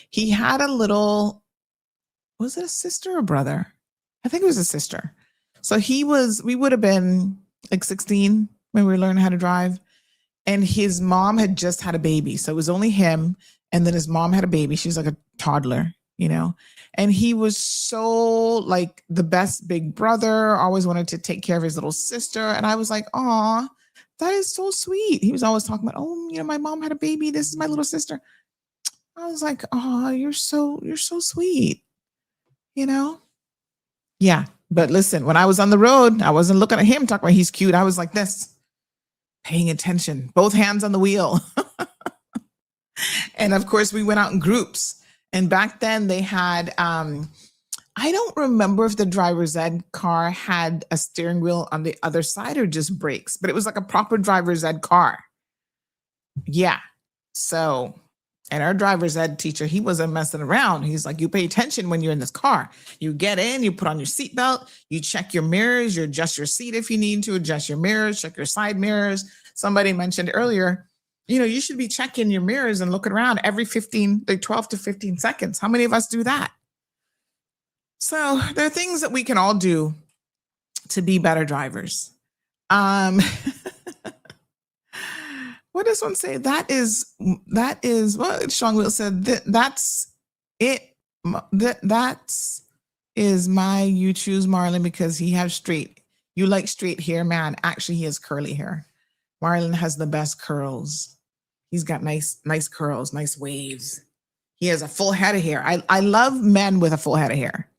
He had a little, was it a sister or brother? I think it was a sister. So we would have been like 16 when we were learning how to drive. And his mom had just had a baby. So it was only him. And then his mom had a baby. She's like a toddler, you know? And he was so like the best big brother, always wanted to take care of his little sister. And I was like, aw, that is so sweet. He was always talking about, oh, you know, my mom had a baby. This is my little sister. I was like, oh, you're so sweet, you know? Yeah. But listen, when I was on the road, I wasn't looking at him talking about he's cute. I was like this, paying attention, both hands on the wheel. And of course, we went out in groups. And back then they had, I don't remember if the driver's ed car had a steering wheel on the other side or just brakes, but it was like a proper driver's ed car. Yeah. So, and our driver's ed teacher, he wasn't messing around. He's like, you pay attention when you're in this car. You get in, you put on your seatbelt, you check your mirrors, you adjust your seat if you need to, adjust your mirrors, check your side mirrors. Somebody mentioned earlier, you know, you should be checking your mirrors and looking around every 12 to 15 seconds. How many of us do that? So there are things that we can all do to be better drivers. What does one say? That is what Sean Will said. That's it. That's is my, you choose Marlon because he has straight. You like straight hair, man. Actually, he has curly hair. Marlon has the best curls. He's got nice curls, nice waves. He has a full head of hair. I love men with a full head of hair.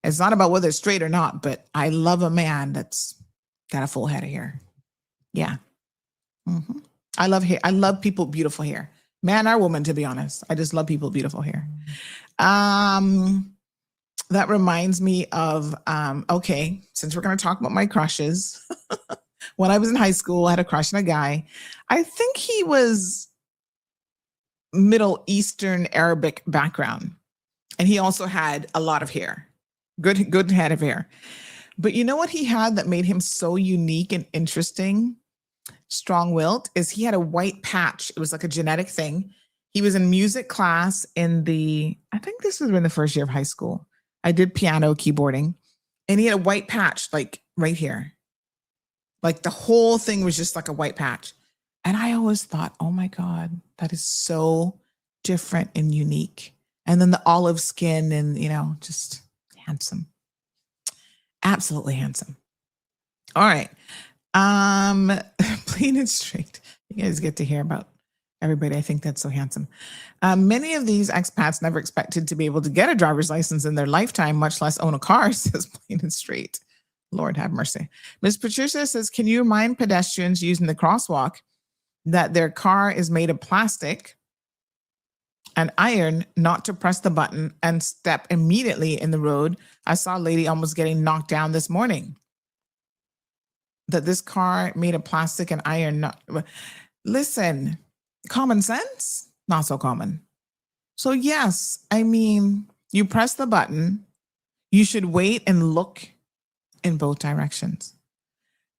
It's not about whether it's straight or not, but I love a man that's got a full head of hair. Yeah. Mm-hmm. I love hair. I love people with beautiful hair. Man or woman, to be honest. I just love people with beautiful hair. That reminds me of, okay, since we're going to talk about my crushes. When I was in high school, I had a crush on a guy. I think he was Middle Eastern Arabic background. And he also had a lot of hair. Good head of hair. But you know what he had that made him so unique and interesting? Strong-willed is he had a white patch. It was like a genetic thing. He was in music class I think this was in the first year of high school. I did piano keyboarding and he had a white patch like right here. Like the whole thing was just like a white patch. And I always thought, oh my God, that is so different and unique. And then the olive skin and, you know, just handsome. Absolutely handsome. All right. Plain and straight. You guys get to hear about everybody. I think that's so handsome. Many of these expats never expected to be able to get a driver's license in their lifetime, much less own a car, says Plain and Straight. Lord have mercy. Ms. Patricia says, can you remind pedestrians using the crosswalk that their car is made of plastic and iron, not to press the button and step immediately in the road? I saw a lady almost getting knocked down this morning. That this car made of plastic and iron. Listen, common sense, not so common. So yes, I mean, you press the button, you should wait and look in both directions.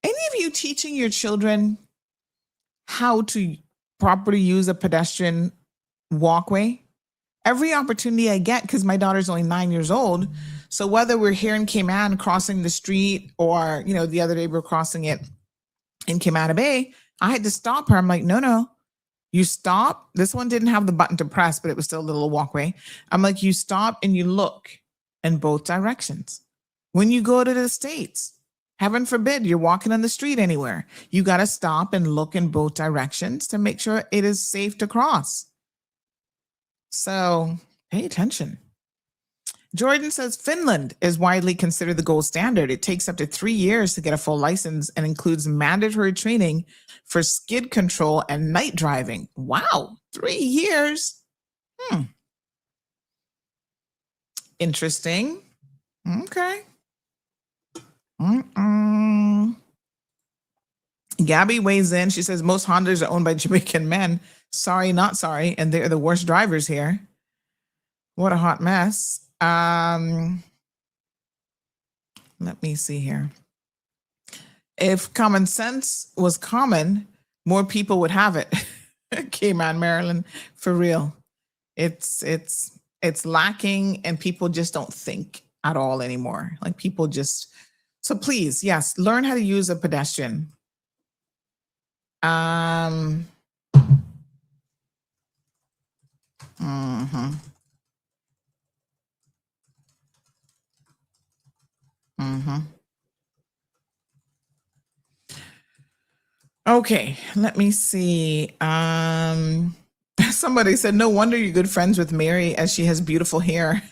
Any of you teaching your children how to properly use a pedestrian walkway? Every opportunity I get, because my daughter's only 9 years old. So whether we're here in Cayman crossing the street or, you know, the other day we're crossing it in Cayman Bay, I had to stop her. I'm like, no, you stop. This one didn't have the button to press, but it was still a little walkway. I'm like, you stop and you look in both directions. When you go to the States, heaven forbid, you're walking on the street anywhere, you got to stop and look in both directions to make sure it is safe to cross. So pay attention. Jordan says Finland is widely considered the gold standard. It takes up to 3 years to get a full license and includes mandatory training for skid control and night driving. Wow, 3 years. Interesting. Okay. Gabby weighs in. She says most Hondas are owned by Jamaican men. Sorry, not sorry. And they're the worst drivers here. What a hot mess. Let me see here. If common sense was common, more people would have it. Cayman, Maryland, for real. It's lacking, and people just don't think at all anymore. Like people just. So please, yes, learn how to use a pedestrian. Mhm. Mhm. Okay, let me see. Somebody said, no wonder you're good friends with Mary, as she has beautiful hair.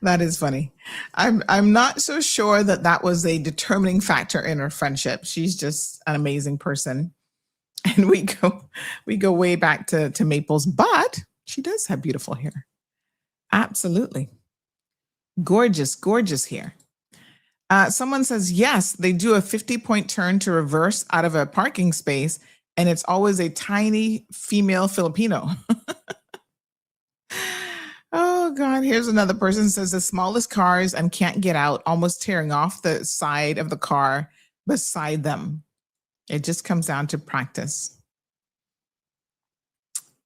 That is funny. I'm not so sure that was a determining factor in our friendship. She's just an amazing person, and we go way back to Maples. But she does have beautiful hair. Absolutely, gorgeous hair. Someone says, yes, they do a 50-point turn to reverse out of a parking space, and it's always a tiny female Filipino. Oh, God. Here's another person who says the smallest cars and can't get out, almost tearing off the side of the car beside them. It just comes down to practice.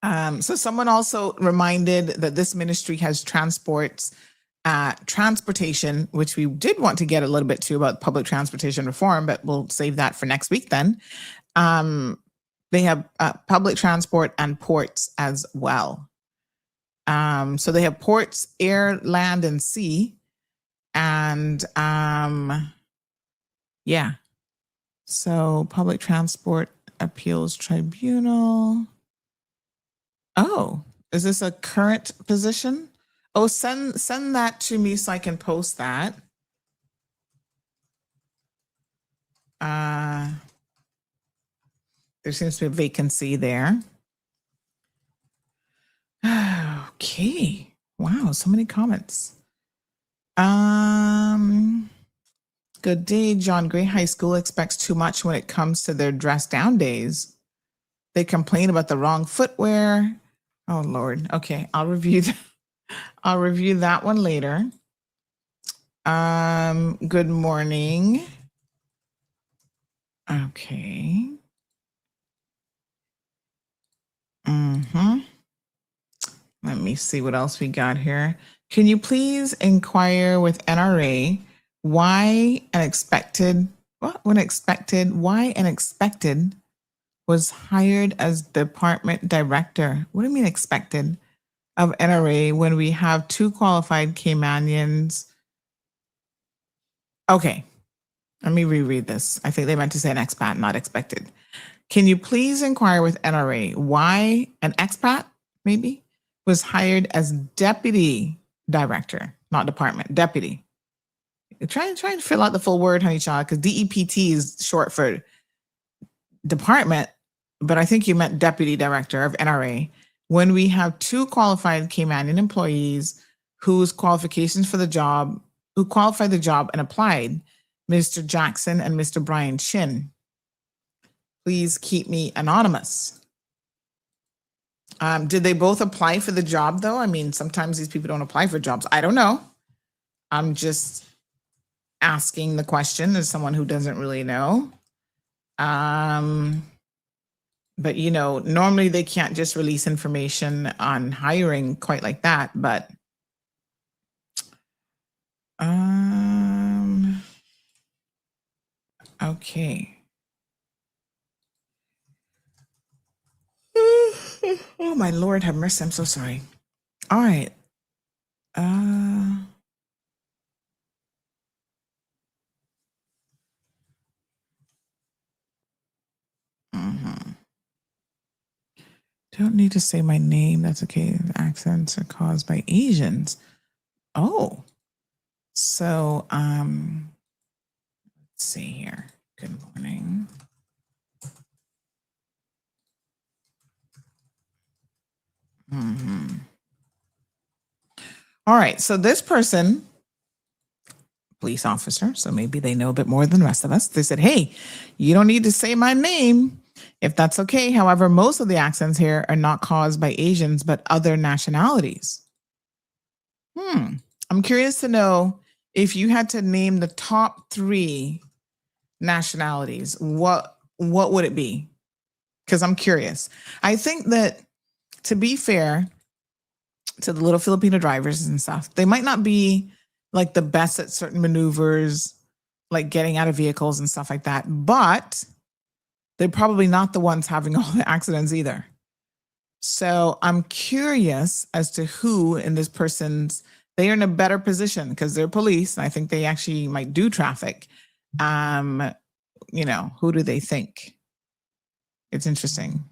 So someone also reminded that this ministry has transportation, which we did want to get a little bit to about public transportation reform, but we'll save that for next week then. They have public transport and ports as well. So they have ports, air, land, and sea. And yeah. So public transport appeals tribunal. Oh, is this a current position? Oh, send that to me so I can post that. There seems to be a vacancy there. Okay. Wow, so many comments. Good day. John Gray High School expects too much when it comes to their dress down days. They complain about the wrong footwear. Oh Lord. Okay, I'll review that one later. Good morning. Okay. Let me see what else we got here. Can you please inquire with NRA why unexpected was hired as department director? What do you mean expected of NRA when we have 2 qualified Caymanians? Okay, let me reread this. I think they meant to say an expat, not expected. Can you please inquire with NRA why an expat, maybe, was hired as deputy director, not department, deputy. Try and fill out the full word, honey child, because DEPT is short for department, but I think you meant deputy director of NRA. When we have 2 qualified Caymanian employees whose qualifications for the job, who qualified the job and applied, Mr. Jackson and Mr. Brian Chin. Please keep me anonymous. Did they both apply for the job, though? I mean, sometimes these people don't apply for jobs. I don't know. I'm just asking the question as someone who doesn't really know. But, you know, normally they can't just release information on hiring quite like that. But okay. Oh, my Lord, have mercy. I'm so sorry. All right. Don't need to say my name. That's okay. Accents are caused by Asians. Oh, so let's see here. Good morning. All right. So this person, police officer, so maybe they know a bit more than the rest of us. They said, hey, you don't need to say my name if that's okay. However, most of the accents here are not caused by Asians, but other nationalities. I'm curious to know if you had to name the top 3 nationalities, what what would it be? Because I'm curious. I think that, to be fair to the little Filipino drivers and stuff, they might not be like the best at certain maneuvers, like getting out of vehicles and stuff like that, but they're probably not the ones having all the accidents either. So I'm curious as to who in this person's, they are in a better position because they're police. And I think they actually might do traffic. Who do they think? It's interesting.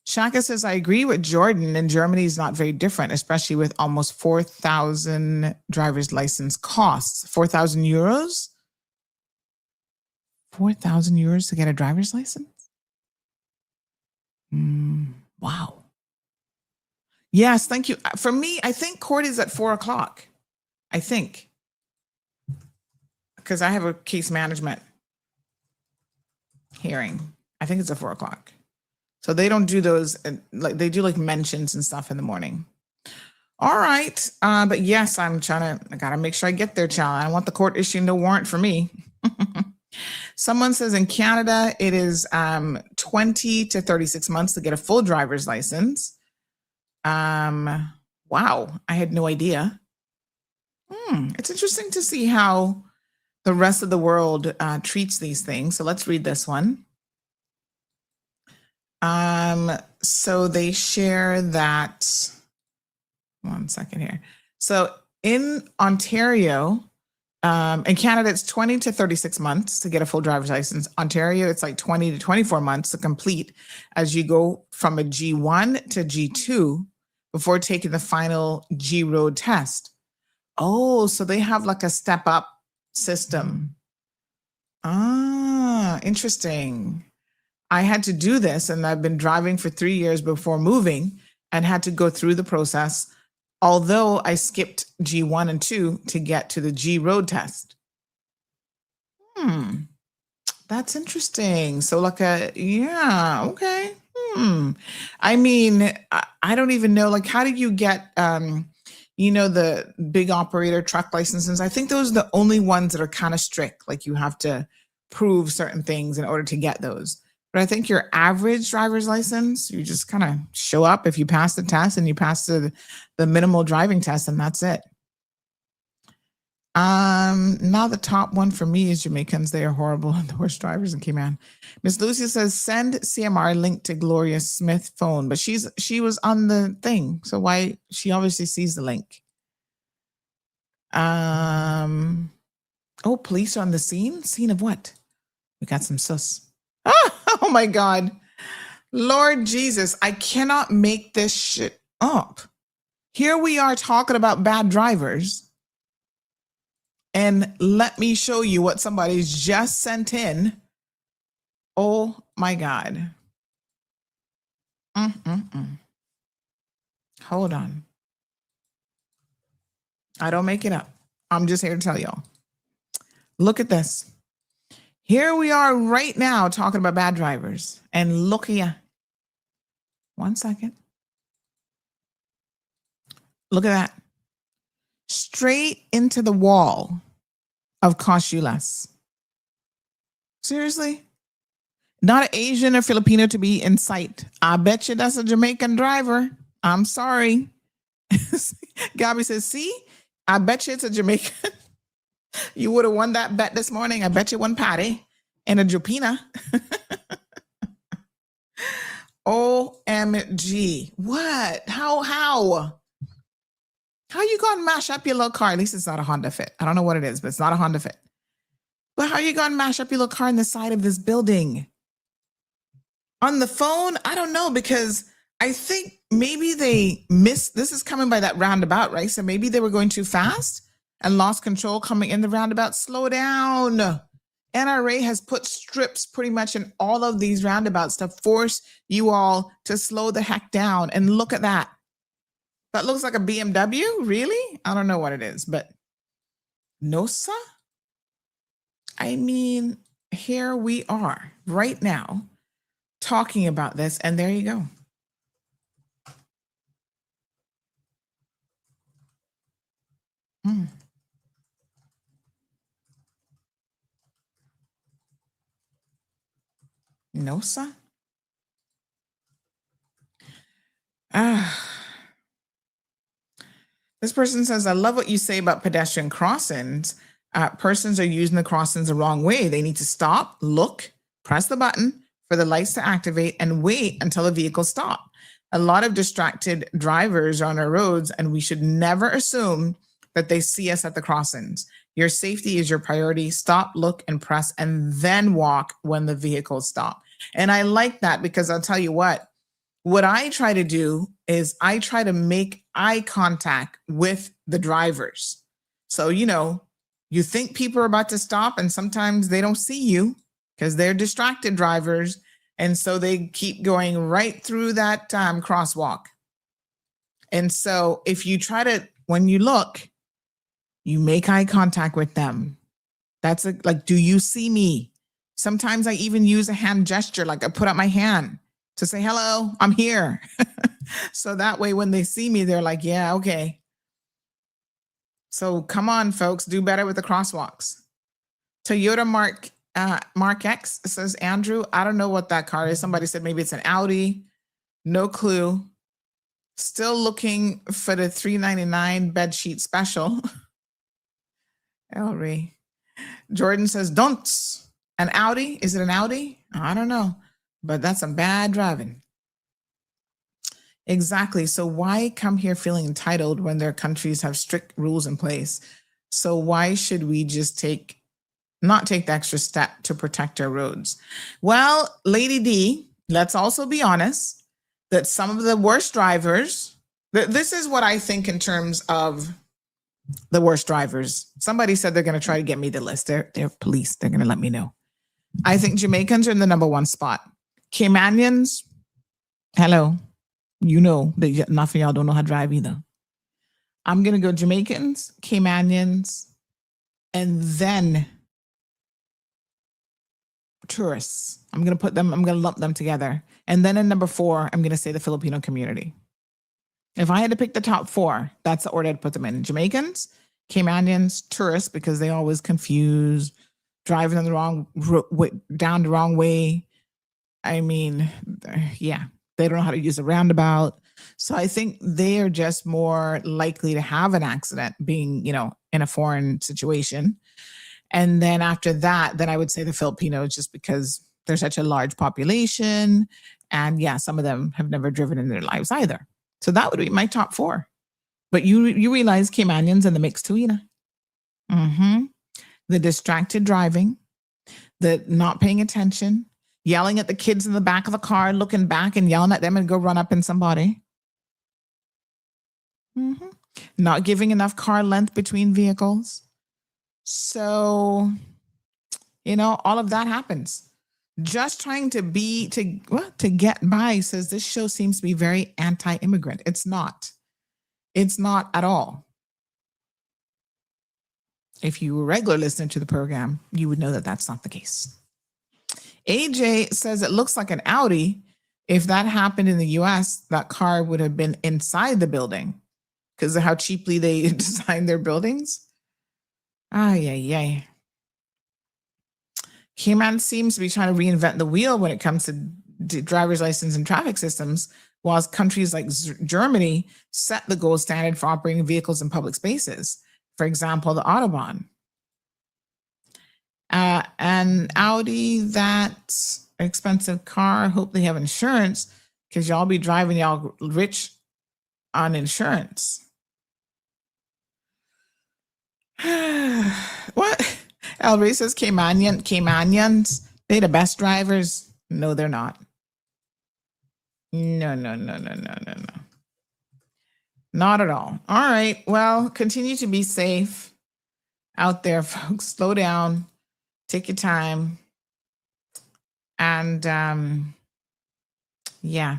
Shaka says, I agree with Jordan, and Germany is not very different, especially with almost 4,000 driver's license costs. 4,000 euros? 4,000 euros to get a driver's license? Wow. Yes, thank you. For me, I think court is at 4:00. I think. Because I have a case management hearing. I think it's at 4:00. So they don't do those, like they do like mentions and stuff in the morning. All right. But yes, I gotta make sure I get there, child. I want the court issuing no warrant for me. Someone says in Canada, it is 20 to 36 months to get a full driver's license. Wow, I had no idea. It's interesting to see how the rest of the world treats these things. So let's read this one. So they share that, one second here. So in Ontario, in Canada, it's 20 to 36 months to get a full driver's license. Ontario, it's like 20 to 24 months to complete as you go from a G1 to G2 before taking the final G road test. Oh, so they have like a step up system. Interesting. I had to do this, and I've been driving for 3 years before moving and had to go through the process, although I skipped G1 and 2 to get to the G road test. That's interesting. So like okay. I mean, I don't even know, like, how do you get, the big operator truck licenses? I think those are the only ones that are kind of strict. Like you have to prove certain things in order to get those. But I think your average driver's license, you just kind of show up if you pass the test and you pass the minimal driving test, and that's it. Now the top one for me is Jamaicans. They are horrible and the worst drivers in Cayman. Miss Lucia says, send CMR link to Gloria Smith phone, but she was on the thing. So why? She obviously sees the link. Oh, police are on the scene? Scene of what? We got some sus. Oh my God. Lord Jesus, I cannot make this shit up. Here we are talking about bad drivers. And let me show you what somebody's just sent in. Oh my God. Hold on. I don't make it up. I'm just here to tell y'all. Look at this. Here we are right now talking about bad drivers. And look here. 1 second. Look at that. Straight into the wall of cost you less. Seriously? Not an Asian or Filipino to be in sight. I bet you that's a Jamaican driver. I'm sorry. Gabby says, see, I bet you it's a Jamaican. You would have won that bet this morning. I bet you one patty and a Jupina. OMG. What? How you gonna mash up your little car? At least it's not a Honda Fit. I don't know what it is, but it's not a Honda Fit. But how you gonna mash up your little car in the side of this building? On the phone? I don't know, because I think maybe they missed, this is coming by that roundabout, right? So maybe they were going too fast and lost control coming in the roundabout. Slow down. NRA has put strips pretty much in all of these roundabouts to force you all to slow the heck down. And look at that. That looks like a BMW? Really? I don't know what it is, but no, sir. I mean, here we are right now talking about this, and there you go. No, sir. Ah. This person says, I love what you say about pedestrian crossings. Persons are using the crossings the wrong way. They need to stop, look, press the button for the lights to activate, and wait until the vehicle stops. A lot of distracted drivers are on our roads, and we should never assume that they see us at the crossings. Your safety is your priority. Stop, look, and press, and then walk when the vehicles stop. And I like that because I'll tell you what I try to do is I try to make eye contact with the drivers. So, you think people are about to stop and sometimes they don't see you because they're distracted drivers. And so they keep going right through that crosswalk. And so if you try to, when you look, you make eye contact with them. That's like, do you see me? Sometimes I even use a hand gesture, like I put up my hand to say, hello, I'm here. So that way, when they see me, they're like, yeah, okay. So come on, folks, do better with the crosswalks. Toyota Mark X says, Andrew, I don't know what that car is. Somebody said maybe it's an Audi. No clue. Still looking for the $3.99 bed sheet special. Ellery. Jordan says, don't. An Audi? Is it an Audi? I don't know, but that's some bad driving. Exactly. So why come here feeling entitled when their countries have strict rules in place? So why should we just not take the extra step to protect our roads? Well, Lady D, let's also be honest that some of the worst drivers, this is what I think in terms of the worst drivers. Somebody said they're going to try to get me the list. They're police. They're going to let me know. I think Jamaicans are in the number one spot. Caymanians, hello. You know that enough of y'all don't know how to drive either. I'm going to go Jamaicans, Caymanians, and then tourists. I'm going to lump them together. And then in number 4, I'm going to say the Filipino community. If I had to pick the top 4, that's the order I'd put them in. Jamaicans, Caymanians, tourists, because they always confuse, driving on the wrong down the wrong way. I mean, yeah, they don't know how to use a roundabout. So I think they are just more likely to have an accident being, in a foreign situation. And then after that, then I would say the Filipinos, just because they're such a large population. And yeah, some of them have never driven in their lives either. So that would be my top 4. But you realize Caymanians in the mix too, Mm-hmm. The distracted driving, the not paying attention, yelling at the kids in the back of the car, looking back and yelling at them and go run up in somebody. Mm-hmm. Not giving enough car length between vehicles. So, all of that happens. Just trying to get by says this show seems to be very anti-immigrant. It's not. It's not at all. If you were a regular listener to the program, you would know that that's not the case. AJ says it looks like an Audi. If that happened in the US, that car would have been inside the building because of how cheaply they design their buildings. Ay. Cayman seems to be trying to reinvent the wheel when it comes to driver's license and traffic systems, whilst countries like Germany set the gold standard for operating vehicles in public spaces. For example, the Autobahn. And Audi, that expensive car, hope they have insurance because y'all be driving y'all rich on insurance. What? Elray says Caymanians, they the best drivers. No, they're not. No. Not at all. All right. Well, continue to be safe out there, folks. Slow down. Take your time. And yeah.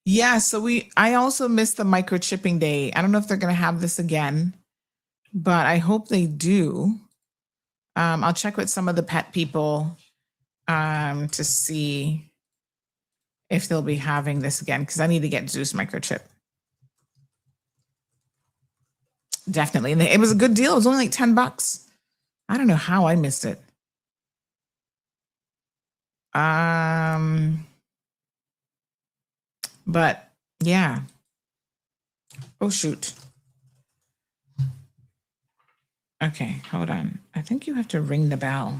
Yeah, so I also missed the microchipping day. I don't know if they're going to have this again, but I hope they do. I'll check with some of the pet people to see if they'll be having this again, because I need to get Zeus microchip. Definitely. And it was a good deal. It was only like $10. I don't know how I missed it. But yeah. Oh, shoot. Okay, hold on. I think you have to ring the bell.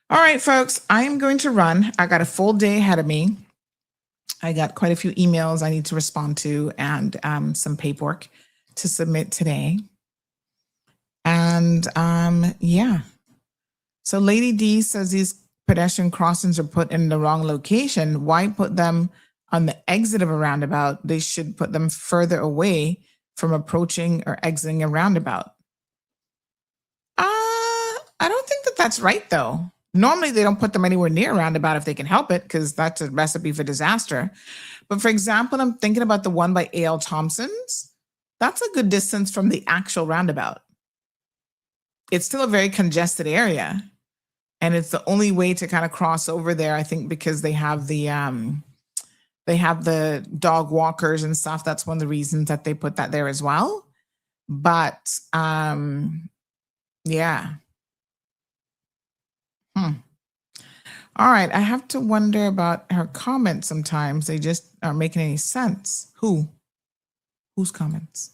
All right, folks, I am going to run. I got a full day ahead of me. I got quite a few emails I need to respond to and some paperwork to submit today. And yeah. So Lady D says these pedestrian crossings are put in the wrong location. Why put them on the exit of a roundabout? They should put them further away from approaching or exiting a roundabout. I don't think that that's right, though. Normally, they don't put them anywhere near a roundabout if they can help it, because that's a recipe for disaster. But for example, I'm thinking about the one by A.L. Thompson's. That's a good distance from the actual roundabout. It's still a very congested area. And it's the only way to kind of cross over there, I think, because they have the dog walkers and stuff. That's one of the reasons that they put that there as well. But yeah. All right. I have to wonder about her comments sometimes. They just aren't making any sense. Whose comments?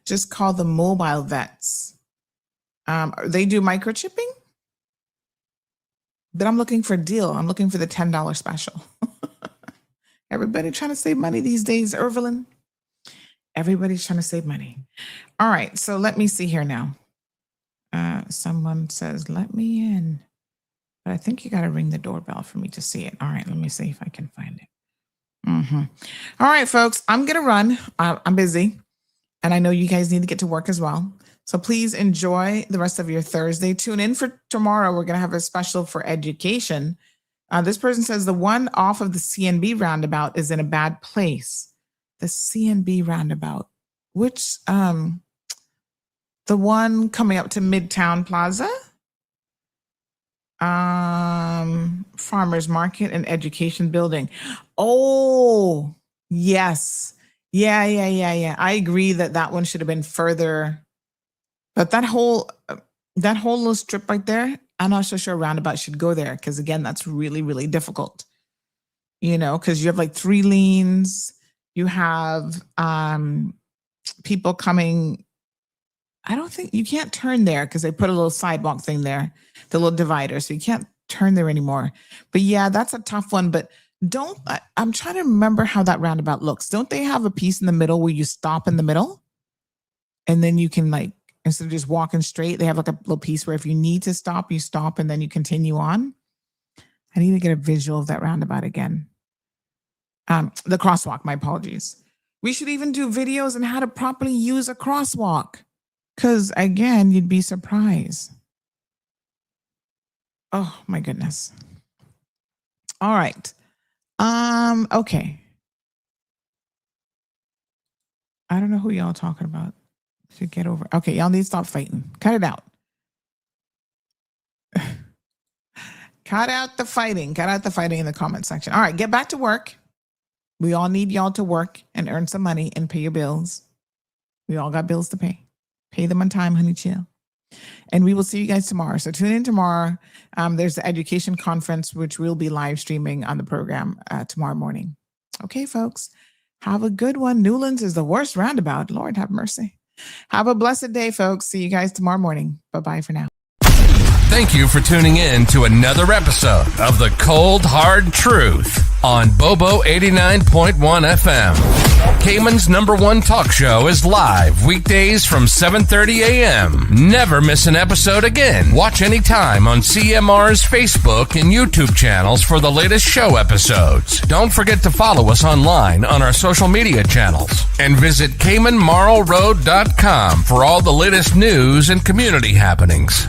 Just call them mobile vets. They do microchipping? But I'm looking for a deal. I'm looking for the $10 special. Everybody trying to save money these days, Irvelin. Everybody's trying to save money. All right. So let me see here now. Someone says, let me in. But I think you got to ring the doorbell for me to see it. All right, let me see if I can find it. All right, folks, I'm going to run. I'm busy. And I know you guys need to get to work as well. So please enjoy the rest of your Thursday. Tune in for tomorrow. We're going to have a special for education. This person says the one off of the CNB roundabout is in a bad place. The CNB roundabout, which... the one coming up to Midtown Plaza, Farmers Market and Education Building. Oh, yes. Yeah. I agree that one should have been further. But that whole little strip right there, I'm not so sure a roundabout should go there. Because again, that's really, really difficult. You know, because you have like 3 lanes. You have people coming. I don't think you can't turn there because they put a little sidewalk thing there, the little divider. So you can't turn there anymore. But yeah, that's a tough one. But I'm trying to remember how that roundabout looks. Don't they have a piece in the middle where you stop in the middle? And then you can, like, instead of just walking straight, they have like a little piece where if you need to stop, you stop and then you continue on. I need to get a visual of that roundabout again. The crosswalk, my apologies. We should even do videos on how to properly use a crosswalk. Because, again, you'd be surprised. Oh, my goodness. All right. Okay. I don't know who y'all talking about. Should get over. Okay, y'all need to stop fighting. Cut it out. Cut out the fighting. Cut out the fighting in the comment section. All right, get back to work. We all need y'all to work and earn some money and pay your bills. We all got bills to pay. Pay them on time, honey, chill. And we will see you guys tomorrow. So tune in tomorrow. There's the education conference, which we'll be live streaming on the program tomorrow morning. Okay, folks. Have a good one. Newlands is the worst roundabout. Lord have mercy. Have a blessed day, folks. See you guys tomorrow morning. Bye-bye for now. Thank you for tuning in to another episode of The Cold Hard Truth on Bobo 89.1 FM. Cayman's #1 talk show is live weekdays from 7:30 a.m. Never miss an episode again. Watch anytime on CMR's Facebook and YouTube channels for the latest show episodes. Don't forget to follow us online on our social media channels and visit CaymanMarlRoad.com for all the latest news and community happenings.